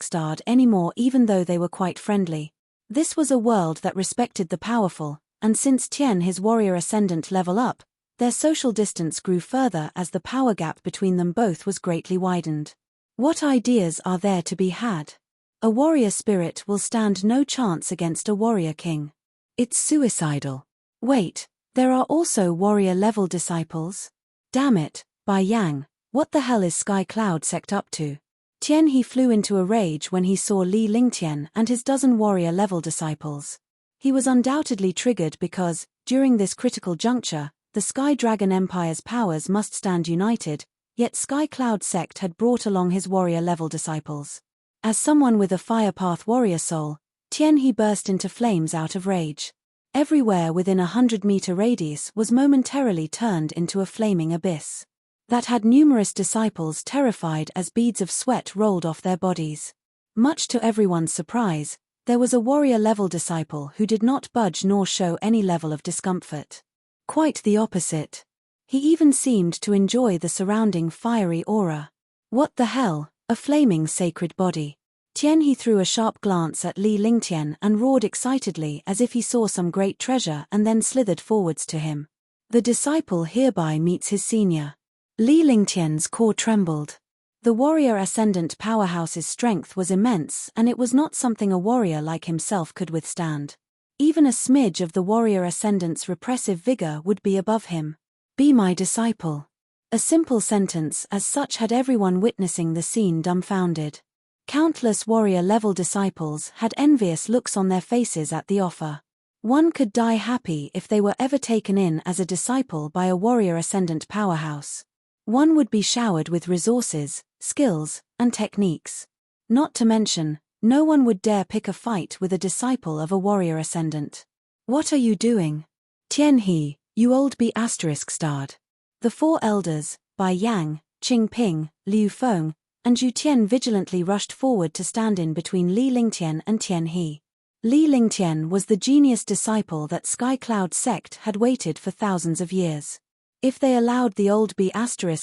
starred anymore, even though they were quite friendly. This was a world that respected the powerful, and since Tian his warrior ascendant level up, their social distance grew further as the power gap between them both was greatly widened. What ideas are there to be had? A warrior spirit will stand no chance against a warrior king. It's suicidal. Wait, there are also warrior-level disciples? Damn it, Bai Yang, what the hell is Sky Cloud Sect up to? Tian He flew into a rage when he saw Li Lingtian and his dozen warrior-level disciples. He was undoubtedly triggered because, during this critical juncture, the Sky Dragon Empire's powers must stand united, yet Sky Cloud Sect had brought along his warrior-level disciples. As someone with a Firepath warrior soul, Tian He burst into flames out of rage. Everywhere within a 100-meter radius was momentarily turned into a flaming abyss that had numerous disciples terrified as beads of sweat rolled off their bodies. Much to everyone's surprise, there was a warrior-level disciple who did not budge nor show any level of discomfort. Quite the opposite. He even seemed to enjoy the surrounding fiery aura. What the hell, a flaming sacred body. Tian He threw a sharp glance at Li Lingtian and roared excitedly as if he saw some great treasure and then slithered forwards to him. The disciple hereby meets his senior. Li Lingtian's core trembled. The warrior ascendant powerhouse's strength was immense, and it was not something a warrior like himself could withstand. Even a smidge of the warrior ascendant's repressive vigor would be above him. Be my disciple. A simple sentence as such had everyone witnessing the scene dumbfounded. Countless warrior-level disciples had envious looks on their faces at the offer. One could die happy if they were ever taken in as a disciple by a warrior ascendant powerhouse. One would be showered with resources, skills, and techniques. Not to mention, no one would dare pick a fight with a disciple of a warrior ascendant. What are you doing? Tian He, you old B** starred. The four elders, Bai Yang, Qing Ping, Liu Feng, and Yu Tian vigilantly rushed forward to stand in between Li Lingtian and Tian He. Li Lingtian was the genius disciple that Sky Cloud Sect had waited for thousands of years. If they allowed the old B**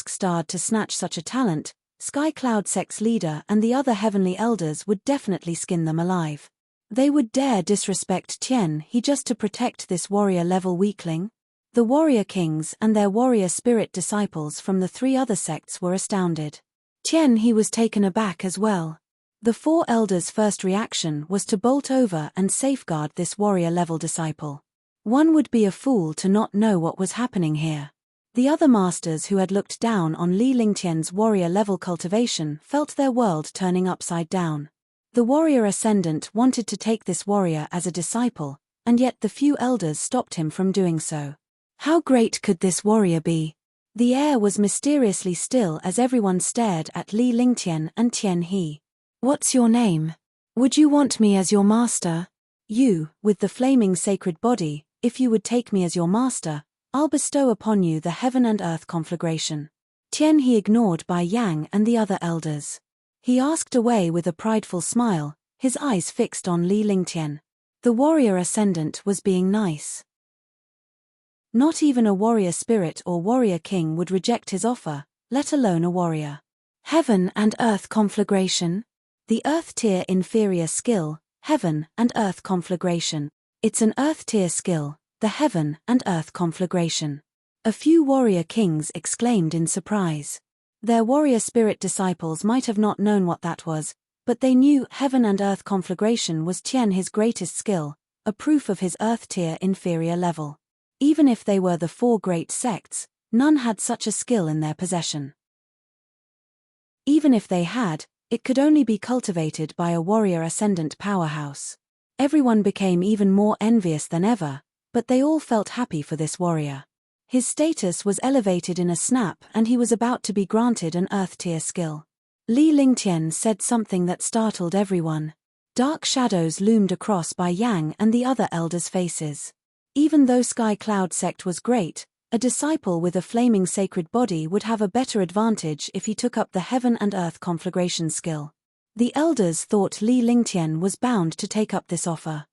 starred to snatch such a talent, Sky Cloud Sect's leader and the other heavenly elders would definitely skin them alive. They would dare disrespect Tian He just to protect this warrior-level weakling? The warrior kings and their warrior spirit disciples from the three other sects were astounded. Tian He was taken aback as well. The four elders' first reaction was to bolt over and safeguard this warrior-level disciple. One would be a fool to not know what was happening here. The other masters who had looked down on Li Lingtian's warrior-level cultivation felt their world turning upside down. The warrior ascendant wanted to take this warrior as a disciple, and yet the few elders stopped him from doing so. How great could this warrior be? The air was mysteriously still as everyone stared at Li Lingtian and Tian He. What's your name? Would you want me as your master? You, with the flaming sacred body, if you would take me as your master, I'll bestow upon you the heaven and earth conflagration. Tian He ignored Bai Yang and the other elders. He asked away with a prideful smile, his eyes fixed on Li Lingtian. The warrior ascendant was being nice. Not even a warrior spirit or warrior king would reject his offer, let alone a warrior. Heaven and earth conflagration? The earth tier inferior skill, heaven and earth conflagration. It's an earth tier skill, the heaven and earth conflagration. A few warrior kings exclaimed in surprise. Their warrior spirit disciples might have not known what that was, but they knew heaven and earth conflagration was Tian his greatest skill, a proof of his earth tier inferior level. Even if they were the four great sects, none had such a skill in their possession. Even if they had, it could only be cultivated by a warrior ascendant powerhouse. Everyone became even more envious than ever, but they all felt happy for this warrior. His status was elevated in a snap and he was about to be granted an earth tier skill. Li Lingtian said something that startled everyone. Dark shadows loomed across Bai Yang and the other elders' faces. Even though Sky Cloud sect was great, a disciple with a flaming sacred body would have a better advantage if he took up the heaven and earth conflagration skill. The elders thought Li Lingtian was bound to take up this offer.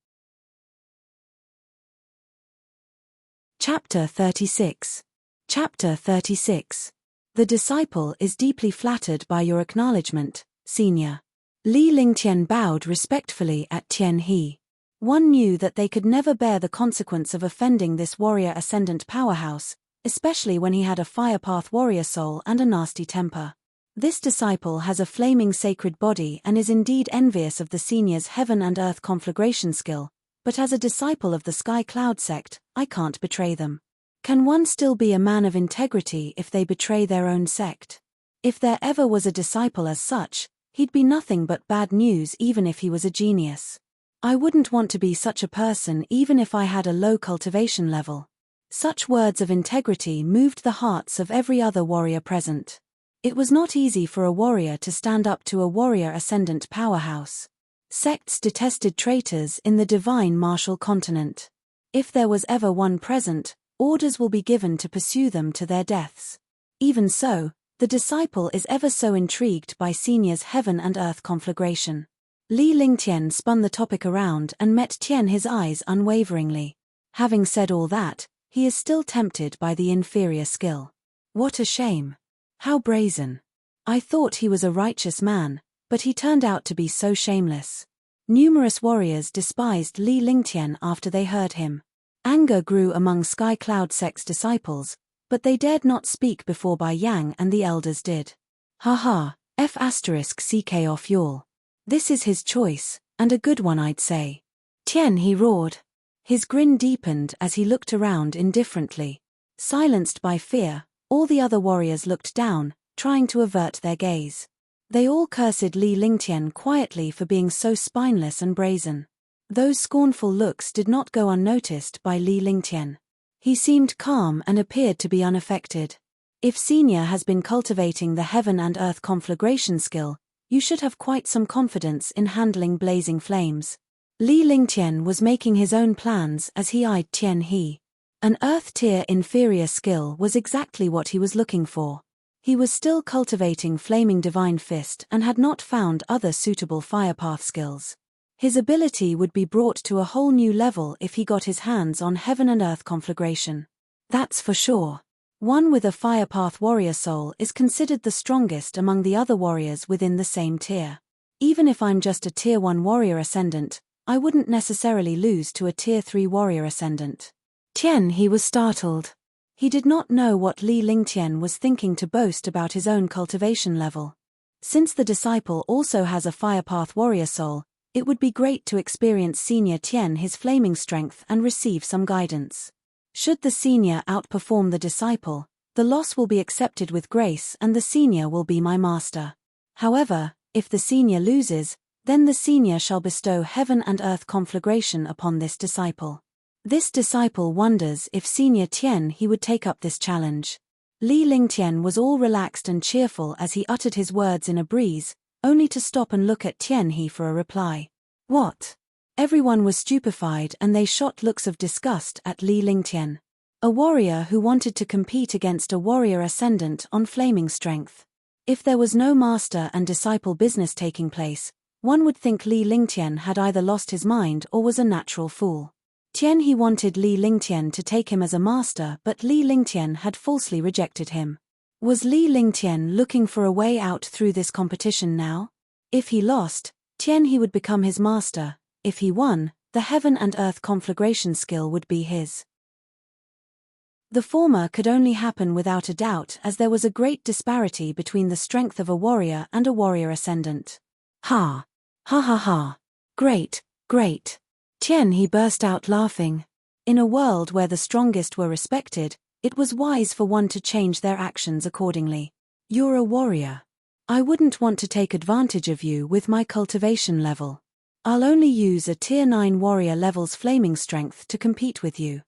Chapter 36. Chapter 36. The disciple is deeply flattered by your acknowledgement, senior. Li Lingtian bowed respectfully at Tian He. One knew that they could never bear the consequence of offending this warrior ascendant powerhouse, especially when he had a firepath warrior soul and a nasty temper. This disciple has a flaming sacred body and is indeed envious of the senior's heaven and earth conflagration skill, but as a disciple of the Sky Cloud sect, I can't betray them. Can one still be a man of integrity if they betray their own sect? If there ever was a disciple as such, he'd be nothing but bad news even if he was a genius. I wouldn't want to be such a person even if I had a low cultivation level. Such words of integrity moved the hearts of every other warrior present. It was not easy for a warrior to stand up to a warrior ascendant powerhouse. Sects detested traitors in the divine martial continent. If there was ever one present, orders will be given to pursue them to their deaths. Even so, the disciple is ever so intrigued by senior's heaven and earth conflagration. Li Lingtian spun the topic around and met Tian his eyes unwaveringly. Having said all that, he is still tempted by the inferior skill. What a shame. How brazen. I thought he was a righteous man, but he turned out to be so shameless. Numerous warriors despised Li Lingtian after they heard him. Anger grew among Sky Cloud sect's disciples, but they dared not speak before Bai Yang and the elders did. Haha, *CK off y'all. This is his choice, and a good one I'd say. Tian, he roared. His grin deepened as he looked around indifferently. Silenced by fear, all the other warriors looked down, trying to avert their gaze. They all cursed Li Lingtian quietly for being so spineless and brazen. Those scornful looks did not go unnoticed by Li Lingtian. He seemed calm and appeared to be unaffected. If senior has been cultivating the heaven and earth conflagration skill, you should have quite some confidence in handling blazing flames. Li Lingtian was making his own plans as he eyed Tian He. An earth-tier inferior skill was exactly what he was looking for. He was still cultivating Flaming Divine Fist and had not found other suitable firepath skills. His ability would be brought to a whole new level if he got his hands on heaven and earth conflagration. That's for sure. One with a firepath warrior soul is considered the strongest among the other warriors within the same tier. Even if I'm just a tier 1 warrior ascendant, I wouldn't necessarily lose to a tier 3 warrior ascendant. Tian He was startled. He did not know what Li Lingtian was thinking to boast about his own cultivation level. Since the disciple also has a firepath warrior soul, it would be great to experience senior Tian his flaming strength and receive some guidance. Should the senior outperform the disciple, the loss will be accepted with grace and the senior will be my master. However, if the senior loses, then the senior shall bestow heaven and earth conflagration upon this disciple. This disciple wonders if senior Tian He would take up this challenge. Li Lingtian was all relaxed and cheerful as he uttered his words in a breeze, only to stop and look at Tian He for a reply. What? Everyone was stupefied and they shot looks of disgust at Li Lingtian. A warrior who wanted to compete against a warrior ascendant on flaming strength. If there was no master and disciple business taking place, one would think Li Lingtian had either lost his mind or was a natural fool. Tian He wanted Li Lingtian to take him as a master, but Li Lingtian had falsely rejected him. Was Li Lingtian looking for a way out through this competition now? If he lost, Tian He would become his master. If he won, the heaven and earth conflagration skill would be his. The former could only happen without a doubt as there was a great disparity between the strength of a warrior and a warrior ascendant. Ha! Ha ha ha! Great, great! Tian He burst out laughing. In a world where the strongest were respected, it was wise for one to change their actions accordingly. You're a warrior. I wouldn't want to take advantage of you with my cultivation level. I'll only use a tier 9 warrior level's flaming strength to compete with you.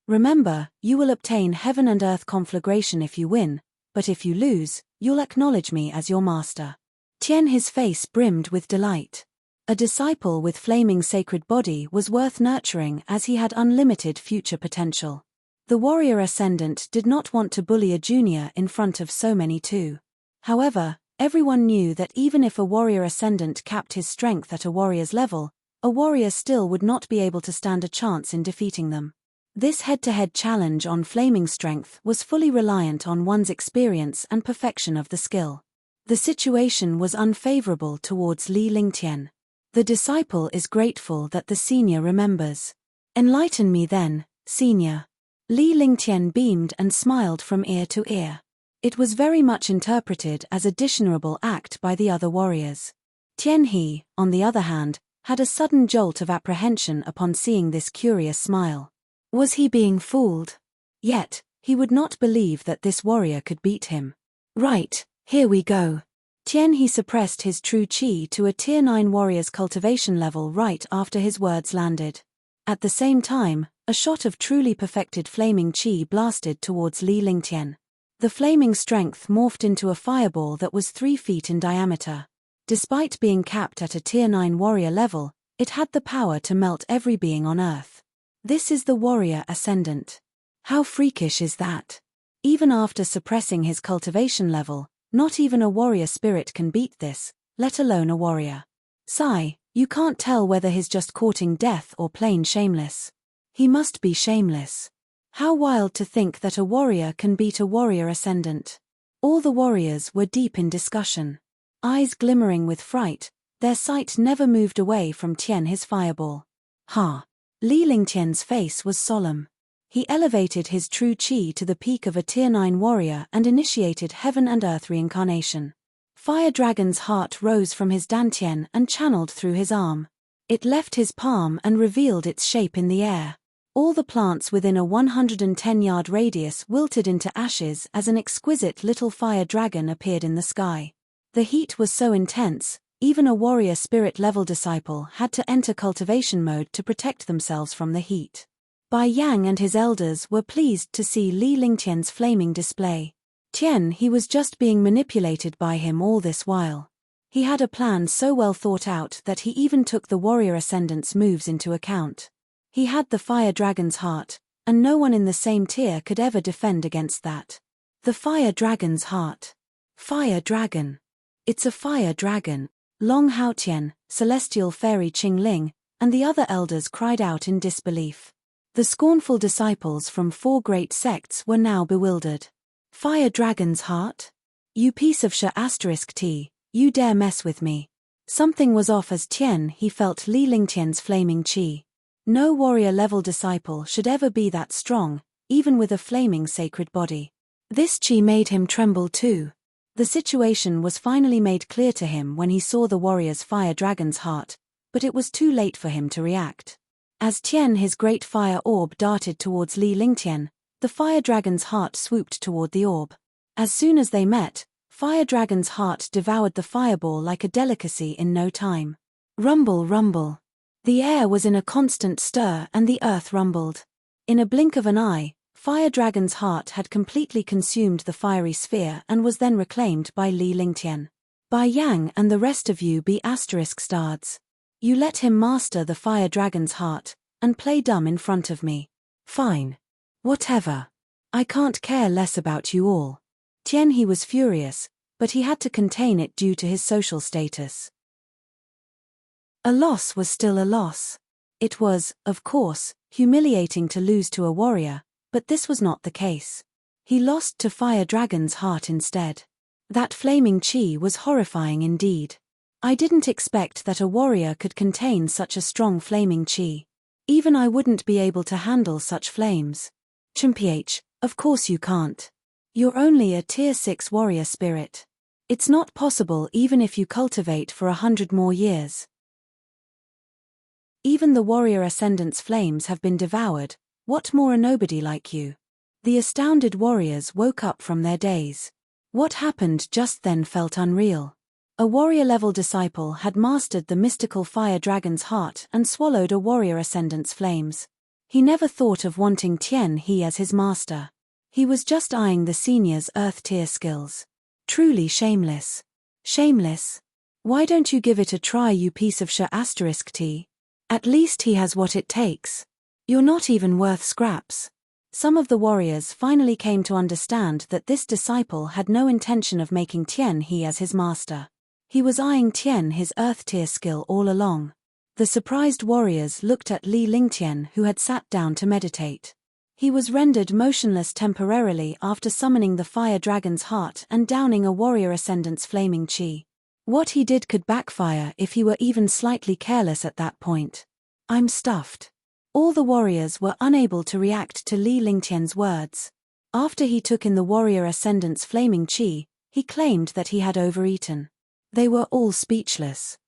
Remember, you will obtain heaven and earth conflagration if you win, but if you lose, you'll acknowledge me as your master. Tian His face brimmed with delight. A disciple with flaming sacred body was worth nurturing as he had unlimited future potential. The warrior ascendant did not want to bully a junior in front of so many too. However, everyone knew that even if a warrior ascendant capped his strength at a warrior's level, a warrior still would not be able to stand a chance in defeating them. This head-to-head challenge on flaming strength was fully reliant on one's experience and perfection of the skill. The situation was unfavorable towards Li Lingtian. The disciple is grateful that the senior remembers. Enlighten me then, senior. Li Lingtian beamed and smiled from ear to ear. It was very much interpreted as a dishonorable act by the other warriors. Tian He, on the other hand, had a sudden jolt of apprehension upon seeing this curious smile. Was he being fooled? Yet, he would not believe that this warrior could beat him. Right, here we go. Tian He suppressed his true chi to a Tier 9 warrior's cultivation level right after his words landed. At the same time, a shot of truly perfected flaming chi blasted towards Li Lingtian. The flaming strength morphed into a fireball that was 3 feet in diameter. Despite being capped at a Tier 9 warrior level, it had the power to melt every being on Earth. This is the warrior ascendant. How freakish is that? Even after suppressing his cultivation level, not even a warrior spirit can beat this, let alone a warrior. Sigh, you can't tell whether he's just courting death or plain shameless. He must be shameless. How wild to think that a warrior can beat a warrior ascendant. All the warriors were deep in discussion. Eyes glimmering with fright, their sight never moved away from Tian He's fireball. Ha! Li Lingtian's face was solemn. He elevated his true chi to the peak of a Tier 9 warrior and initiated heaven and earth reincarnation. Fire Dragon's heart rose from his dantian and channeled through his arm. It left his palm and revealed its shape in the air. All the plants within a 110-yard radius wilted into ashes as an exquisite little fire dragon appeared in the sky. The heat was so intense, even a warrior spirit level disciple had to enter cultivation mode to protect themselves from the heat. Bai Yang and his elders were pleased to see Li Lingtian's flaming display. Tian He was just being manipulated by him all this while. He had a plan so well thought out that he even took the warrior ascendant's moves into account. He had the fire dragon's heart, and no one in the same tier could ever defend against that. The fire dragon's heart. Fire dragon. It's a fire dragon. Long Haotian, celestial fairy Qingling, and the other elders cried out in disbelief. The scornful disciples from 4 great sects were now bewildered. Fire dragon's heart? You piece of *T, you dare mess with me. Something was off as Tian He felt Li Lingtian's flaming chi. No warrior-level disciple should ever be that strong, even with a flaming sacred body. This chi made him tremble too. The situation was finally made clear to him when he saw the warrior's fire dragon's heart, but it was too late for him to react. As Tian He's great fire orb darted towards Li Lingtian, the fire dragon's heart swooped toward the orb. As soon as they met, fire dragon's heart devoured the fireball like a delicacy in no time. Rumble, rumble. The air was in a constant stir and the earth rumbled. In a blink of an eye, fire dragon's heart had completely consumed the fiery sphere and was then reclaimed by Li Lingtian. Bai Yang and the rest of you be *stards. You let him master the fire dragon's heart, and play dumb in front of me. Fine. Whatever. I can't care less about you all. Tian He was furious, but he had to contain it due to his social status. A loss was still a loss. It was, of course, humiliating to lose to a warrior, but this was not the case. He lost to Fire Dragon's heart instead. That flaming chi was horrifying indeed. I didn't expect that a warrior could contain such a strong flaming chi. Even I wouldn't be able to handle such flames. Chimph, of course you can't. You're only a Tier 6 warrior spirit. It's not possible even if you cultivate for 100 more years. Even the warrior ascendant's flames have been devoured, what more a nobody like you? The astounded warriors woke up from their daze. What happened just then felt unreal. A warrior-level disciple had mastered the mystical fire dragon's heart and swallowed a warrior ascendant's flames. He never thought of wanting Tian He as his master. He was just eyeing the senior's earth tier skills. Truly shameless. Shameless? Why don't you give it a try, you piece of **t? At least he has what it takes. You're not even worth scraps. Some of the warriors finally came to understand that this disciple had no intention of making Tian He as his master. He was eyeing Tian his earth-tier skill all along. The surprised warriors looked at Li Lingtian, who had sat down to meditate. He was rendered motionless temporarily after summoning the fire dragon's heart and downing a warrior ascendant's flaming chi. What he did could backfire if he were even slightly careless at that point. I'm stuffed. All the warriors were unable to react to Li Lingtian's words. After he took in the warrior ascendant's flaming chi, he claimed that he had overeaten. They were all speechless.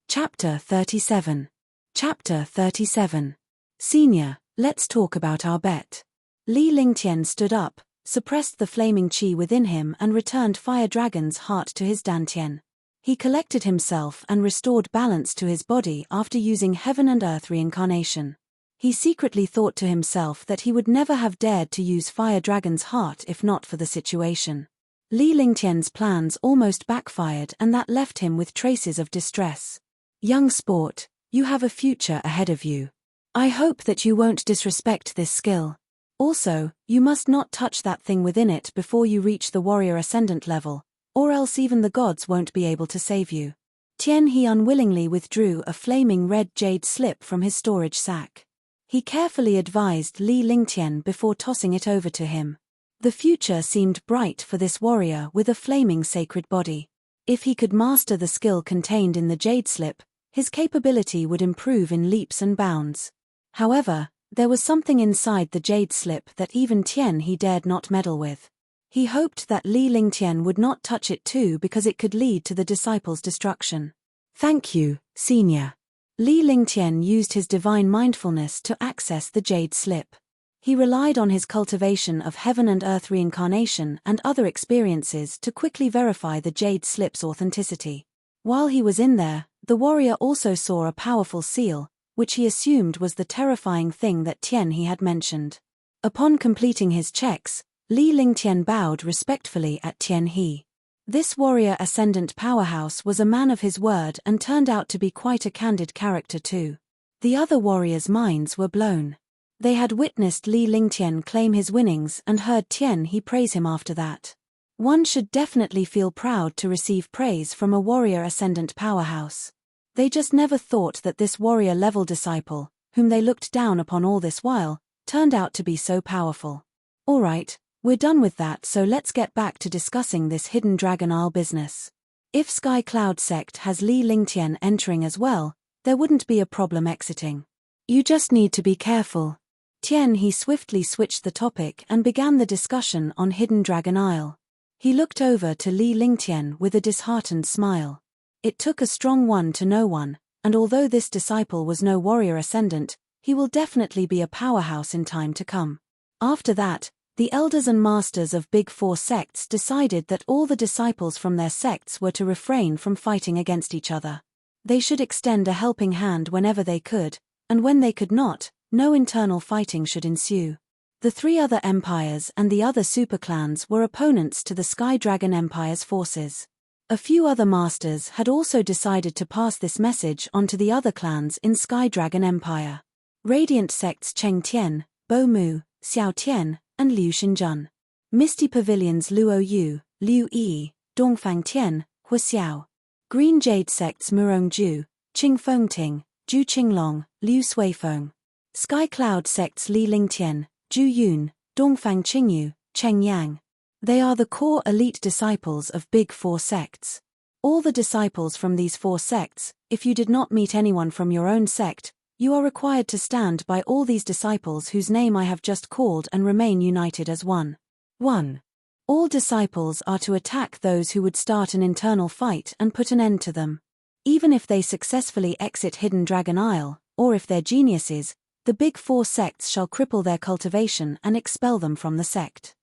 Chapter 37. Chapter 37. Senior, let's talk about our bet. Li Lingtian stood up, suppressed the flaming chi within him and returned Fire Dragon's heart to his dantian. He collected himself and restored balance to his body after using heaven and earth reincarnation. He secretly thought to himself that he would never have dared to use Fire Dragon's heart if not for the situation. Li Lingtian's plans almost backfired, and that left him with traces of distress. Young sport, you have a future ahead of you. I hope that you won't disrespect this skill. Also, you must not touch that thing within it before you reach the warrior ascendant level, or else even the gods won't be able to save you. Tian He unwillingly withdrew a flaming red jade slip from his storage sack. He carefully advised Li Lingtian before tossing it over to him. The future seemed bright for this warrior with a flaming sacred body. If he could master the skill contained in the jade slip, his capability would improve in leaps and bounds. However, there was something inside the jade slip that even Tian He dared not meddle with. He hoped that Li Lingtian would not touch it too, because it could lead to the disciple's destruction. Thank you, Senior. Li Lingtian used his divine mindfulness to access the jade slip. He relied on his cultivation of heaven and earth reincarnation and other experiences to quickly verify the jade slip's authenticity. While he was in there, the warrior also saw a powerful seal, which he assumed was the terrifying thing that Tian He had mentioned. Upon completing his checks, Li Lingtian bowed respectfully at Tian He. This warrior ascendant powerhouse was a man of his word and turned out to be quite a candid character too. The other warriors' minds were blown. They had witnessed Li Lingtian claim his winnings and heard Tian He praise him after that. One should definitely feel proud to receive praise from a warrior ascendant powerhouse. They just never thought that this warrior-level disciple, whom they looked down upon all this while, turned out to be so powerful. Alright, we're done with that, so let's get back to discussing this hidden Dragon Isle business. If Sky Cloud Sect has Li Lingtian entering as well, there wouldn't be a problem exiting. You just need to be careful. Tian He swiftly switched the topic and began the discussion on Hidden Dragon Isle. He looked over to Li Lingtian with a disheartened smile. It took a strong one to know one, and although this disciple was no warrior ascendant, he will definitely be a powerhouse in time to come. After that, the elders and masters of Big Four sects decided that all the disciples from their sects were to refrain from fighting against each other. They should extend a helping hand whenever they could, and when they could not, no internal fighting should ensue. The three other empires and the other superclans were opponents to the Sky Dragon Empire's forces. A few other masters had also decided to pass this message on to the other clans in Sky Dragon Empire. Radiant sects Cheng Tian, Bo Mu, Xiao Tian, and Liu Xinjun. Misty pavilions Luo Yu, Liu Yi, Dongfang Tian, Hu Xiao. Green Jade sects Murong Ju, Qing Feng Ting, Ju Qinglong, Liu Suifeng. Sky Cloud sects Li Lingtian, Ju Yun, Dongfang Qingyu, Cheng Yang. They are the core elite disciples of Big Four sects. All the disciples from these four sects, if you did not meet anyone from your own sect, you are required to stand by all these disciples whose name I have just called and remain united as one. 1. All disciples are to attack those who would start an internal fight and put an end to them. Even if they successfully exit Hidden Dragon Isle, or if they're geniuses, the Big Four sects shall cripple their cultivation and expel them from the sect.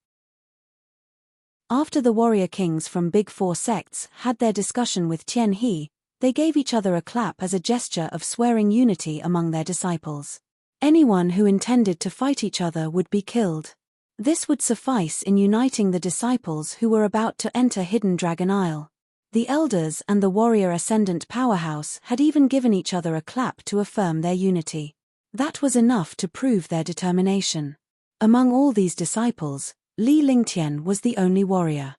After the warrior kings from Big Four sects had their discussion with Tian He, they gave each other a clap as a gesture of swearing unity among their disciples. Anyone who intended to fight each other would be killed. This would suffice in uniting the disciples who were about to enter Hidden Dragon Isle. The elders and the warrior ascendant powerhouse had even given each other a clap to affirm their unity. That was enough to prove their determination. Among all these disciples, Li Lingtian was the only warrior.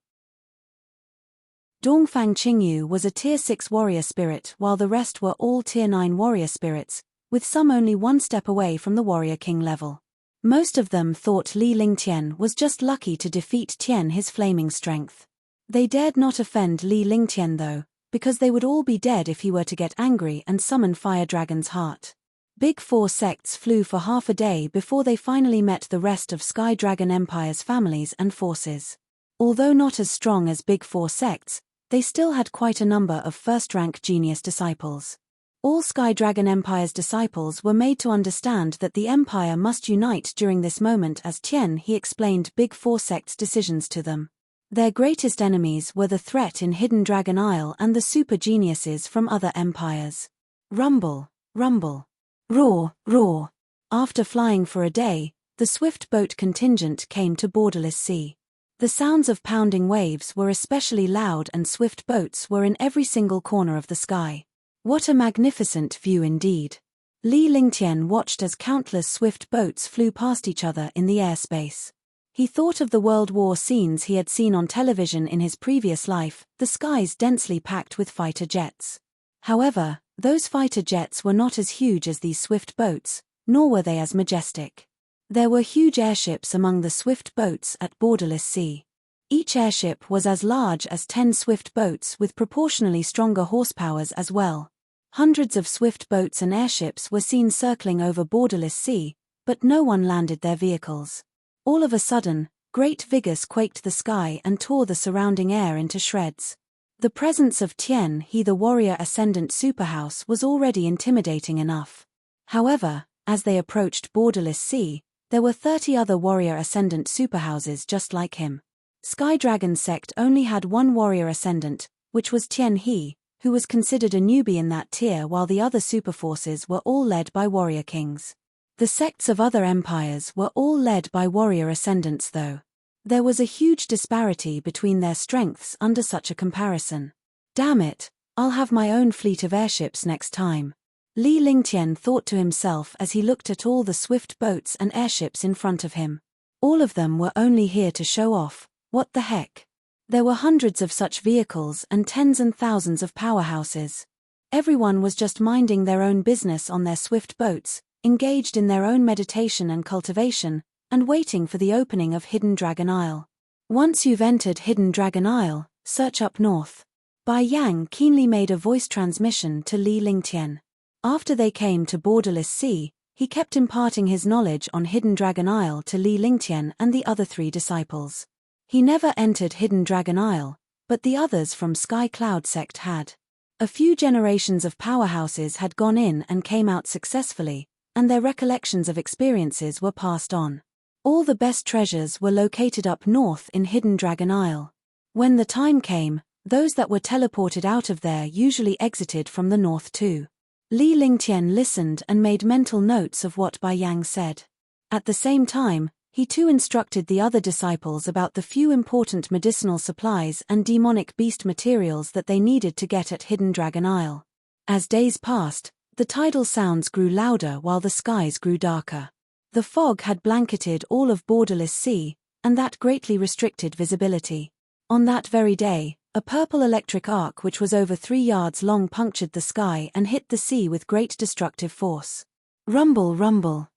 Dongfang Qingyu was a Tier 6 warrior spirit while the rest were all Tier 9 warrior spirits, with some only one step away from the warrior king level. Most of them thought Li Lingtian was just lucky to defeat Tian his flaming strength. They dared not offend Li Lingtian though, because they would all be dead if he were to get angry and summon Fire Dragon's heart. Big Four sects flew for half a day before they finally met the rest of Sky Dragon Empire's families and forces. Although not as strong as Big Four sects, they still had quite a number of first-rank genius disciples. All Sky Dragon Empire's disciples were made to understand that the Empire must unite during this moment as he explained Big Four sects' decisions to them. Their greatest enemies were the threat in Hidden Dragon Isle and the super geniuses from other empires. Rumble, rumble. Roar, roar. After flying for a day, the swift boat contingent came to Borderless Sea. The sounds of pounding waves were especially loud and swift boats were in every single corner of the sky. What a magnificent view indeed. Li Lingtian watched as countless swift boats flew past each other in the airspace. He thought of the World War scenes he had seen on television in his previous life, the skies densely packed with fighter jets. However, those fighter jets were not as huge as these swift boats, nor were they as majestic. There were huge airships among the swift boats at Borderless Sea. Each airship was as large as 10 swift boats with proportionally stronger horsepowers as well. Hundreds of swift boats and airships were seen circling over Borderless Sea, but no one landed their vehicles. All of a sudden, great vigors quaked the sky and tore the surrounding air into shreds. The presence of He the warrior ascendant superhouse was already intimidating enough. However, as they approached Borderless Sea, there were 30 other warrior ascendant superhouses just like him. Sky Dragon sect only had one warrior ascendant, which was He, who was considered a newbie in that tier while the other superforces were all led by warrior kings. The sects of other empires were all led by warrior ascendants though. There was a huge disparity between their strengths under such a comparison. Damn it, I'll have my own fleet of airships next time. Li Lingtian thought to himself as he looked at all the swift boats and airships in front of him. All of them were only here to show off, what the heck? There were hundreds of such vehicles and tens and thousands of powerhouses. Everyone was just minding their own business on their swift boats, engaged in their own meditation and cultivation, and waiting for the opening of Hidden Dragon Isle. Once you've entered Hidden Dragon Isle, search up north. Bai Yang keenly made a voice transmission to Li Lingtian. After they came to Borderless Sea, he kept imparting his knowledge on Hidden Dragon Isle to Li Lingtian and the other 3 disciples. He never entered Hidden Dragon Isle, but the others from Sky Cloud sect had. A few generations of powerhouses had gone in and came out successfully, and their recollections of experiences were passed on. All the best treasures were located up north in Hidden Dragon Isle. When the time came, those that were teleported out of there usually exited from the north too. Li Lingtian listened and made mental notes of what Bai Yang said. At the same time, he too instructed the other disciples about the few important medicinal supplies and demonic beast materials that they needed to get at Hidden Dragon Isle. As days passed, the tidal sounds grew louder while the skies grew darker. The fog had blanketed all of Borderless Sea, and that greatly restricted visibility. On that very day, a purple electric arc which was over 3 yards long punctured the sky and hit the sea with great destructive force. Rumble, rumble.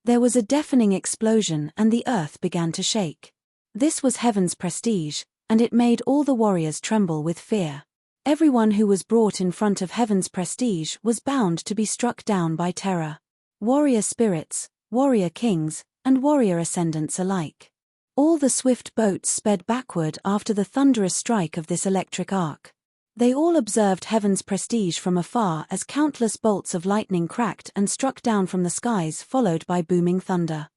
There was a deafening explosion and the earth began to shake. This was heaven's prestige, and it made all the warriors tremble with fear. Everyone who was brought in front of heaven's prestige was bound to be struck down by terror. Warrior spirits, warrior kings, and warrior ascendants alike. All the swift boats sped backward after the thunderous strike of this electric arc. They all observed heaven's prestige from afar as countless bolts of lightning cracked and struck down from the skies followed by booming thunder.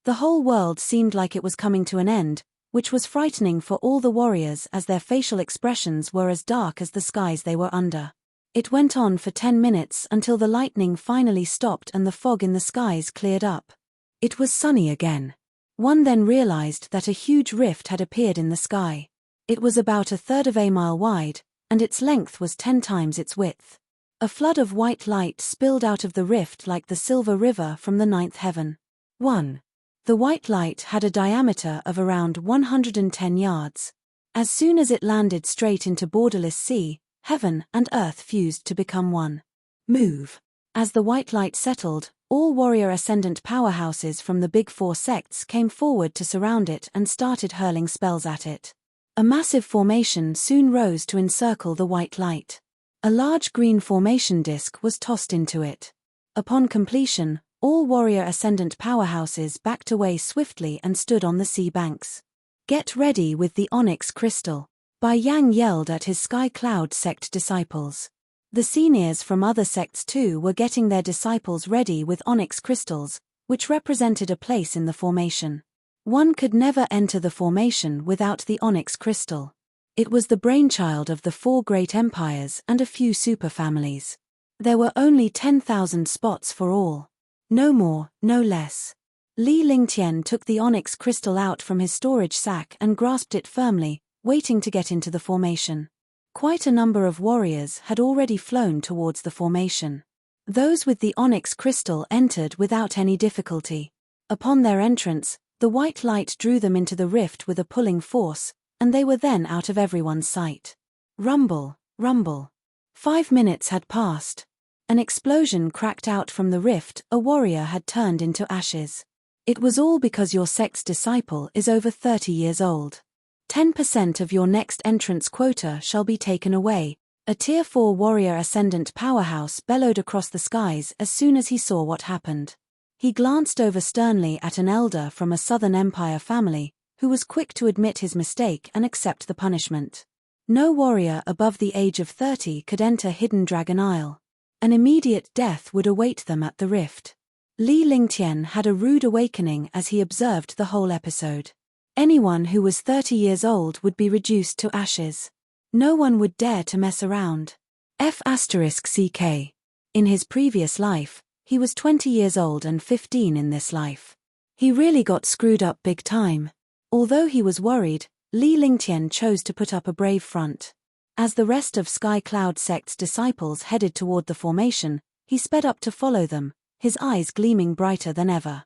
The whole world seemed like it was coming to an end, which was frightening for all the warriors as their facial expressions were as dark as the skies they were under. It went on for 10 minutes until the lightning finally stopped and the fog in the skies cleared up. It was sunny again. One then realized that a huge rift had appeared in the sky. It was about 1/3 of a mile wide, and its length was 10 times its width. A flood of white light spilled out of the rift like the silver river from the ninth heaven. 1. The white light had a diameter of around 110 yards. As soon as it landed straight into borderless sea, heaven and earth fused to become one. Move. As the white light settled, all warrior ascendant powerhouses from the Big Four sects came forward to surround it and started hurling spells at it. A massive formation soon rose to encircle the white light. A large green formation disk was tossed into it. Upon completion, all warrior ascendant powerhouses backed away swiftly and stood on the sea banks. Get ready with the onyx crystal. Bai Yang yelled at his Sky Cloud sect disciples. The seniors from other sects too were getting their disciples ready with onyx crystals, which represented a place in the formation. One could never enter the formation without the onyx crystal. It was the brainchild of the 4 great empires and a few superfamilies. There were only 10,000 spots for all. No more, no less. Li Lingtian took the onyx crystal out from his storage sack and grasped it firmly, waiting to get into the formation. Quite a number of warriors had already flown towards the formation. Those with the onyx crystal entered without any difficulty. Upon their entrance, the white light drew them into the rift with a pulling force, and they were then out of everyone's sight. Rumble, rumble. 5 minutes had passed. An explosion cracked out from the rift. A warrior had turned into ashes. It was all because your sect's disciple is over 30 years old. 10% of your next entrance quota shall be taken away. A Tier 4 warrior ascendant powerhouse bellowed across the skies as soon as he saw what happened. He glanced over sternly at an elder from a Southern Empire family, who was quick to admit his mistake and accept the punishment. No warrior above the age of 30 could enter Hidden Dragon Isle. An immediate death would await them at the rift. Li Lingtian had a rude awakening as he observed the whole episode. Anyone who was 30 years old would be reduced to ashes. No one would dare to mess around. F***CK. In his previous life, he was 20 years old and 15 in this life. He really got screwed up big time. Although he was worried, Li Lingtian chose to put up a brave front. As the rest of Sky Cloud sect's disciples headed toward the formation, he sped up to follow them, his eyes gleaming brighter than ever.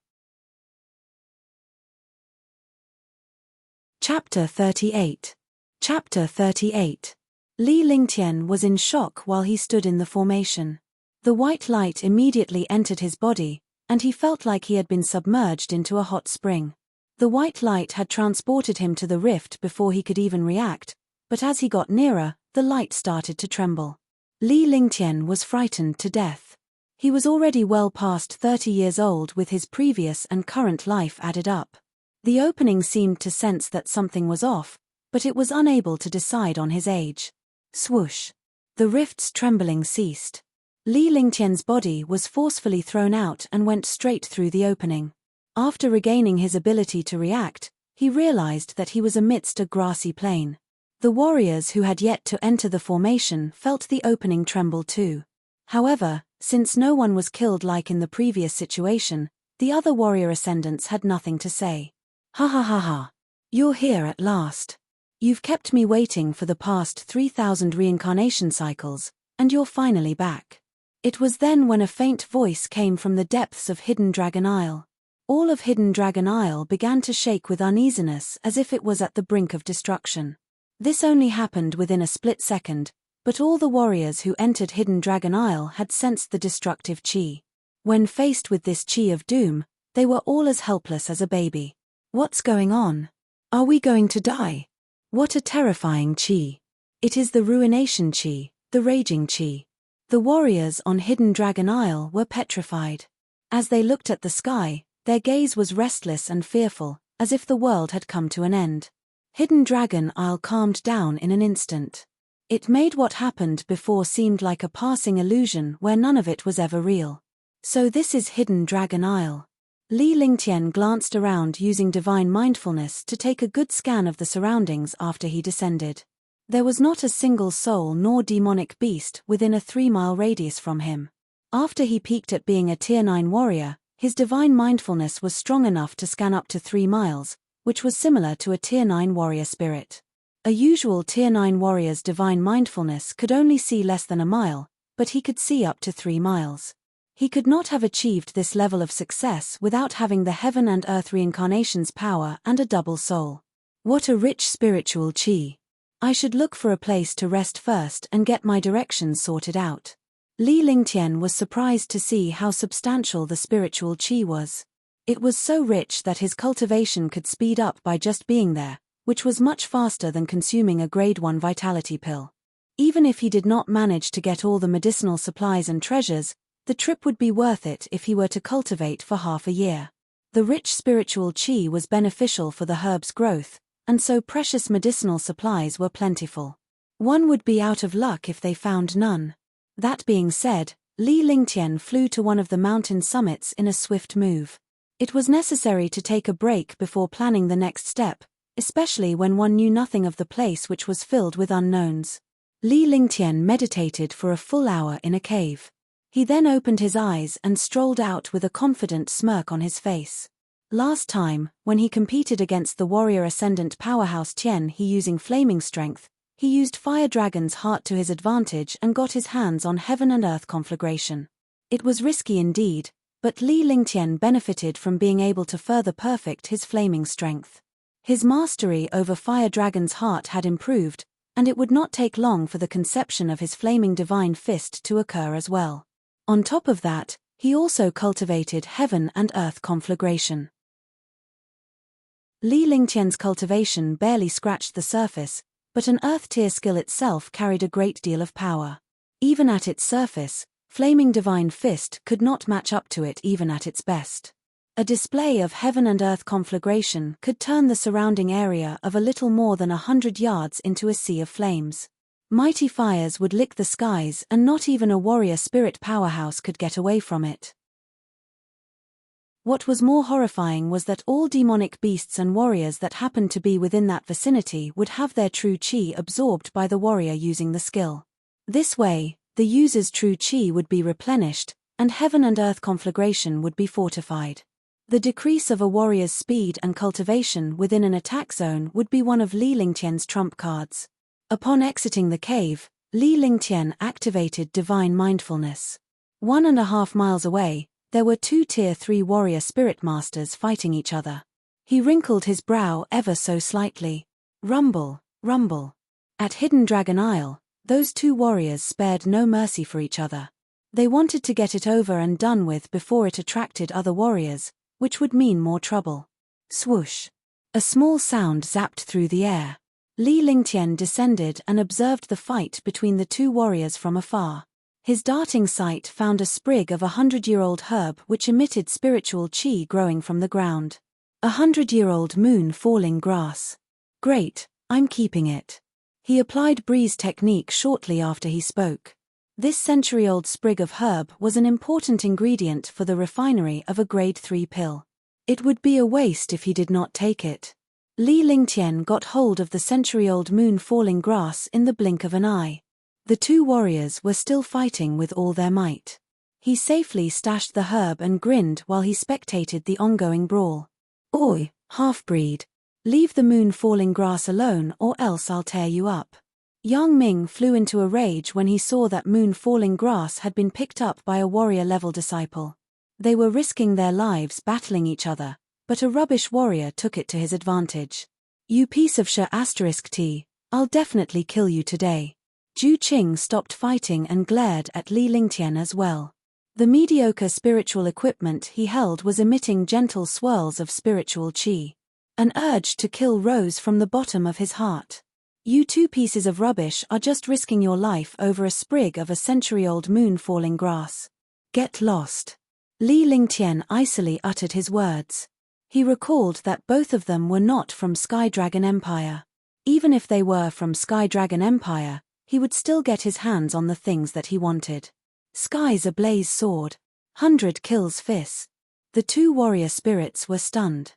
Chapter 38. Chapter 38. Li Lingtian was in shock while he stood in the formation. The white light immediately entered his body, and he felt like he had been submerged into a hot spring. The white light had transported him to the rift before he could even react, but as he got nearer, the light started to tremble. Li Lingtian was frightened to death. He was already well past 30 years old with his previous and current life added up. The opening seemed to sense that something was off, but it was unable to decide on his age. Swoosh. The rift's trembling ceased. Li Lingtian's body was forcefully thrown out and went straight through the opening. After regaining his ability to react, he realized that he was amidst a grassy plain. The warriors who had yet to enter the formation felt the opening tremble too. However, since no one was killed like in the previous situation, the other warrior ascendants had nothing to say. Ha ha ha ha. You're here at last. You've kept me waiting for the past 3,000 reincarnation cycles, and you're finally back. It was then when a faint voice came from the depths of Hidden Dragon Isle. All of Hidden Dragon Isle began to shake with uneasiness as if it was at the brink of destruction. This only happened within a split second, but all the warriors who entered Hidden Dragon Isle had sensed the destructive chi. When faced with this chi of doom, they were all as helpless as a baby. What's going on? Are we going to die? What a terrifying chi. It is the ruination chi, the raging chi. The warriors on Hidden Dragon Isle were petrified. As they looked at the sky, their gaze was restless and fearful, as if the world had come to an end. Hidden Dragon Isle calmed down in an instant. It made what happened before seemed like a passing illusion where none of it was ever real. So this is Hidden Dragon Isle. Li Lingtian glanced around using divine mindfulness to take a good scan of the surroundings after he descended. There was not a single soul nor demonic beast within a 3-mile radius from him. After he peaked at being a Tier 9 warrior, his divine mindfulness was strong enough to scan up to 3 miles, which was similar to a Tier 9 warrior spirit. A usual Tier 9 warrior's divine mindfulness could only see less than a mile, but he could see up to 3 miles. He could not have achieved this level of success without having the heaven and earth reincarnation's power and a double soul. What a rich spiritual chi! I should look for a place to rest first and get my directions sorted out. Li Lingtian was surprised to see how substantial the spiritual chi was. It was so rich that his cultivation could speed up by just being there, which was much faster than consuming a grade 1 vitality pill. Even if he did not manage to get all the medicinal supplies and treasures, the trip would be worth it if he were to cultivate for half a year. The rich spiritual chi was beneficial for the herb's growth, and so precious medicinal supplies were plentiful. One would be out of luck if they found none. That being said, Li Lingtian flew to one of the mountain summits in a swift move. It was necessary to take a break before planning the next step, especially when one knew nothing of the place which was filled with unknowns. Li Lingtian meditated for a full hour in a cave. He then opened his eyes and strolled out with a confident smirk on his face. Last time, when he competed against the warrior ascendant powerhouse Tian He using flaming strength, he used Fire Dragon's heart to his advantage and got his hands on heaven and earth conflagration. It was risky indeed, but Li Lingtian benefited from being able to further perfect his flaming strength. His mastery over Fire Dragon's heart had improved, and it would not take long for the conception of his flaming divine fist to occur as well. On top of that, he also cultivated heaven and earth conflagration. Li Lingtian's cultivation barely scratched the surface, but an earth-tier skill itself carried a great deal of power. Even at its surface, Flaming Divine Fist could not match up to it even at its best. A display of heaven and earth conflagration could turn the surrounding area of a little more than 100 yards into a sea of flames. Mighty fires would lick the skies and not even a warrior spirit powerhouse could get away from it. What was more horrifying was that all demonic beasts and warriors that happened to be within that vicinity would have their true chi absorbed by the warrior using the skill. This way, the user's true chi would be replenished, and heaven and earth conflagration would be fortified. The decrease of a warrior's speed and cultivation within an attack zone would be one of Li Lingtian's trump cards. Upon exiting the cave, Li Lingtian activated Divine Mindfulness. 1.5 miles away, there were 2 Tier 3 warrior spirit masters fighting each other. He wrinkled his brow ever so slightly. Rumble, rumble. At Hidden Dragon Isle, those 2 warriors spared no mercy for each other. They wanted to get it over and done with before it attracted other warriors, which would mean more trouble. Swoosh. A small sound zapped through the air. Li Lingtian descended and observed the fight between the 2 warriors from afar. His darting sight found a sprig of a 100-year-old herb which emitted spiritual chi growing from the ground. 100-year-old moon falling grass. Great, I'm keeping it. He applied Breeze technique shortly after he spoke. This century-old sprig of herb was an important ingredient for the refinery of a grade 3 pill. It would be a waste if he did not take it. Li Lingtian got hold of the century-old moon falling grass in the blink of an eye. The 2 warriors were still fighting with all their might. He safely stashed the herb and grinned while he spectated the ongoing brawl. Oi, half-breed. Leave the moon falling grass alone or else I'll tear you up. Yang Ming flew into a rage when he saw that moon falling grass had been picked up by a warrior-level disciple. They were risking their lives battling each other, but a rubbish warrior took it to his advantage. You piece of *T, I'll definitely kill you today. Zhu Qing stopped fighting and glared at Li Lingtian as well. The mediocre spiritual equipment he held was emitting gentle swirls of spiritual chi. An urge to kill rose from the bottom of his heart. You 2 pieces of rubbish are just risking your life over a sprig of a century-old moon falling grass. Get lost. Li Lingtian icily uttered his words. He recalled that both of them were not from Sky Dragon Empire. Even if they were from Sky Dragon Empire, he would still get his hands on the things that he wanted. Sky's ablaze sword. 100 kills fist. The 2 warrior spirits were stunned.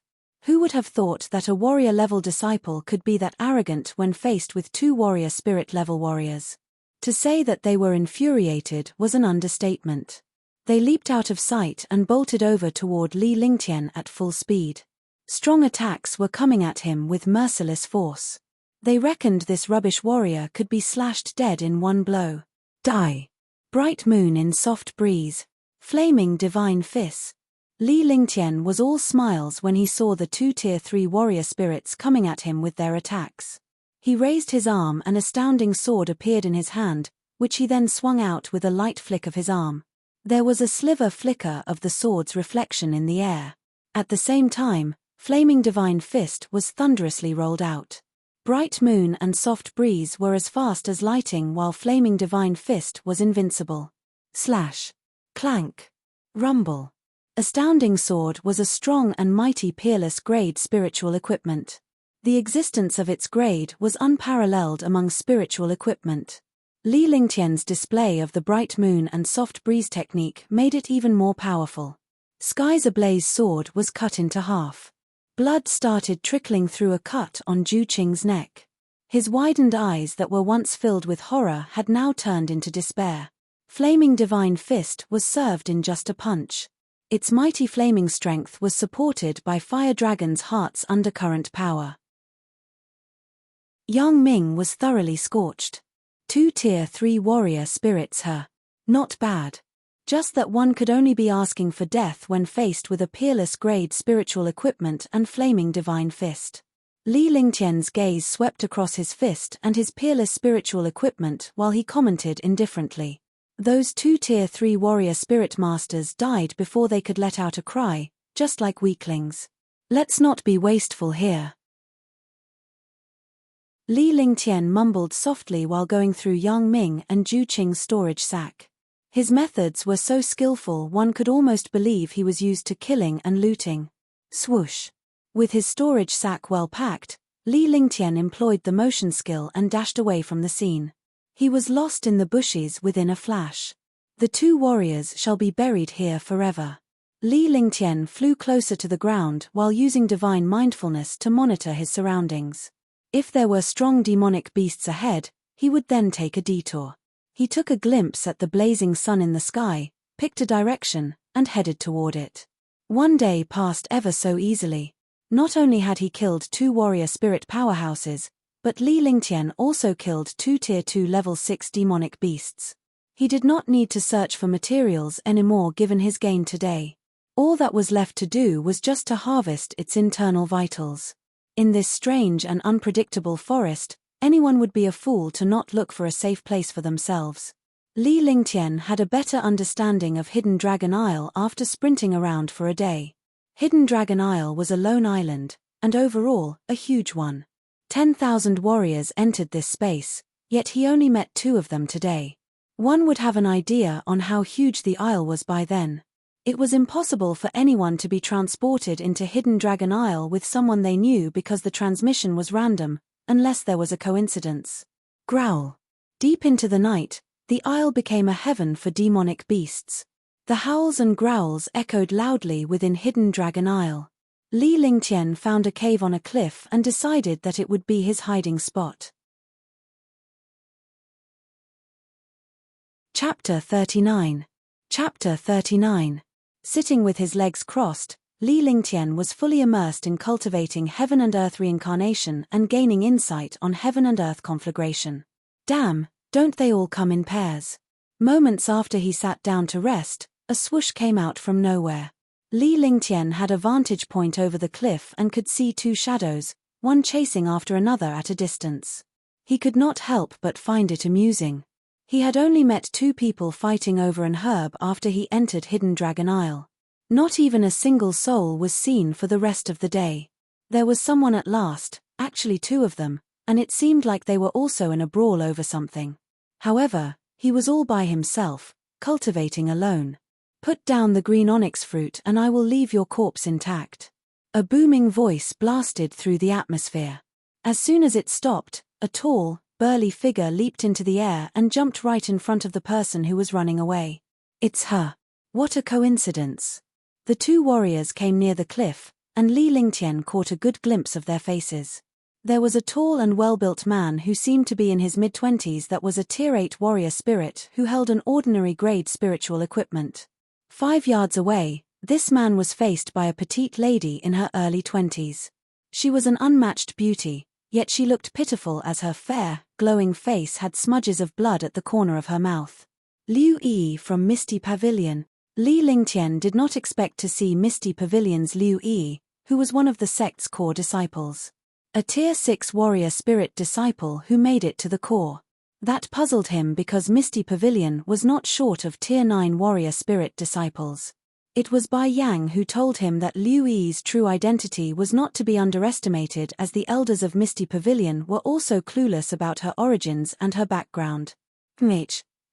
Who would have thought that a warrior-level disciple could be that arrogant when faced with two warrior spirit-level warriors? To say that they were infuriated was an understatement. They leaped out of sight and bolted over toward Li Lingtian at full speed. Strong attacks were coming at him with merciless force. They reckoned this rubbish warrior could be slashed dead in one blow. Die! Bright moon in soft breeze. Flaming divine fist. Li Lingtian was all smiles when he saw the two Tier 3 warrior spirits coming at him with their attacks. He raised his arm, an astounding sword appeared in his hand, which he then swung out with a light flick of his arm. There was a sliver flicker of the sword's reflection in the air. At the same time, Flaming Divine Fist was thunderously rolled out. Bright moon and soft breeze were as fast as lighting, while Flaming Divine Fist was invincible. Slash. Clank. Rumble. Astounding Sword was a strong and mighty peerless grade spiritual equipment. The existence of its grade was unparalleled among spiritual equipment. Li Lingtian's display of the bright moon and soft breeze technique made it even more powerful. Sky's ablaze sword was cut into half. Blood started trickling through a cut on Zhu Qing's neck. His widened eyes that were once filled with horror had now turned into despair. Flaming Divine Fist was served in just a punch. Its mighty flaming strength was supported by Fire Dragon's heart's undercurrent power. Yang Ming was thoroughly scorched. Two Tier 3 warrior spirits her. Not bad. Just that one could only be asking for death when faced with a peerless grade spiritual equipment and Flaming Divine Fist. Li Lingtian's gaze swept across his fist and his peerless spiritual equipment while he commented indifferently. Those two Tier 3 warrior spirit masters died before they could let out a cry, just like weaklings. Let's not be wasteful here. Li Lingtian mumbled softly while going through Yang Ming and Zhu Qing's storage sack. His methods were so skillful one could almost believe he was used to killing and looting. Swoosh. With his storage sack well packed, Li Lingtian employed the motion skill and dashed away from the scene. He was lost in the bushes within a flash. The two warriors shall be buried here forever. Li Lingtian flew closer to the ground while using divine mindfulness to monitor his surroundings. If there were strong demonic beasts ahead, he would then take a detour. He took a glimpse at the blazing sun in the sky, picked a direction, and headed toward it. One day passed ever so easily. Not only had he killed two warrior spirit powerhouses, but Li Lingtian also killed two Tier 2 level 6 demonic beasts. He did not need to search for materials anymore given his gain today. All that was left to do was just to harvest its internal vitals. In this strange and unpredictable forest, anyone would be a fool to not look for a safe place for themselves. Li Lingtian had a better understanding of Hidden Dragon Isle after sprinting around for a day. Hidden Dragon Isle was a lone island, and overall, a huge one. 10,000 warriors entered this space, yet he only met 2 of them today. One would have an idea on how huge the isle was by then. It was impossible for anyone to be transported into Hidden Dragon Isle with someone they knew because the transmission was random, unless there was a coincidence. Growl. Deep into the night, the isle became a heaven for demonic beasts. The howls and growls echoed loudly within Hidden Dragon Isle. Li Lingtian found a cave on a cliff and decided that it would be his hiding spot. Chapter 39. Chapter 39. Sitting with his legs crossed, Li Lingtian was fully immersed in cultivating heaven and earth reincarnation and gaining insight on heaven and earth conflagration. Damn, don't they all come in pairs? Moments after he sat down to rest, a swoosh came out from nowhere. Li Lingtian had a vantage point over the cliff and could see 2 shadows, one chasing after another at a distance. He could not help but find it amusing. He had only met 2 people fighting over an herb after he entered Hidden Dragon Isle. Not even a single soul was seen for the rest of the day. There was someone at last, actually 2 of them, and it seemed like they were also in a brawl over something. However, he was all by himself, cultivating alone. Put down the green onyx fruit and I will leave your corpse intact. A booming voice blasted through the atmosphere. As soon as it stopped, a tall, burly figure leaped into the air and jumped right in front of the person who was running away. It's her. What a coincidence. The 2 warriors came near the cliff, and Li Lingtian caught a good glimpse of their faces. There was a tall and well-built man who seemed to be in his mid-20s that was a Tier 8 warrior spirit who held an ordinary grade spiritual equipment. 5 yards away, this man was faced by a petite lady in her early 20s. She was an unmatched beauty, yet she looked pitiful as her fair, glowing face had smudges of blood at the corner of her mouth. Liu Yi from Misty Pavilion. Li Lingtian did not expect to see Misty Pavilion's Liu Yi, who was one of the sect's core disciples. A Tier 6 warrior spirit disciple who made it to the core. That puzzled him because Misty Pavilion was not short of Tier 9 warrior spirit disciples. It was Bai Yang who told him that Liu Yi's true identity was not to be underestimated, as the elders of Misty Pavilion were also clueless about her origins and her background.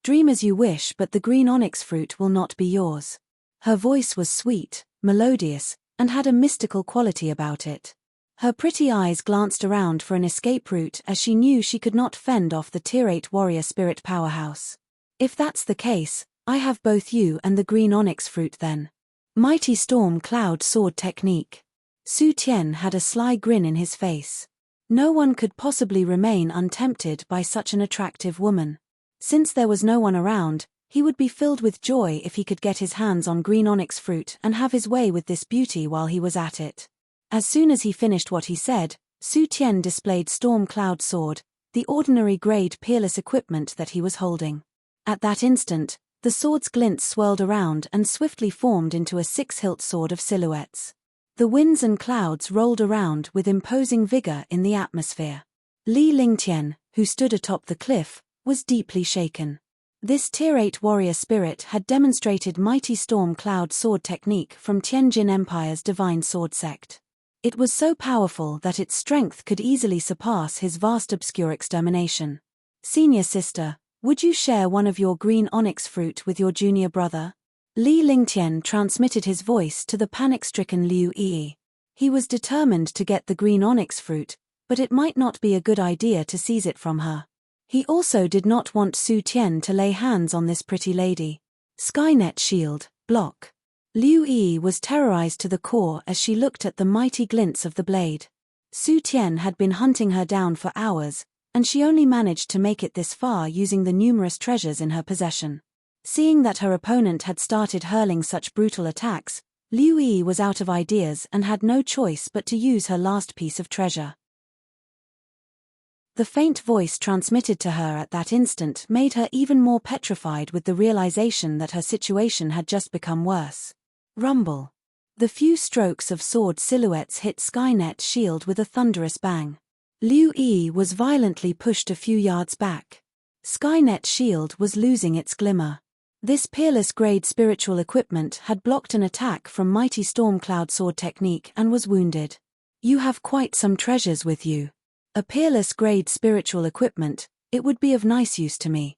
Dream as you wish, but the green onyx fruit will not be yours. Her voice was sweet, melodious, and had a mystical quality about it. Her pretty eyes glanced around for an escape route as she knew she could not fend off the Tier 8 warrior spirit powerhouse. If that's the case, I have both you and the green onyx fruit then. Mighty Storm Cloud Sword Technique. Su Tian had a sly grin in his face. No one could possibly remain untempted by such an attractive woman. Since there was no one around, he would be filled with joy if he could get his hands on green onyx fruit and have his way with this beauty while he was at it. As soon as he finished what he said, Su Tian displayed Storm Cloud Sword, the ordinary grade peerless equipment that he was holding. At that instant, the sword's glints swirled around and swiftly formed into a 6-hilt sword of silhouettes. The winds and clouds rolled around with imposing vigor in the atmosphere. Li Lingtian, who stood atop the cliff, was deeply shaken. This Tier 8 warrior spirit had demonstrated Mighty Storm Cloud Sword technique from Tianjin Empire's Divine Sword sect. It was so powerful that its strength could easily surpass his vast obscure extermination. Senior sister, would you share one of your green onyx fruit with your junior brother? Li Lingtian transmitted his voice to the panic-stricken Liu Yi. He was determined to get the green onyx fruit, but it might not be a good idea to seize it from her. He also did not want Su Tian to lay hands on this pretty lady. Skynet shield, block. Liu Yi was terrorized to the core as she looked at the mighty glints of the blade. Su Tian had been hunting her down for hours, and she only managed to make it this far using the numerous treasures in her possession. Seeing that her opponent had started hurling such brutal attacks, Liu Yi was out of ideas and had no choice but to use her last piece of treasure. The faint voice transmitted to her at that instant made her even more petrified with the realization that her situation had just become worse. Rumble. The few strokes of sword silhouettes hit Skynet's shield with a thunderous bang. Liu Yi was violently pushed a few yards back. Skynet's shield was losing its glimmer. This peerless grade spiritual equipment had blocked an attack from Mighty Storm Cloud Sword technique and was wounded. You have quite some treasures with you. A peerless grade spiritual equipment, it would be of nice use to me.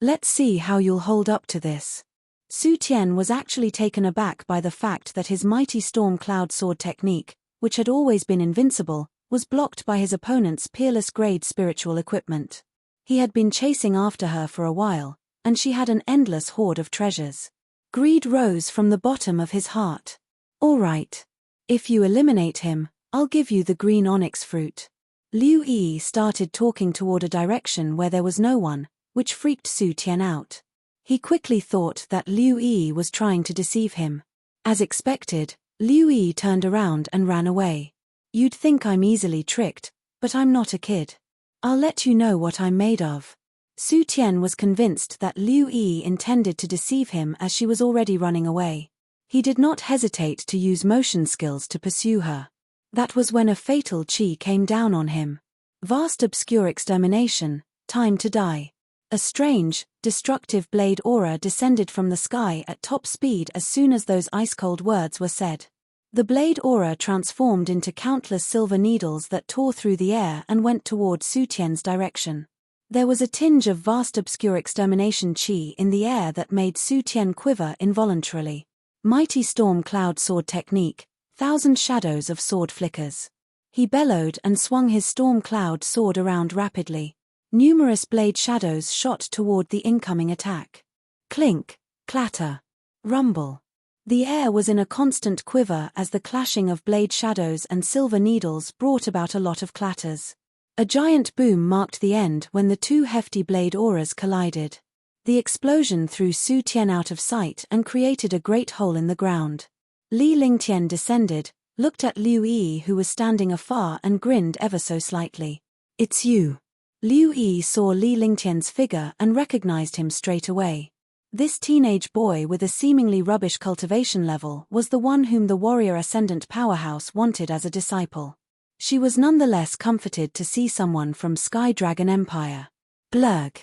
Let's see how you'll hold up to this. Su Tian was actually taken aback by the fact that his Mighty Storm Cloud Sword technique, which had always been invincible, was blocked by his opponent's peerless grade spiritual equipment. He had been chasing after her for a while, and she had an endless hoard of treasures. Greed rose from the bottom of his heart. All right. If you eliminate him, I'll give you the green onyx fruit. Liu Yi started talking toward a direction where there was no one, which freaked Su Tian out. He quickly thought that Liu Yi was trying to deceive him. As expected, Liu Yi turned around and ran away. You'd think I'm easily tricked, but I'm not a kid. I'll let you know what I'm made of. Su Tian was convinced that Liu Yi intended to deceive him as she was already running away. He did not hesitate to use motion skills to pursue her. That was when a fatal chi came down on him. Vast obscure extermination, time to die. A strange, destructive blade aura descended from the sky at top speed as soon as those ice-cold words were said. The blade aura transformed into countless silver needles that tore through the air and went toward Su Tian's direction. There was a tinge of vast obscure extermination chi in the air that made Su Tian quiver involuntarily. Mighty Storm Cloud Sword technique, 1,000 shadows of sword flickers. He bellowed and swung his Storm Cloud sword around rapidly. Numerous blade shadows shot toward the incoming attack. Clink, clatter, rumble. The air was in a constant quiver as the clashing of blade shadows and silver needles brought about a lot of clatters. A giant boom marked the end when the two hefty blade auras collided. The explosion threw Su Tian out of sight and created a great hole in the ground. Li Lingtian descended, looked at Liu Yi who was standing afar and grinned ever so slightly. "It's you." Liu Yi saw Li Lingtian's figure and recognized him straight away. This teenage boy with a seemingly rubbish cultivation level was the one whom the warrior ascendant powerhouse wanted as a disciple. She was nonetheless comforted to see someone from Sky Dragon Empire. Blurg.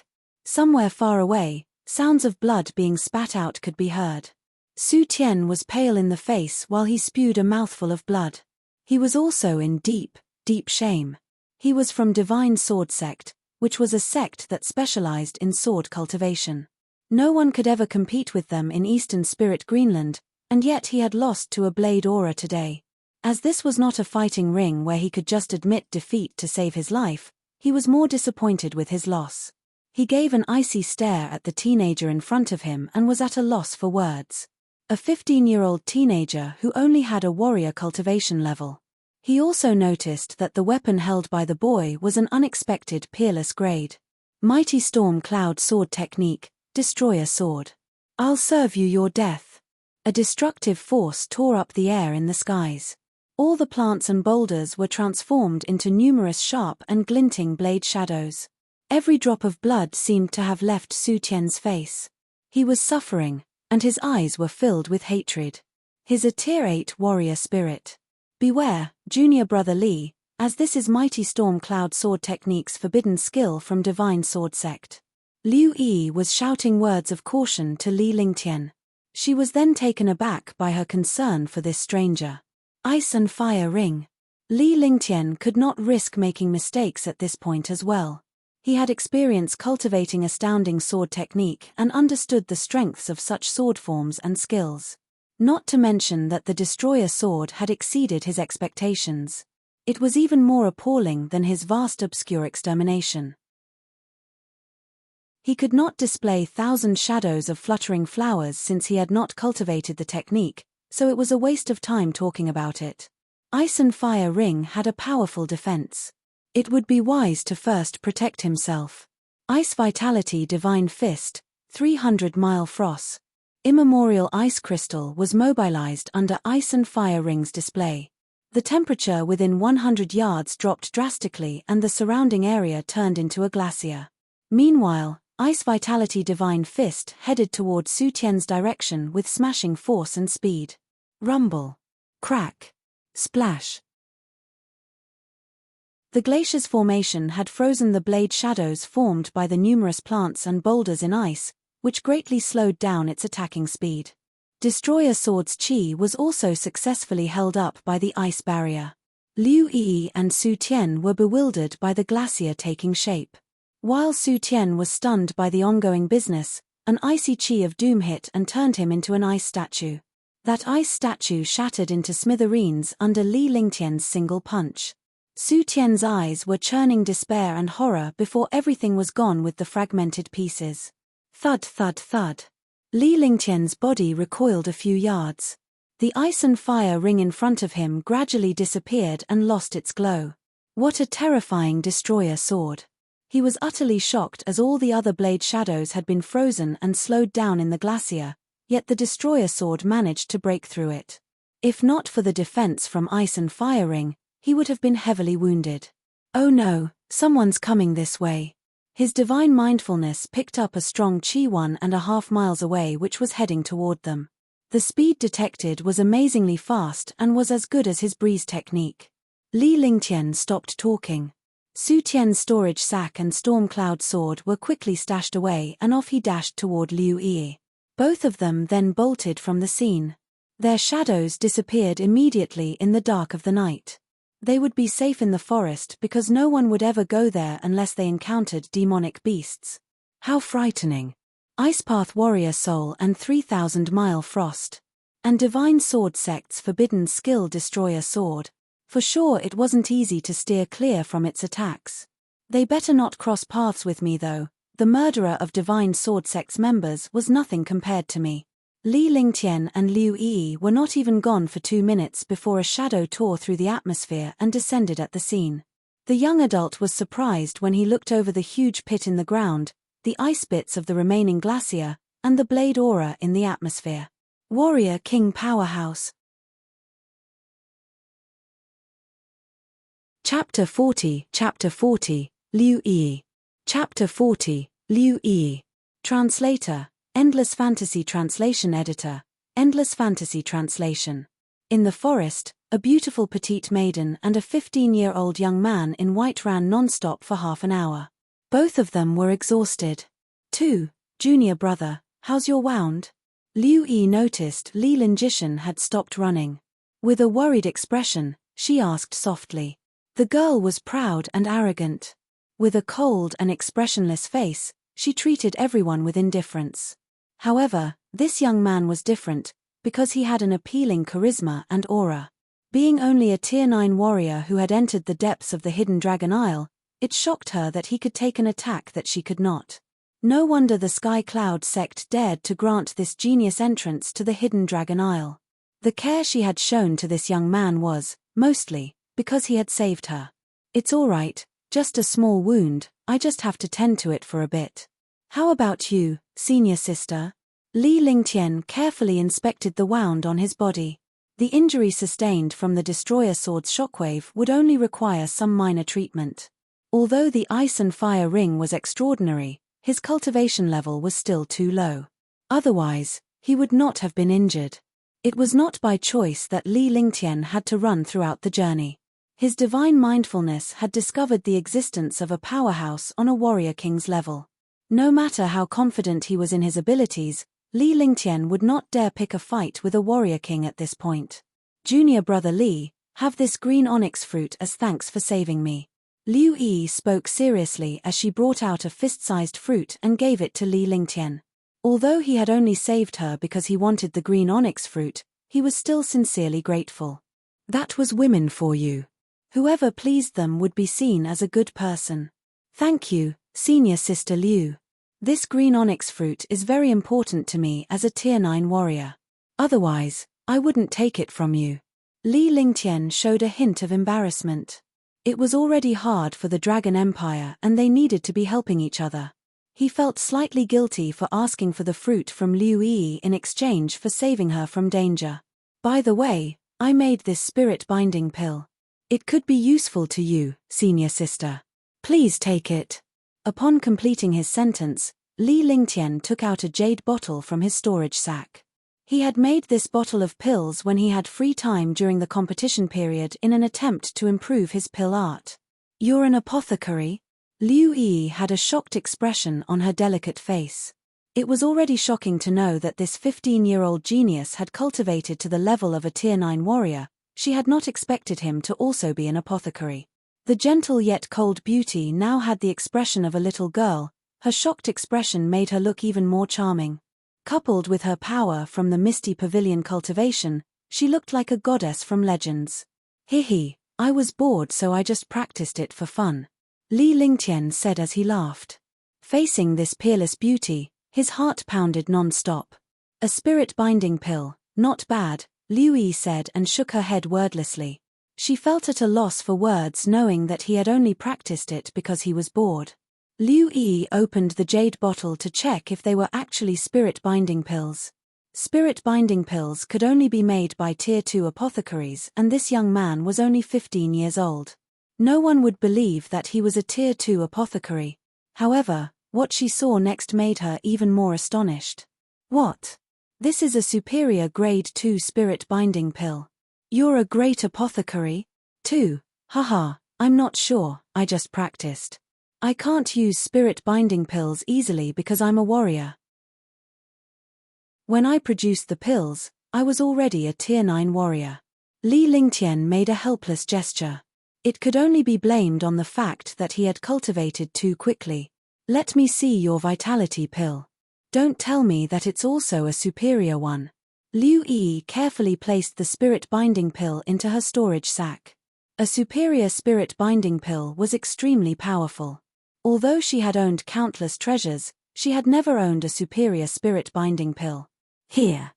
Somewhere far away, sounds of blood being spat out could be heard. Su Tian was pale in the face while he spewed a mouthful of blood. He was also in deep, deep shame. He was from Divine Sword Sect, which was a sect that specialized in sword cultivation. No one could ever compete with them in Eastern Spirit Greenland, and yet he had lost to a blade aura today. As this was not a fighting ring where he could just admit defeat to save his life, he was more disappointed with his loss. He gave an icy stare at the teenager in front of him and was at a loss for words. A 15-year-old teenager who only had a warrior cultivation level. He also noticed that the weapon held by the boy was an unexpected peerless grade. Mighty Storm Cloud Sword Technique, Destroyer Sword. "I'll serve you your death." A destructive force tore up the air in the skies. All the plants and boulders were transformed into numerous sharp and glinting blade shadows. Every drop of blood seemed to have left Su Tian's face. He was suffering, and his eyes were filled with hatred. His a Tier 8 warrior spirit. "Beware, junior brother Li, as this is Mighty Storm Cloud Sword Technique's forbidden skill from Divine Sword Sect." Liu Yi was shouting words of caution to Li Lingtian. She was then taken aback by her concern for this stranger. Ice and Fire Ring. Li Lingtian could not risk making mistakes at this point as well. He had experience cultivating astounding sword technique and understood the strengths of such sword forms and skills. Not to mention that the Destroyer Sword had exceeded his expectations. It was even more appalling than his vast obscure extermination. He could not display thousand shadows of fluttering flowers since he had not cultivated the technique, so it was a waste of time talking about it. Ice and Fire Ring had a powerful defense. It would be wise to first protect himself. Ice Vitality Divine Fist, 300-mile Frost. Immemorial Ice Crystal was mobilized under Ice and Fire Ring's display. The temperature within 100 yards dropped drastically and the surrounding area turned into a glacier. Meanwhile, Ice Vitality Divine Fist headed toward Su Tian's direction with smashing force and speed. Rumble. Crack. Splash. The glacier's formation had frozen the blade shadows formed by the numerous plants and boulders in ice, which greatly slowed down its attacking speed. Destroyer Sword's chi was also successfully held up by the ice barrier. Liu Yi and Su Tian were bewildered by the glacier taking shape. While Su Tian was stunned by the ongoing business, an icy chi of doom hit and turned him into an ice statue. That ice statue shattered into smithereens under Li Lingtian's single punch. Su Tian's eyes were churning despair and horror before everything was gone with the fragmented pieces. Thud thud thud. Li Lingtian's body recoiled a few yards. The Ice and Fire Ring in front of him gradually disappeared and lost its glow. What a terrifying destroyer sword. He was utterly shocked as all the other blade shadows had been frozen and slowed down in the glacier, yet the destroyer sword managed to break through it. If not for the defense from Ice and Fire Ring, he would have been heavily wounded. Oh no, someone's coming this way. His divine mindfulness picked up a strong chi 1.5 miles away which was heading toward them. The speed detected was amazingly fast and was as good as his breeze technique. Li Lingtian stopped talking. Su Tian's storage sack and storm cloud sword were quickly stashed away and off he dashed toward Liu Yi. Both of them then bolted from the scene. Their shadows disappeared immediately in the dark of the night. They would be safe in the forest because no one would ever go there unless they encountered demonic beasts. How frightening. Icepath Warrior Soul and 3,000-mile Frost. And Divine Sword Sect's forbidden skill Destroyer Sword. For sure it wasn't easy to steer clear from its attacks. They better not cross paths with me though. The murderer of Divine Sword Sect's members was nothing compared to me. Li Lingtian and Liu Yi were not even gone for 2 minutes before a shadow tore through the atmosphere and descended at the scene. The young adult was surprised when he looked over the huge pit in the ground, the ice bits of the remaining glacier, and the blade aura in the atmosphere. Warrior King Powerhouse. Chapter 40, Liu Yi. Chapter 40, Liu Yi. Translator, Endless Fantasy Translation Editor, Endless Fantasy Translation. In the forest, a beautiful petite maiden and a 15-year-old young man in white ran non-stop for half an hour. Both of them were exhausted. 2. Junior brother, how's your wound? Liu Yi noticed Li Lingjishan had stopped running. With a worried expression, she asked softly. The girl was proud and arrogant. With a cold and expressionless face, she treated everyone with indifference. However, this young man was different, because he had an appealing charisma and aura. Being only a Tier 9 warrior who had entered the depths of the Hidden Dragon Isle, it shocked her that he could take an attack that she could not. No wonder the Sky Cloud sect dared to grant this genius entrance to the Hidden Dragon Isle. The care she had shown to this young man was, mostly, because he had saved her. It's all right, just a small wound, I just have to tend to it for a bit. How about you, senior sister? Li Lingtian carefully inspected the wound on his body. The injury sustained from the Destroyer Sword's shockwave would only require some minor treatment. Although the ice and fire ring was extraordinary, his cultivation level was still too low. Otherwise, he would not have been injured. It was not by choice that Li Lingtian had to run throughout the journey. His divine mindfulness had discovered the existence of a powerhouse on a warrior king's level. No matter how confident he was in his abilities, Li Lingtian would not dare pick a fight with a warrior king at this point. Junior brother Li, have this green onyx fruit as thanks for saving me. Liu Yi spoke seriously as she brought out a fist-sized fruit and gave it to Li Lingtian. Although he had only saved her because he wanted the green onyx fruit, he was still sincerely grateful. That was women for you. Whoever pleased them would be seen as a good person. Thank you, senior sister Liu. This green onyx fruit is very important to me as a Tier 9 warrior. Otherwise, I wouldn't take it from you. Li Lingtian showed a hint of embarrassment. It was already hard for the Dragon Empire and they needed to be helping each other. He felt slightly guilty for asking for the fruit from Liu Yi in exchange for saving her from danger. By the way, I made this spirit binding pill. It could be useful to you, senior sister. Please take it. Upon completing his sentence, Li Lingtian took out a jade bottle from his storage sack. He had made this bottle of pills when he had free time during the competition period in an attempt to improve his pill art. You're an apothecary? Liu Yi had a shocked expression on her delicate face. It was already shocking to know that this 15-year-old genius had cultivated to the level of a Tier 9 warrior. She had not expected him to also be an apothecary. The gentle yet cold beauty now had the expression of a little girl. Her shocked expression made her look even more charming. Coupled with her power from the misty pavilion cultivation, she looked like a goddess from legends. Hihi, I was bored so I just practiced it for fun. Li Lingtian said as he laughed. Facing this peerless beauty, his heart pounded non-stop. A spirit binding pill, not bad, Liu Yi said and shook her head wordlessly. She felt at a loss for words knowing that he had only practiced it because he was bored. Liu Yi opened the jade bottle to check if they were actually spirit binding pills. Spirit binding pills could only be made by Tier 2 apothecaries and this young man was only 15 years old. No one would believe that he was a Tier 2 apothecary. However, what she saw next made her even more astonished. What? This is a superior grade 2 spirit binding pill. You're a great apothecary? Too. Haha, I'm not sure, I just practiced. I can't use spirit binding pills easily because I'm a warrior. When I produced the pills, I was already a Tier 9 warrior. Li Lingtian made a helpless gesture. It could only be blamed on the fact that he had cultivated too quickly. Let me see your vitality pill. Don't tell me that it's also a superior one. Liu Yi carefully placed the spirit binding pill into her storage sack. A superior spirit binding pill was extremely powerful. Although she had owned countless treasures, she had never owned a superior spirit binding pill. Here,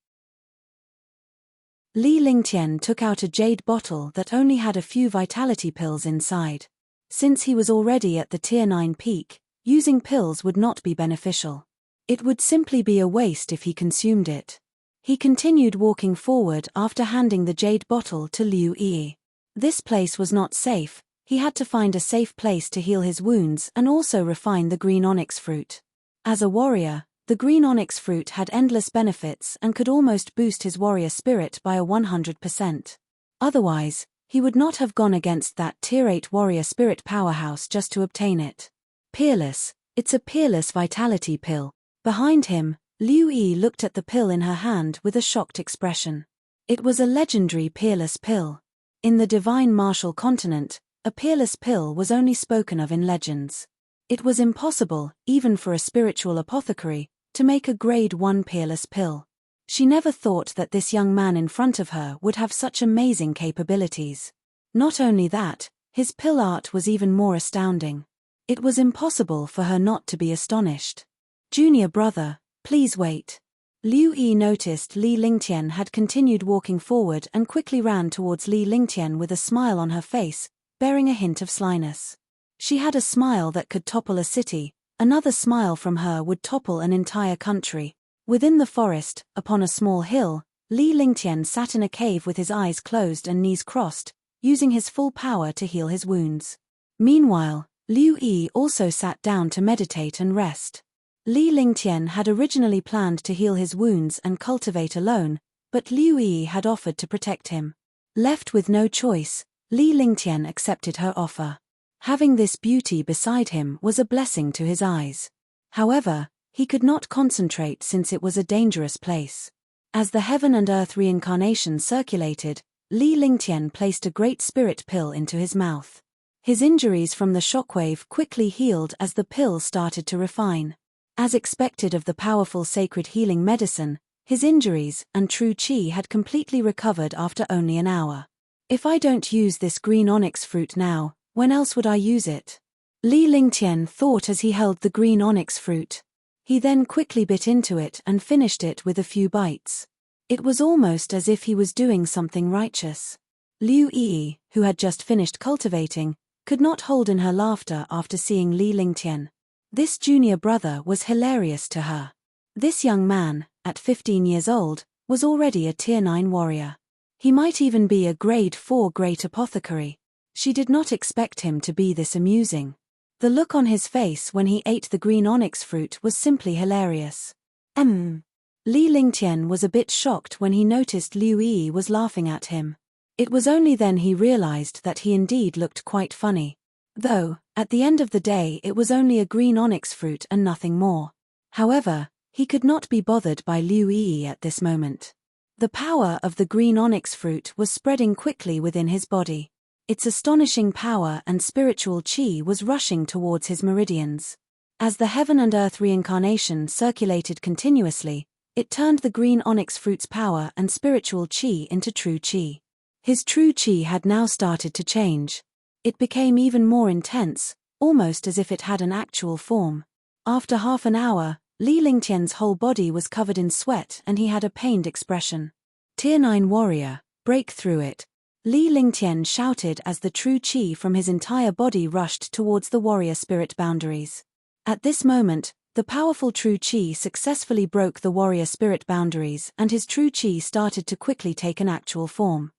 Li Lingtian took out a jade bottle that only had a few vitality pills inside. Since he was already at the Tier 9 peak, using pills would not be beneficial. It would simply be a waste if he consumed it. He continued walking forward after handing the jade bottle to Liu Yi. This place was not safe. He had to find a safe place to heal his wounds and also refine the green onyx fruit. As a warrior, the green onyx fruit had endless benefits and could almost boost his warrior spirit by a 100%. Otherwise, he would not have gone against that Tier 8 warrior spirit powerhouse just to obtain it. Peerless, it's a peerless vitality pill. Behind him, Liu Yi looked at the pill in her hand with a shocked expression. It was a legendary peerless pill. In the divine martial continent, a peerless pill was only spoken of in legends. It was impossible, even for a spiritual apothecary, to make a grade 1 peerless pill. She never thought that this young man in front of her would have such amazing capabilities. Not only that, his pill art was even more astounding. It was impossible for her not to be astonished. "Junior brother, please wait." Liu Yi noticed Li Lingtian had continued walking forward and quickly ran towards Li Lingtian with a smile on her face, bearing a hint of slyness. She had a smile that could topple a city. Another smile from her would topple an entire country. Within the forest, upon a small hill, Li Lingtian sat in a cave with his eyes closed and knees crossed, using his full power to heal his wounds. Meanwhile, Liu Yi also sat down to meditate and rest. Li Lingtian had originally planned to heal his wounds and cultivate alone, but Liu Yi had offered to protect him. Left with no choice, Li Lingtian accepted her offer. Having this beauty beside him was a blessing to his eyes. However, he could not concentrate since it was a dangerous place. As the heaven and earth reincarnation circulated, Li Lingtian placed a great spirit pill into his mouth. His injuries from the shockwave quickly healed as the pill started to refine. As expected of the powerful sacred healing medicine, his injuries and true qi had completely recovered after only an hour. "If I don't use this green onyx fruit now, when else would I use it?" Li Lingtian thought as he held the green onyx fruit. He then quickly bit into it and finished it with a few bites. It was almost as if he was doing something righteous. Liu Yi, who had just finished cultivating, could not hold in her laughter after seeing Li Lingtian. This junior brother was hilarious to her. This young man, at 15 years old, was already a Tier 9 warrior. He might even be a grade 4 great apothecary. She did not expect him to be this amusing. The look on his face when he ate the green onyx fruit was simply hilarious. Li Lingtian was a bit shocked when he noticed Liu Yi was laughing at him. It was only then he realized that he indeed looked quite funny. Though, at the end of the day it was only a green onyx fruit and nothing more. However, he could not be bothered by Liu Yi at this moment. The power of the green onyx fruit was spreading quickly within his body. Its astonishing power and spiritual qi was rushing towards his meridians. As the heaven and earth reincarnation circulated continuously, it turned the green onyx fruit's power and spiritual qi into true qi. His true qi had now started to change. It became even more intense, almost as if it had an actual form. After half an hour, Li Lingtian's whole body was covered in sweat and he had a pained expression. "Tier 9 warrior, break through it," Li Lingtian shouted as the true qi from his entire body rushed towards the warrior spirit boundaries. At this moment, the powerful true qi successfully broke the warrior spirit boundaries and his true qi started to quickly take an actual form.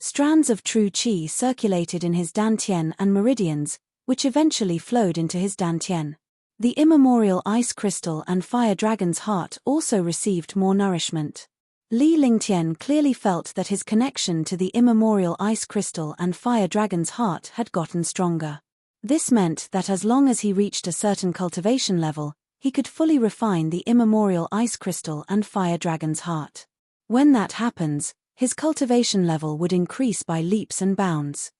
Strands of true qi circulated in his dantian and meridians, which eventually flowed into his dantian. The immemorial ice crystal and fire dragon's heart also received more nourishment. Li Lingtian clearly felt that his connection to the immemorial ice crystal and fire dragon's heart had gotten stronger. This meant that as long as he reached a certain cultivation level, he could fully refine the immemorial ice crystal and fire dragon's heart. When that happens, his cultivation level would increase by leaps and bounds.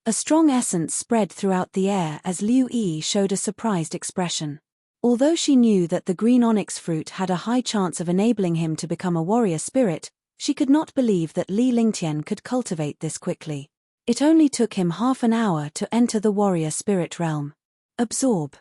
A strong essence spread throughout the air as Liu Yi showed a surprised expression. Although she knew that the green onyx fruit had a high chance of enabling him to become a warrior spirit, she could not believe that Li Lingtian could cultivate this quickly. It only took him half an hour to enter the warrior spirit realm. Absorb.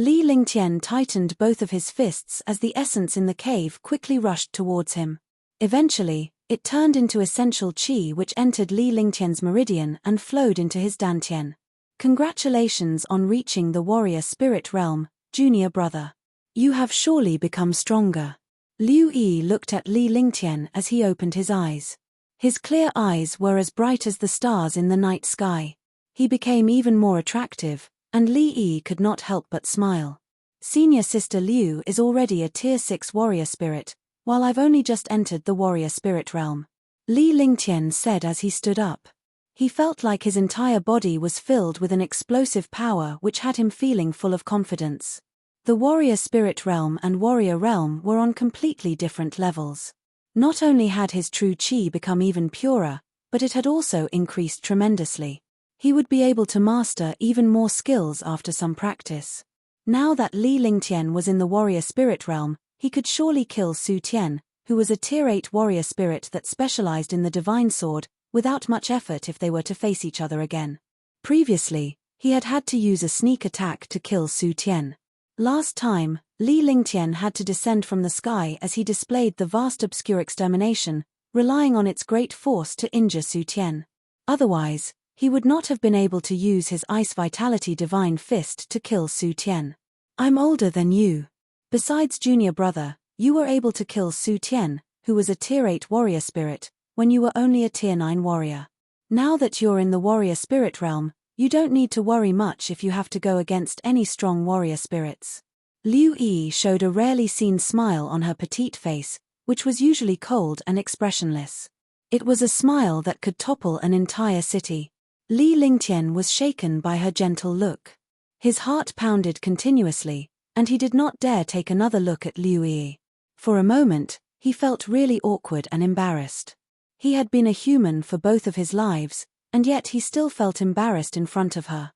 Li Lingtian tightened both of his fists as the essence in the cave quickly rushed towards him. Eventually, it turned into essential qi which entered Li Lingtian's meridian and flowed into his dantian. Congratulations on reaching the warrior spirit realm, junior brother. You have surely become stronger. Liu Yi looked at Li Lingtian as he opened his eyes. His clear eyes were as bright as the stars in the night sky. He became even more attractive, and Li Yi could not help but smile. Senior sister Liu is already a tier 6 warrior spirit, while I've only just entered the warrior spirit realm. Li Lingtian said as he stood up. He felt like his entire body was filled with an explosive power which had him feeling full of confidence. The warrior spirit realm and warrior realm were on completely different levels. Not only had his true qi become even purer, but it had also increased tremendously. He would be able to master even more skills after some practice. Now that Li Lingtian was in the warrior spirit realm, he could surely kill Su Tian, who was a tier 8 warrior spirit that specialized in the divine sword, without much effort if they were to face each other again. Previously, he had had to use a sneak attack to kill Su Tian. Last time, Li Lingtian had to descend from the sky as he displayed the vast obscure extermination, relying on its great force to injure Su Tian. Otherwise, he would not have been able to use his Ice Vitality Divine Fist to kill Su Tian. I'm older than you. Besides junior brother, you were able to kill Su Tian, who was a tier 8 warrior spirit, when you were only a tier 9 warrior. Now that you're in the warrior spirit realm, you don't need to worry much if you have to go against any strong warrior spirits. Liu Yi showed a rarely seen smile on her petite face, which was usually cold and expressionless. It was a smile that could topple an entire city. Li Lingtian was shaken by her gentle look. His heart pounded continuously, and he did not dare take another look at Liu Yi. For a moment, he felt really awkward and embarrassed. He had been a human for both of his lives, and yet he still felt embarrassed in front of her.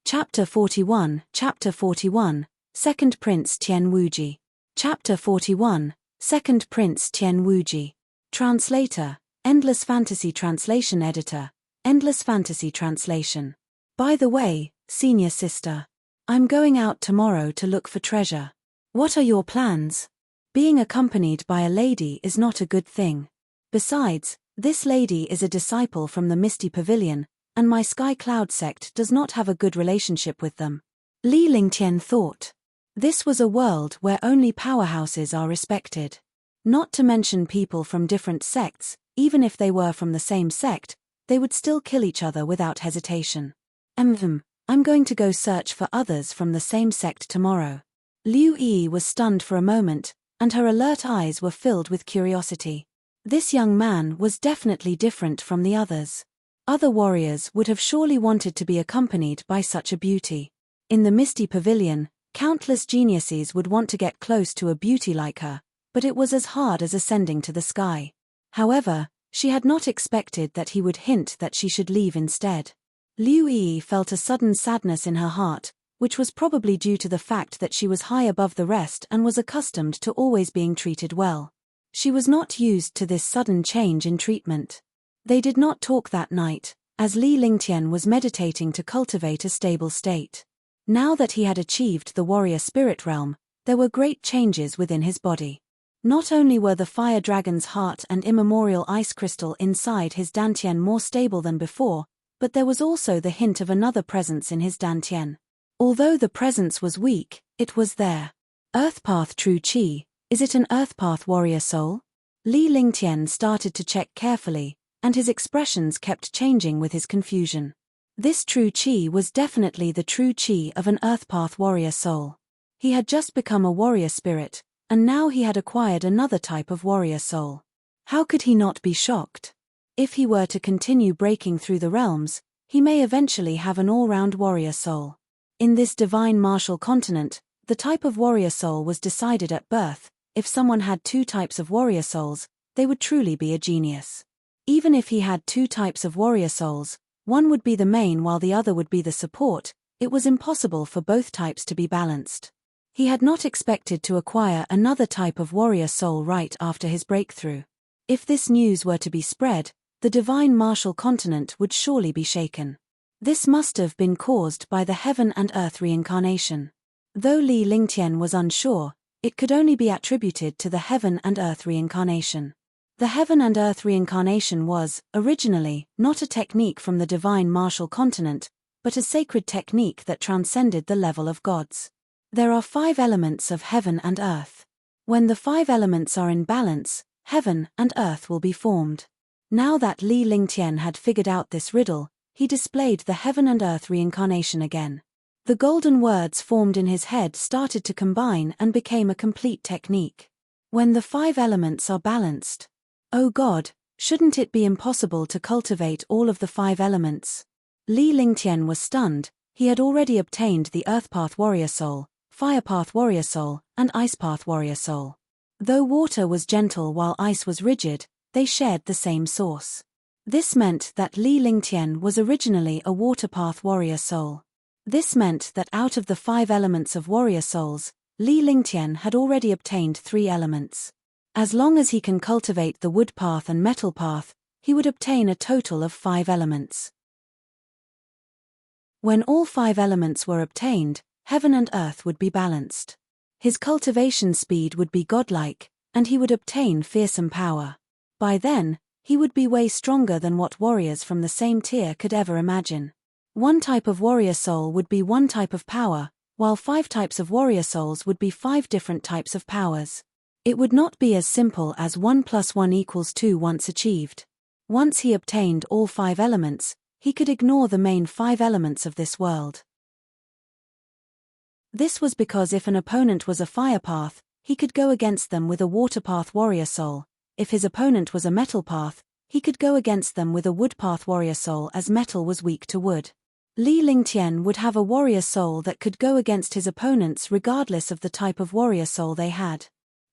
Chapter 41, Second Prince Tian Wuji. Chapter 41, Second Prince Tian Wuji. Translator, Endless Fantasy Translation Editor, Endless Fantasy Translation. By the way, senior sister, I'm going out tomorrow to look for treasure. What are your plans? Being accompanied by a lady is not a good thing. Besides, this lady is a disciple from the Misty Pavilion, and my Sky Cloud sect does not have a good relationship with them. Li Lingtian thought. This was a world where only powerhouses are respected. Not to mention people from different sects, even if they were from the same sect, they would still kill each other without hesitation. I'm going to go search for others from the same sect tomorrow. Liu Yi was stunned for a moment, and her alert eyes were filled with curiosity. This young man was definitely different from the others. Other warriors would have surely wanted to be accompanied by such a beauty. In the Misty Pavilion, countless geniuses would want to get close to a beauty like her, but it was as hard as ascending to the sky. However, she had not expected that he would hint that she should leave instead. Liu Yi felt a sudden sadness in her heart, which was probably due to the fact that she was high above the rest and was accustomed to always being treated well. She was not used to this sudden change in treatment. They did not talk that night, as Li Lingtian was meditating to cultivate a stable state. Now that he had achieved the warrior spirit realm, there were great changes within his body. Not only were the fire dragon's heart and immemorial ice crystal inside his dantian more stable than before, but there was also the hint of another presence in his dantian. Although the presence was weak, it was there. Earthpath True Qi, is it an Earthpath warrior soul? Li Lingtian started to check carefully, and his expressions kept changing with his confusion. This True Qi was definitely the True Qi of an Earthpath warrior soul. He had just become a warrior spirit, and now he had acquired another type of warrior soul. How could he not be shocked? If he were to continue breaking through the realms, he may eventually have an all-round warrior soul. In this divine martial continent, the type of warrior soul was decided at birth. If someone had two types of warrior souls, they would truly be a genius. Even if he had two types of warrior souls, one would be the main while the other would be the support, it was impossible for both types to be balanced. He had not expected to acquire another type of warrior soul right after his breakthrough. If this news were to be spread, the divine martial continent would surely be shaken. This must have been caused by the heaven and earth reincarnation. Though Li Lingtian was unsure, it could only be attributed to the heaven and earth reincarnation. The heaven and earth reincarnation was, originally, not a technique from the divine martial continent, but a sacred technique that transcended the level of gods. There are 5 elements of heaven and earth. When the 5 elements are in balance, heaven and earth will be formed. Now that Li Lingtian had figured out this riddle, he displayed the heaven and earth reincarnation again. The golden words formed in his head started to combine and became a complete technique. When the 5 elements are balanced. Oh God, shouldn't it be impossible to cultivate all of the 5 elements? Li Lingtian was stunned. He had already obtained the Earth Path Warrior Soul, Fire Path Warrior Soul, and Ice Path Warrior Soul. Though water was gentle while ice was rigid, they shared the same source. This meant that Li Lingtian was originally a Water Path Warrior Soul. This meant that out of the 5 elements of warrior souls, Li Lingtian had already obtained 3 elements. As long as he can cultivate the Wood Path and Metal Path, he would obtain a total of 5 elements. When all 5 elements were obtained, heaven and earth would be balanced. His cultivation speed would be godlike, and he would obtain fearsome power. By then, he would be way stronger than what warriors from the same tier could ever imagine. One type of warrior soul would be one type of power, while 5 types of warrior souls would be 5 different types of powers. It would not be as simple as 1 + 1 = 2 once achieved. Once he obtained all 5 elements, he could ignore the main 5 elements of this world. This was because if an opponent was a fire path, he could go against them with a water path warrior soul. If his opponent was a metal path, he could go against them with a wood path warrior soul, as metal was weak to wood. Li Lingtian would have a warrior soul that could go against his opponents regardless of the type of warrior soul they had.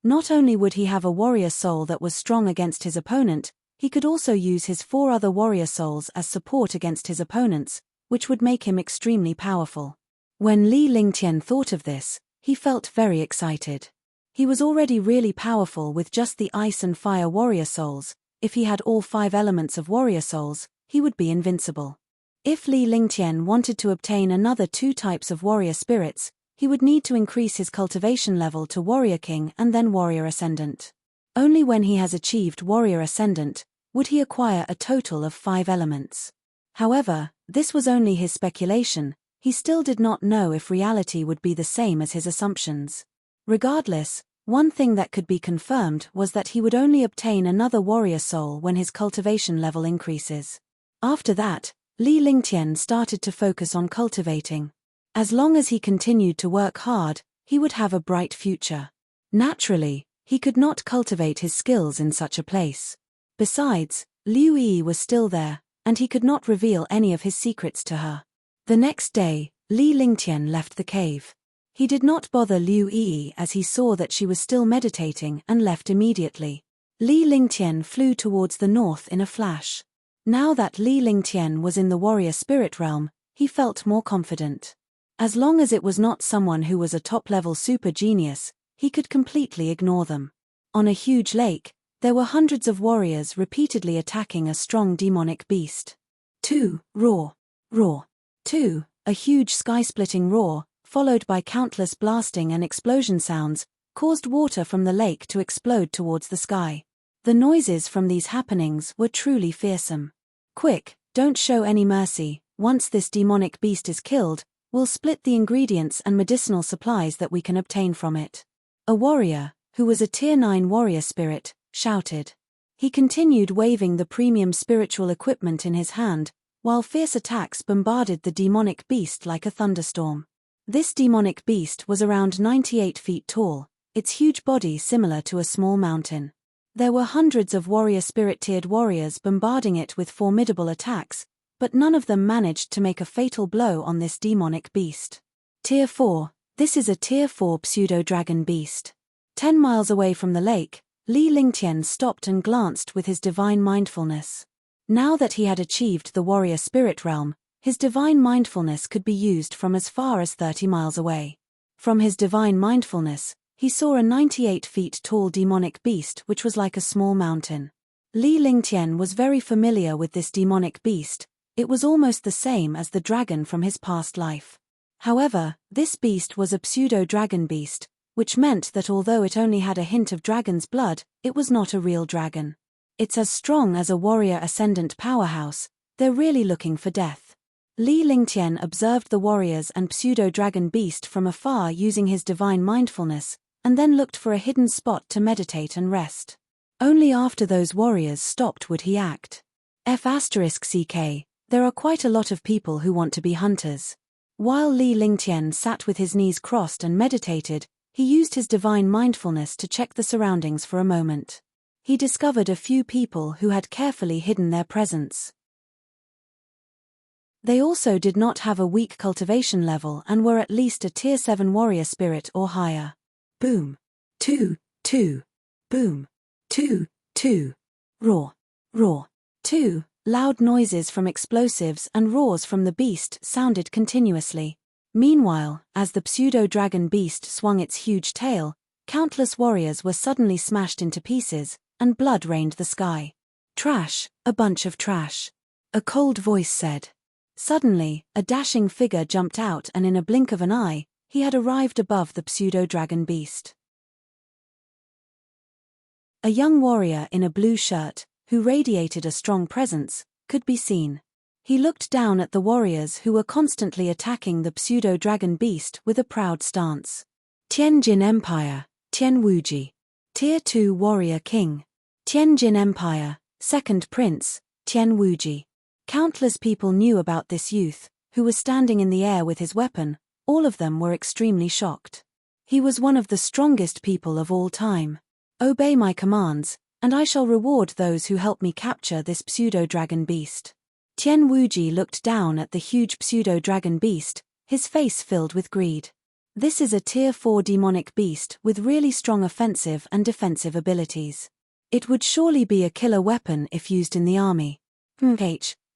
Not only would he have a warrior soul that was strong against his opponent, he could also use his 4 other warrior souls as support against his opponents, which would make him extremely powerful. When Li Lingtian thought of this, he felt very excited. He was already really powerful with just the ice and fire warrior souls. If he had all 5 elements of warrior souls, he would be invincible. If Li Lingtian wanted to obtain another 2 types of warrior spirits, he would need to increase his cultivation level to Warrior King and then Warrior Ascendant. Only when he has achieved Warrior Ascendant would he acquire a total of 5 elements. However, this was only his speculation. He still did not know if reality would be the same as his assumptions. Regardless, one thing that could be confirmed was that he would only obtain another warrior soul when his cultivation level increases. After that, Li Lingtian started to focus on cultivating. As long as he continued to work hard, he would have a bright future. Naturally, he could not cultivate his skills in such a place. Besides, Liu Yi was still there, and he could not reveal any of his secrets to her. The next day, Li Lingtian left the cave. He did not bother Liu Yi as he saw that she was still meditating and left immediately. Li Lingtian flew towards the north in a flash. Now that Li Lingtian was in the warrior spirit realm, he felt more confident. As long as it was not someone who was a top-level super genius, he could completely ignore them. On a huge lake, there were hundreds of warriors repeatedly attacking a strong demonic beast. 2. Roar. Roar. 2. A huge sky-splitting roar, followed by countless blasting and explosion sounds, caused water from the lake to explode towards the sky. The noises from these happenings were truly fearsome. Quick, don't show any mercy. Once this demonic beast is killed, we'll split the ingredients and medicinal supplies that we can obtain from it. A warrior, who was a Tier 9 warrior spirit, shouted. He continued waving the premium spiritual equipment in his hand, while fierce attacks bombarded the demonic beast like a thunderstorm. This demonic beast was around 98 feet tall, its huge body similar to a small mountain. There were hundreds of warrior spirit-tiered warriors bombarding it with formidable attacks, but none of them managed to make a fatal blow on this demonic beast. Tier 4, this is a Tier 4 pseudo-dragon beast. 10 miles away from the lake, Li Lingtian stopped and glanced with his divine mindfulness. Now that he had achieved the warrior spirit realm, his divine mindfulness could be used from as far as 30 miles away. From his divine mindfulness, he saw a 98 feet tall demonic beast which was like a small mountain. Li Lingtian was very familiar with this demonic beast. It was almost the same as the dragon from his past life. However, this beast was a pseudo-dragon beast, which meant that although it only had a hint of dragon's blood, it was not a real dragon. It's as strong as a warrior ascendant powerhouse. They're really looking for death. Li Lingtian observed the warriors and pseudo-dragon beast from afar using his divine mindfulness, and then looked for a hidden spot to meditate and rest. Only after those warriors stopped would he act. F***ck, there are quite a lot of people who want to be hunters. While Li Lingtian sat with his knees crossed and meditated, he used his divine mindfulness to check the surroundings for a moment. He discovered a few people who had carefully hidden their presence. They also did not have a weak cultivation level and were at least a Tier 7 warrior spirit or higher. Boom. 2, 2. Boom. 2, 2. Roar. Roar. 2. Loud noises from explosives and roars from the beast sounded continuously. Meanwhile, as the pseudo-dragon beast swung its huge tail, countless warriors were suddenly smashed into pieces, and blood rained the sky. Trash, a bunch of trash. A cold voice said. Suddenly, a dashing figure jumped out and in a blink of an eye, he had arrived above the pseudo-dragon beast. A young warrior in a blue shirt, who radiated a strong presence, could be seen. He looked down at the warriors who were constantly attacking the pseudo-dragon beast with a proud stance. Tianjin Empire, Tian Wuji. Tier 2 Warrior King. Tianjin Empire, Second Prince, Tian Wuji. Countless people knew about this youth, who was standing in the air with his weapon. All of them were extremely shocked. He was one of the strongest people of all time. Obey my commands, and I shall reward those who help me capture this pseudo-dragon beast. Tian Wuji looked down at the huge pseudo-dragon beast, his face filled with greed. This is a Tier 4 demonic beast with really strong offensive and defensive abilities. It would surely be a killer weapon if used in the army.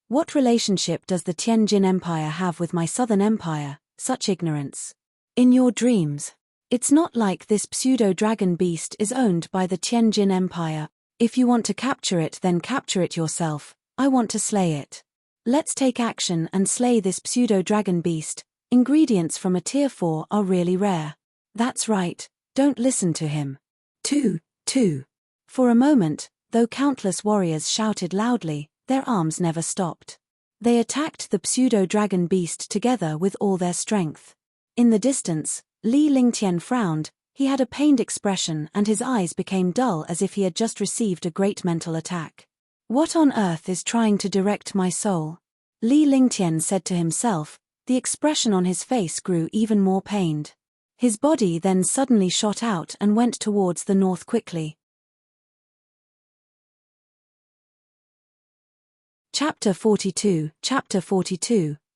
What relationship does the Tianjin Empire have with my Southern Empire? Such ignorance. In your dreams. It's not like this pseudo-dragon beast is owned by the Tianjin Empire. If you want to capture it, then capture it yourself. I want to slay it. Let's take action and slay this pseudo-dragon beast. Ingredients from a Tier 4 are really rare. That's right, don't listen to him. 2, 2. For a moment, though countless warriors shouted loudly, their arms never stopped. They attacked the pseudo-dragon beast together with all their strength. In the distance, Li Lingtian frowned. He had a pained expression and his eyes became dull as if he had just received a great mental attack. What on earth is trying to direct my soul? Li Lingtian said to himself. The expression on his face grew even more pained. His body then suddenly shot out and went towards the north quickly. Chapter 42,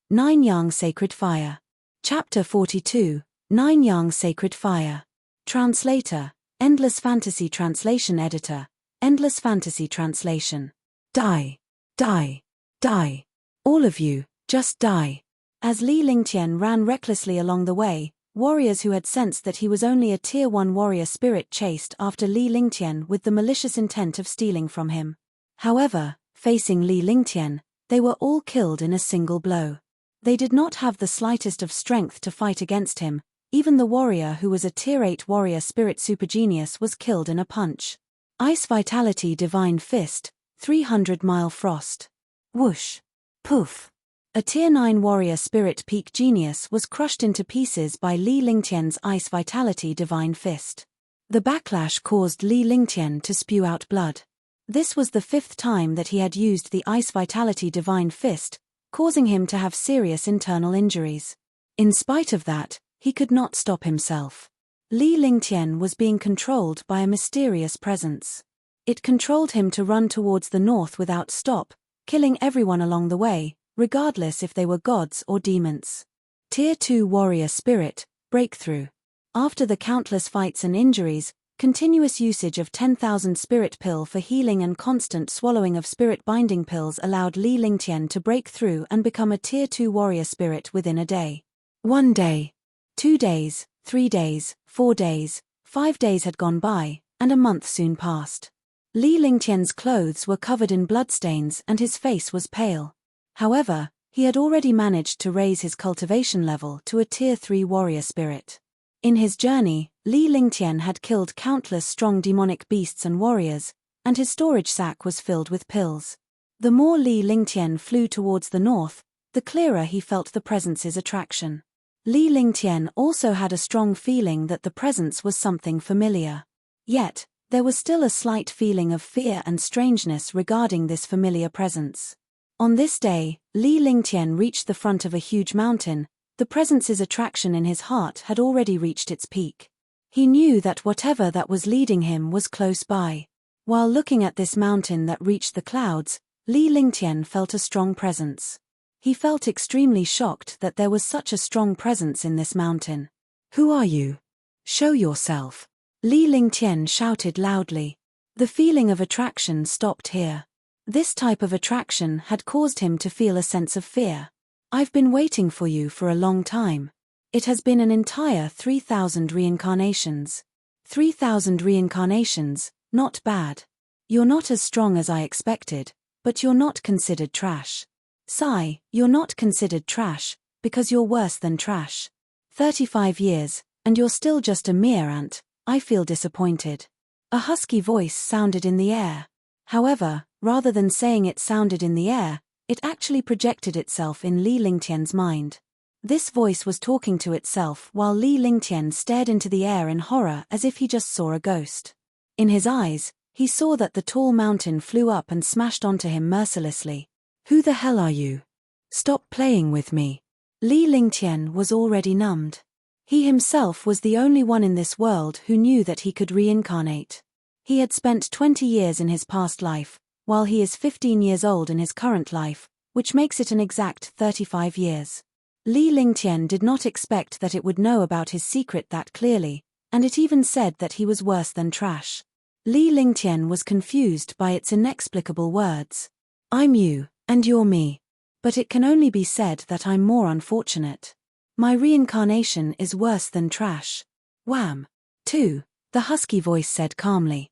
9 Yang Sacred Fire. Chapter 42, 9 Yang Sacred Fire. Translator, Endless Fantasy Translation Editor, Endless Fantasy Translation. Die. Die. Die. All of you, just die. As Li Lingtian ran recklessly along the way, warriors who had sensed that he was only a Tier 1 warrior spirit chased after Li Lingtian with the malicious intent of stealing from him. However, facing Li Lingtian, they were all killed in a single blow. They did not have the slightest of strength to fight against him. Even the warrior who was a Tier 8 warrior spirit supergenius was killed in a punch. Ice Vitality Divine Fist, 300-mile frost. Whoosh. Poof. A Tier 9 warrior spirit peak genius was crushed into pieces by Li Lingtian's Ice Vitality Divine Fist. The backlash caused Li Lingtian to spew out blood. This was the 5th time that he had used the Ice Vitality Divine Fist, causing him to have serious internal injuries. In spite of that, he could not stop himself. Li Lingtian was being controlled by a mysterious presence. It controlled him to run towards the north without stop, killing everyone along the way, regardless if they were gods or demons. Tier 2 Warrior Spirit, Breakthrough. After the countless fights and injuries, continuous usage of 10,000 spirit pill for healing and constant swallowing of spirit binding pills allowed Li Lingtian to break through and become a Tier 2 warrior spirit within a day. 1 day. 2 days, 3 days, 4 days, 5 days had gone by, and a month soon passed. Li Lingtian's clothes were covered in bloodstains and his face was pale. However, he had already managed to raise his cultivation level to a Tier 3 warrior spirit. In his journey, Li Lingtian had killed countless strong demonic beasts and warriors, and his storage sack was filled with pills. The more Li Lingtian flew towards the north, the clearer he felt the presence's attraction. Li Lingtian also had a strong feeling that the presence was something familiar. Yet, there was still a slight feeling of fear and strangeness regarding this familiar presence. On this day, Li Lingtian reached the front of a huge mountain. The presence's attraction in his heart had already reached its peak. He knew that whatever that was leading him was close by. While looking at this mountain that reached the clouds, Li Lingtian felt a strong presence. He felt extremely shocked that there was such a strong presence in this mountain. "Who are you? Show yourself," Li Lingtian shouted loudly. The feeling of attraction stopped here. This type of attraction had caused him to feel a sense of fear. "I've been waiting for you for a long time. It has been an entire 3,000 reincarnations. 3,000 reincarnations, not bad. You're not as strong as I expected, but you're not considered trash. Sigh, you're not considered trash, because you're worse than trash. 35 years, and you're still just a mere ant. I feel disappointed." A husky voice sounded in the air. However, rather than saying it sounded in the air, it actually projected itself in Li Lingtian's mind. This voice was talking to itself while Li Lingtian stared into the air in horror as if he just saw a ghost. In his eyes, he saw that the tall mountain flew up and smashed onto him mercilessly. "Who the hell are you? Stop playing with me." Li Lingtian was already numbed. He himself was the only one in this world who knew that he could reincarnate. He had spent 20 years in his past life, while he is 15 years old in his current life, which makes it an exact 35 years. Li Lingtian did not expect that it would know about his secret that clearly, and it even said that he was worse than trash. Li Lingtian was confused by its inexplicable words. "I'm you, and you're me. But it can only be said that I'm more unfortunate. My reincarnation is worse than trash." "Wham! 2, the husky voice said calmly.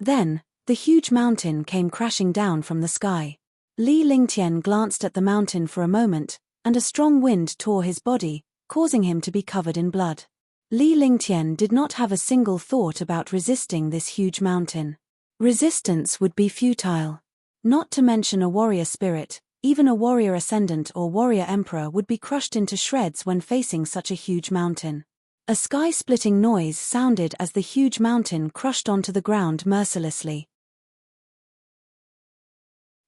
Then, the huge mountain came crashing down from the sky. Li Lingtian glanced at the mountain for a moment, and a strong wind tore his body, causing him to be covered in blood. Li Lingtian did not have a single thought about resisting this huge mountain. Resistance would be futile. Not to mention a warrior spirit, even a warrior ascendant or warrior emperor would be crushed into shreds when facing such a huge mountain. A sky-splitting noise sounded as the huge mountain crushed onto the ground mercilessly.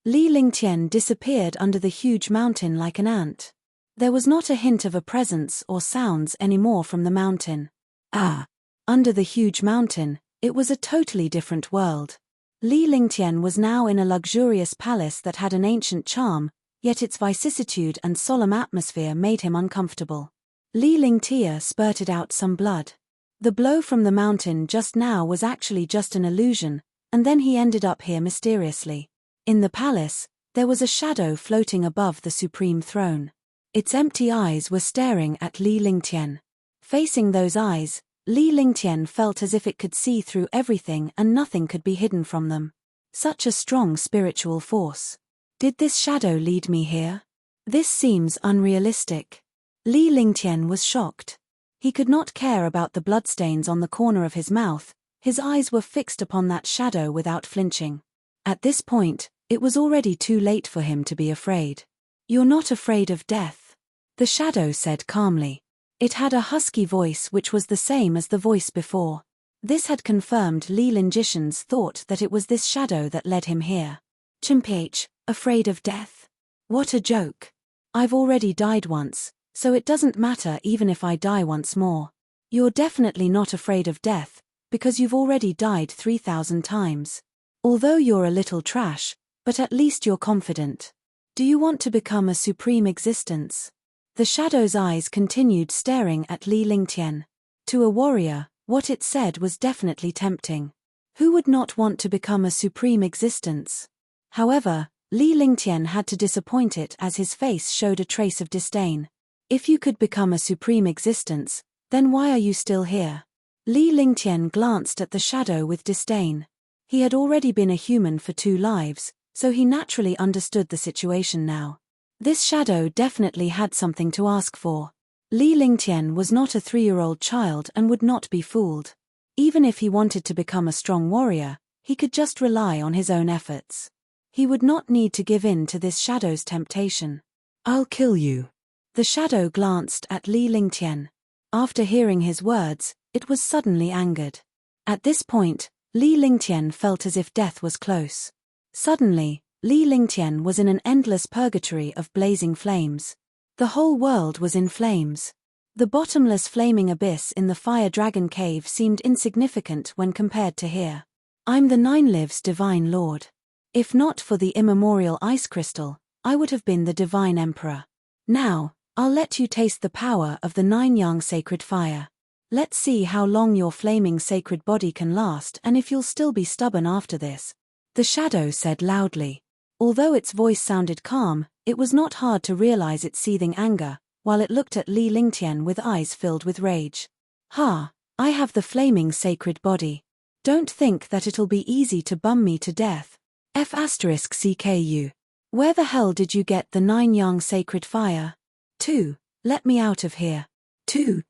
Li Lingtian disappeared under the huge mountain like an ant. There was not a hint of a presence or sounds anymore from the mountain. Under the huge mountain, it was a totally different world. Li Lingtian was now in a luxurious palace that had an ancient charm, yet its vicissitude and solemn atmosphere made him uncomfortable. Li Lingtia spurted out some blood. The blow from the mountain just now was actually just an illusion, and then he ended up here mysteriously. In the palace, there was a shadow floating above the supreme throne. Its empty eyes were staring at Li Lingtian. Facing those eyes, Li Lingtian felt as if it could see through everything and nothing could be hidden from them. Such a strong spiritual force. Did this shadow lead me here? This seems unrealistic. Li Lingtian was shocked. He could not care about the bloodstains on the corner of his mouth. His eyes were fixed upon that shadow without flinching. At this point, it was already too late for him to be afraid. "You're not afraid of death," the shadow said calmly. It had a husky voice which was the same as the voice before. This had confirmed Li Lingtian's thought that it was this shadow that led him here. "Chimph, afraid of death? What a joke. I've already died once, so it doesn't matter even if I die once more. You're definitely not afraid of death, because you've already died 3,000 times. Although you're a little trash, but at least you're confident. Do you want to become a supreme existence?" The shadow's eyes continued staring at Li Lingtian. To a warrior, what it said was definitely tempting. Who would not want to become a supreme existence? However, Li Lingtian had to disappoint it as his face showed a trace of disdain. "If you could become a supreme existence, then why are you still here?" Li Lingtian glanced at the shadow with disdain. He had already been a human for 2 lives, so he naturally understood the situation now. This shadow definitely had something to ask for. Li Lingtian was not a 3-year-old child and would not be fooled. Even if he wanted to become a strong warrior, he could just rely on his own efforts. He would not need to give in to this shadow's temptation. "I'll kill you." The shadow glanced at Li Lingtian. After hearing his words, it was suddenly angered. At this point, Li Lingtian felt as if death was close. Suddenly, Li Lingtian was in an endless purgatory of blazing flames. The whole world was in flames. The bottomless flaming abyss in the fire dragon cave seemed insignificant when compared to here. "I'm the Nine Lives Divine Lord. If not for the immemorial ice crystal, I would have been the Divine Emperor. Now, I'll let you taste the power of the 9-yang sacred fire. Let's see how long your flaming sacred body can last and if you'll still be stubborn after this," the shadow said loudly. Although its voice sounded calm, it was not hard to realize its seething anger, while it looked at Li Lingtian with eyes filled with rage. "Ha! I have the flaming sacred body. Don't think that it'll be easy to bum me to death. F***CKU. Where the hell did you get the 9-yang sacred fire? 2. Let me out of here. 2.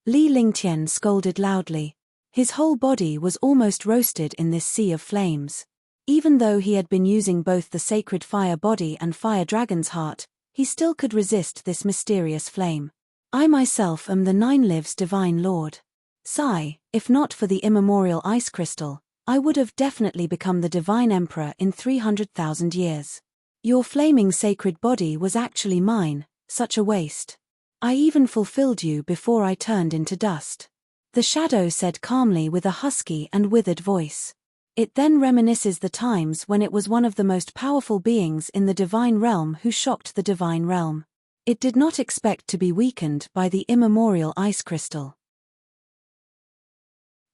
Li Lingtian scolded loudly. His whole body was almost roasted in this sea of flames. Even though he had been using both the sacred fire body and fire dragon's heart, he still could resist this mysterious flame. "I myself am the Nine Lives Divine Lord. Sigh, if not for the immemorial ice crystal, I would have definitely become the Divine Emperor in 300,000 years. Your flaming sacred body was actually mine, such a waste. I even fulfilled you before I turned into dust," the shadow said calmly with a husky and withered voice. It then reminisces the times when it was one of the most powerful beings in the divine realm who shocked the divine realm. It did not expect to be weakened by the immemorial ice crystal.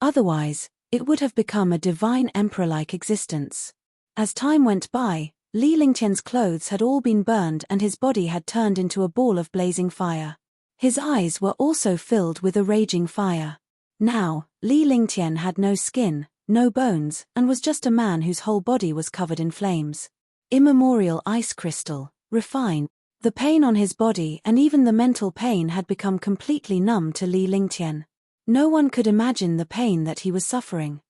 Otherwise, it would have become a divine emperor-like existence. As time went by, Li Lingtian's clothes had all been burned and his body had turned into a ball of blazing fire. His eyes were also filled with a raging fire. Now, Li Lingtian had no skin, no bones, and was just a man whose whole body was covered in flames. Immemorial ice crystal, refined. The pain on his body and even the mental pain had become completely numb to Li Lingtian. No one could imagine the pain that he was suffering.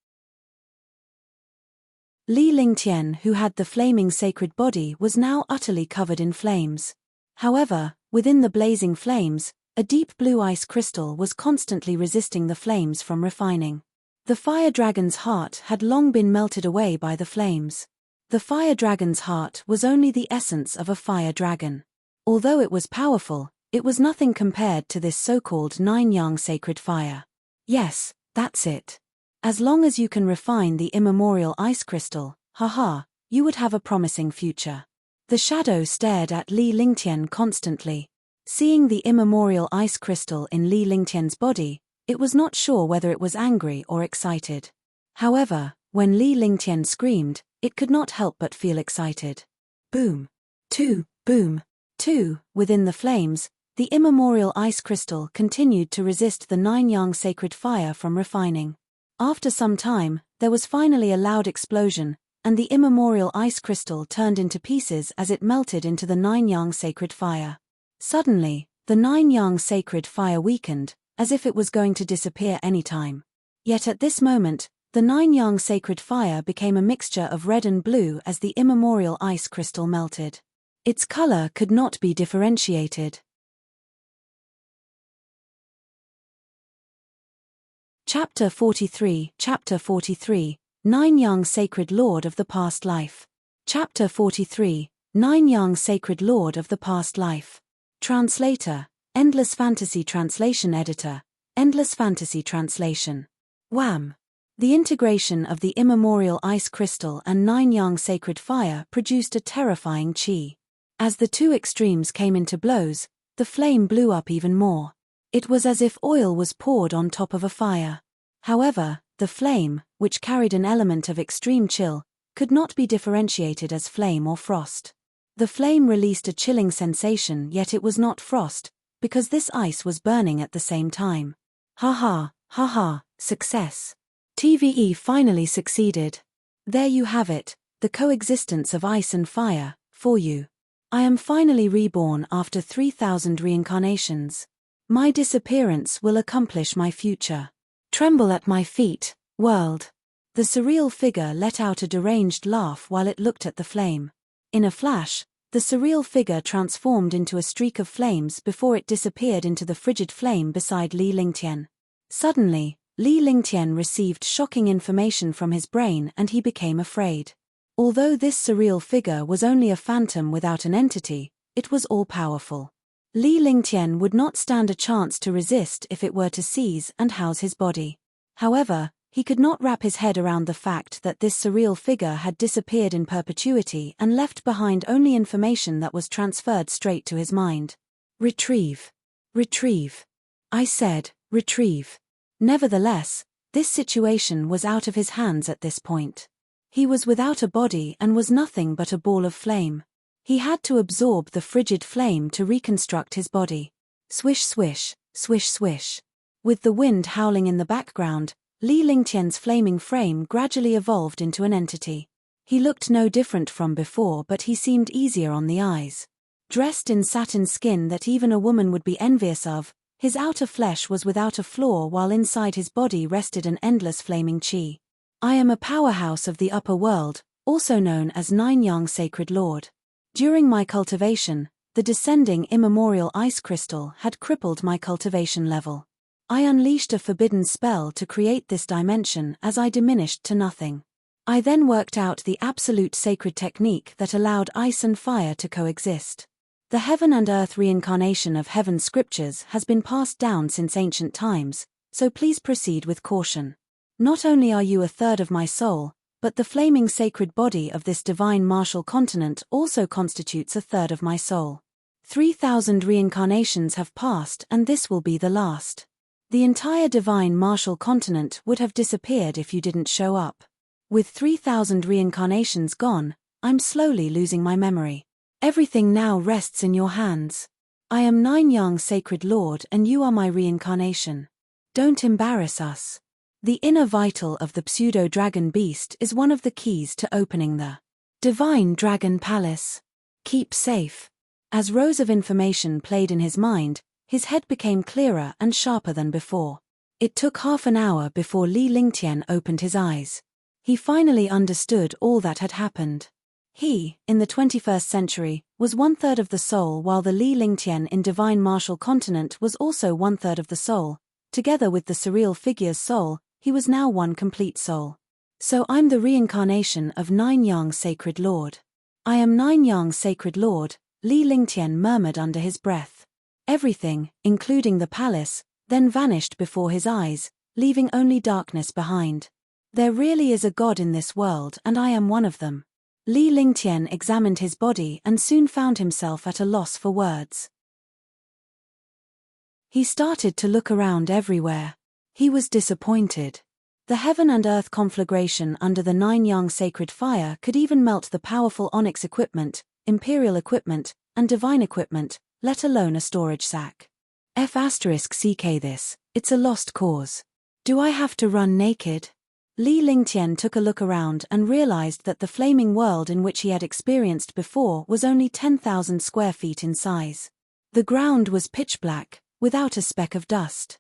Li Lingtian, who had the flaming sacred body, was now utterly covered in flames. However, within the blazing flames, a deep blue ice crystal was constantly resisting the flames from refining. The fire dragon's heart had long been melted away by the flames. The fire dragon's heart was only the essence of a fire dragon. Although it was powerful, it was nothing compared to this so-called 9-yang sacred fire. Yes, that's it. As long as you can refine the immemorial ice crystal, haha, you would have a promising future. The shadow stared at Li Lingtian constantly. Seeing the immemorial ice crystal in Li Lingtian's body, it was not sure whether it was angry or excited. However, when Li Lingtian screamed, it could not help but feel excited. Boom. Boom. Within the flames, the immemorial ice crystal continued to resist the 9-yang sacred fire from refining. After some time, there was finally a loud explosion, and the immemorial ice crystal turned into pieces as it melted into the 9-yang sacred fire. Suddenly, the 9-yang sacred fire weakened, as if it was going to disappear any time. Yet at this moment, the 9-yang sacred fire became a mixture of red and blue as the immemorial ice crystal melted. Its color could not be differentiated. Chapter 43, 9-yang Sacred Lord of the Past Life. Chapter 43, 9-yang Sacred Lord of the Past Life. Translator, Endless Fantasy Translation Editor, Endless Fantasy Translation. Wham! The integration of the immemorial ice crystal and 9-yang sacred fire produced a terrifying chi. As the two extremes came into blows, the flame blew up even more. It was as if oil was poured on top of a fire. However, the flame, which carried an element of extreme chill, could not be differentiated as flame or frost. The flame released a chilling sensation, yet it was not frost, because this ice was burning at the same time. Ha ha, success. TVE finally succeeded. There you have it, the coexistence of ice and fire, for you. I am finally reborn after 3,000 reincarnations. My disappearance will accomplish my future. Tremble at my feet, world. The surreal figure let out a deranged laugh while it looked at the flame. In a flash, the surreal figure transformed into a streak of flames before it disappeared into the frigid flame beside Li Lingtian. Suddenly, Li Lingtian received shocking information from his brain and he became afraid. Although this surreal figure was only a phantom without an entity, it was all-powerful. Li Lingtian would not stand a chance to resist if it were to seize and house his body. However, he could not wrap his head around the fact that this surreal figure had disappeared in perpetuity and left behind only information that was transferred straight to his mind. Retrieve. Retrieve. I said, retrieve. Nevertheless, this situation was out of his hands at this point. He was without a body and was nothing but a ball of flame. He had to absorb the frigid flame to reconstruct his body. Swish swish, swish swish. With the wind howling in the background, Li Lingtian's flaming frame gradually evolved into an entity. He looked no different from before, but he seemed easier on the eyes. Dressed in satin skin that even a woman would be envious of, his outer flesh was without a flaw while inside his body rested an endless flaming qi. I am a powerhouse of the upper world, also known as Nine-Yang Sacred Lord. During my cultivation, the descending immemorial ice crystal had crippled my cultivation level. I unleashed a forbidden spell to create this dimension as I diminished to nothing. I then worked out the absolute sacred technique that allowed ice and fire to coexist. The heaven and earth reincarnation of heaven's scriptures has been passed down since ancient times, so please proceed with caution. Not only are you a third of my soul, but the flaming sacred body of this divine martial continent also constitutes a third of my soul. 3,000 reincarnations have passed and this will be the last. The entire divine martial continent would have disappeared if you didn't show up. With 3,000 reincarnations gone, I'm slowly losing my memory. Everything now rests in your hands. I am Nine-Yang Sacred Lord and you are my reincarnation. Don't embarrass us. The inner vital of the pseudo-dragon beast is one of the keys to opening the Divine Dragon Palace. Keep safe. As rows of information played in his mind, his head became clearer and sharper than before. It took half an hour before Li Lingtian opened his eyes. He finally understood all that had happened. He, in the 21st century, was one-third of the soul while the Li Lingtian in Divine Martial Continent was also one-third of the soul. Together with the surreal figure's soul, he was now one complete soul. So I'm the reincarnation of Nine-Yang Sacred Lord. I am Nine-Yang Sacred Lord, Li Lingtian murmured under his breath. Everything, including the palace, then vanished before his eyes, leaving only darkness behind. There really is a God in this world and I am one of them. Li Lingtian examined his body and soon found himself at a loss for words. He started to look around everywhere. He was disappointed. The heaven and earth conflagration under the Nine-Yang sacred fire could even melt the powerful onyx equipment, imperial equipment, and divine equipment, let alone a storage sack. F*CK this, it's a lost cause. Do I have to run naked? Li Lingtian took a look around and realized that the flaming world in which he had experienced before was only 10,000 square feet in size. The ground was pitch black, without a speck of dust.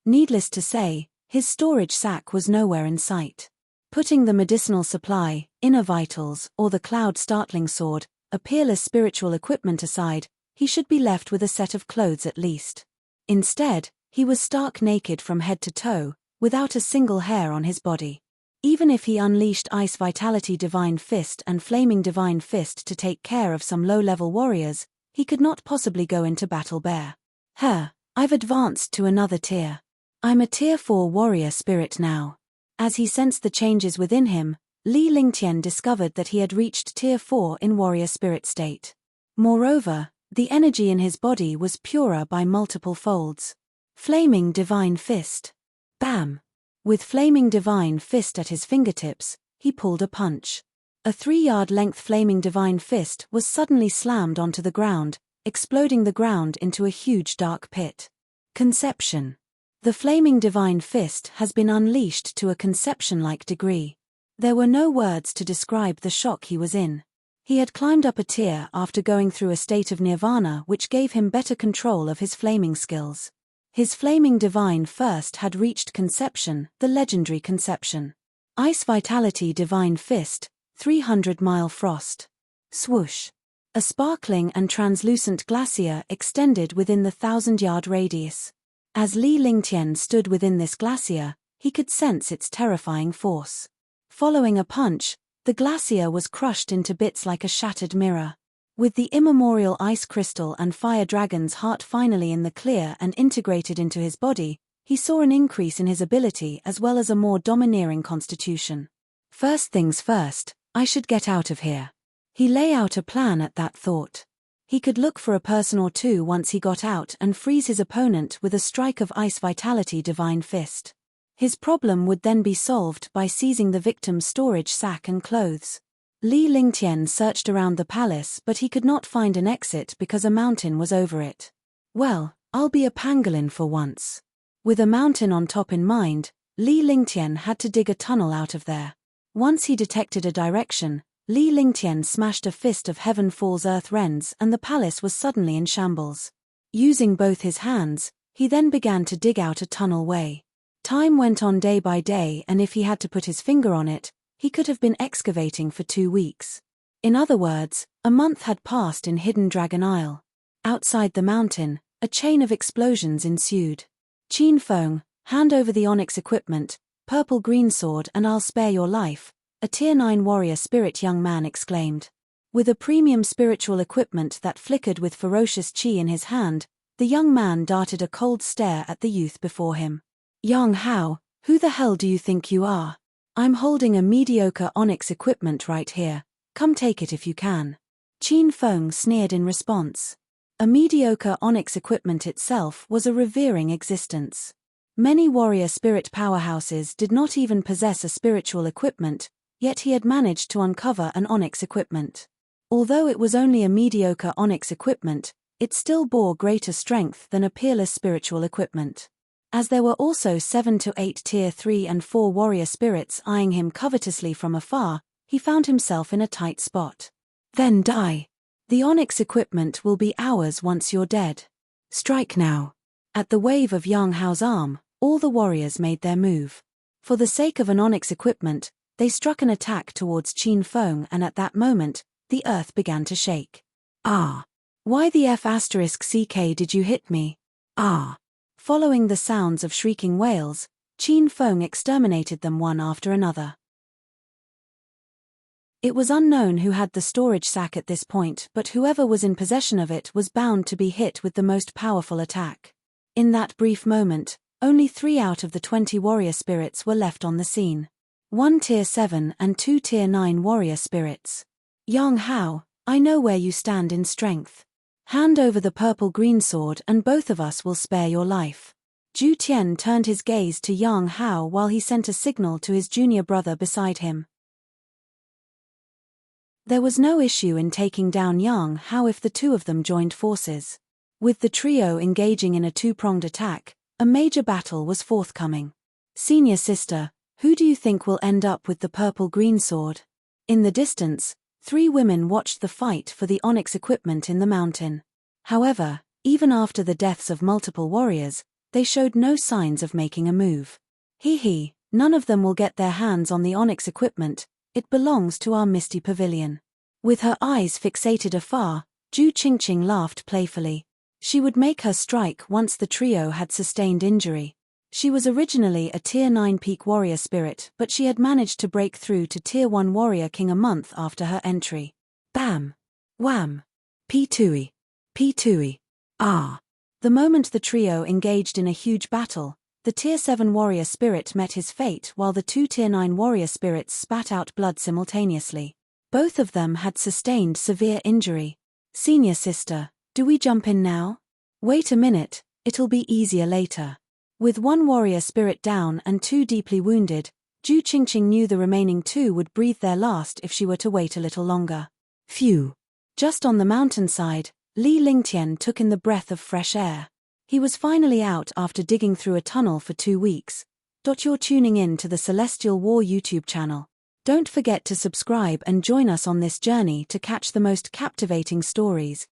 Needless to say, his storage sack was nowhere in sight. Putting the medicinal supply, inner vitals, or the cloud startling sword, a peerless spiritual equipment aside, he should be left with a set of clothes at least. Instead, he was stark naked from head to toe, without a single hair on his body. Even if he unleashed Ice Vitality Divine Fist and Flaming Divine Fist to take care of some low-level warriors, he could not possibly go into battle bare. I've advanced to another tier. I'm a Tier 4 warrior spirit now. As he sensed the changes within him, Li Lingtian discovered that he had reached Tier 4 in warrior spirit state. Moreover, the energy in his body was purer by multiple folds. Flaming Divine Fist. Bam! With Flaming Divine Fist at his fingertips, he pulled a punch. A 3-yard length Flaming Divine Fist was suddenly slammed onto the ground, exploding the ground into a huge dark pit. Conception. The Flaming Divine Fist has been unleashed to a conception-like degree. There were no words to describe the shock he was in. He had climbed up a tier after going through a state of nirvana which gave him better control of his flaming skills. His flaming divine first had reached conception, the legendary conception. Ice vitality divine fist, 300-mile frost. Swoosh. A sparkling and translucent glacier extended within the 1,000-yard radius. As Li Lingtian stood within this glacier, he could sense its terrifying force. Following a punch, the glacier was crushed into bits like a shattered mirror. With the immemorial ice crystal and fire dragon's heart finally in the clear and integrated into his body, he saw an increase in his ability as well as a more domineering constitution. First things first, I should get out of here. He lay out a plan at that thought. He could look for a person or two once he got out and freeze his opponent with a strike of ice vitality divine fist. His problem would then be solved by seizing the victim's storage sack and clothes. Li Lingtian searched around the palace but he could not find an exit because a mountain was over it. Well, I'll be a pangolin for once. With a mountain on top in mind, Li Lingtian had to dig a tunnel out of there. Once he detected a direction, Li Lingtian smashed a fist of Heaven Falls Earth Rends and the palace was suddenly in shambles. Using both his hands, he then began to dig out a tunnel way. Time went on day by day and if he had to put his finger on it, he could have been excavating for 2 weeks. In other words, a month had passed in Hidden Dragon Isle. Outside the mountain, a chain of explosions ensued. Qin Feng, hand over the onyx equipment, purple green sword and I'll spare your life, a tier 9 warrior spirit young man exclaimed. With a premium spiritual equipment that flickered with ferocious qi in his hand, the young man darted a cold stare at the youth before him. Yang Hao, who the hell do you think you are? I'm holding a mediocre onyx equipment right here, come take it if you can. Qin Feng sneered in response. A mediocre onyx equipment itself was a revering existence. Many warrior spirit powerhouses did not even possess a spiritual equipment, yet he had managed to uncover an onyx equipment. Although it was only a mediocre onyx equipment, it still bore greater strength than a peerless spiritual equipment. As there were also 7 to 8 tier 3 and 4 warrior spirits eyeing him covetously from afar, he found himself in a tight spot. Then die. The onyx equipment will be ours once you're dead. Strike now. At the wave of Yang Hao's arm, all the warriors made their move. For the sake of an onyx equipment, they struck an attack towards Qin Feng and at that moment, the earth began to shake. Ah! Why the F***CK did you hit me? Ah! Following the sounds of shrieking wails, Qin Feng exterminated them one after another. It was unknown who had the storage sack at this point, but whoever was in possession of it was bound to be hit with the most powerful attack. In that brief moment, only 3 out of the 20 warrior spirits were left on the scene. 1 tier 7 and 2 tier 9 warrior spirits. Yang Hao, I know where you stand in strength. Hand over the purple green sword and both of us will spare your life. Zhu Tian turned his gaze to Yang Hao while he sent a signal to his junior brother beside him. There was no issue in taking down Yang Hao if the two of them joined forces. With the trio engaging in a 2-pronged attack, a major battle was forthcoming. Senior sister, who do you think will end up with the purple green sword? In the distance, 3 women watched the fight for the onyx equipment in the mountain. However, even after the deaths of multiple warriors, they showed no signs of making a move. Hee, none of them will get their hands on the onyx equipment, it belongs to our misty pavilion. With her eyes fixated afar, Zhu Qingqing laughed playfully. She would make her strike once the trio had sustained injury. She was originally a tier 9 peak warrior spirit, but she had managed to break through to tier 1 warrior king a month after her entry. Bam! Wham! P2E! P2E! Ah! The moment the trio engaged in a huge battle, the tier 7 warrior spirit met his fate while the 2 tier 9 warrior spirits spat out blood simultaneously. Both of them had sustained severe injury. Senior sister, do we jump in now? Wait a minute, it'll be easier later. With 1 warrior spirit down and 2 deeply wounded, Zhu Qingqing knew the remaining 2 would breathe their last if she were to wait a little longer. Phew! Just on the mountainside, Li Lingtian took in the breath of fresh air. He was finally out after digging through a tunnel for 2 weeks. You're tuning in to the Celestial War YouTube channel. Don't forget to subscribe and join us on this journey to catch the most captivating stories.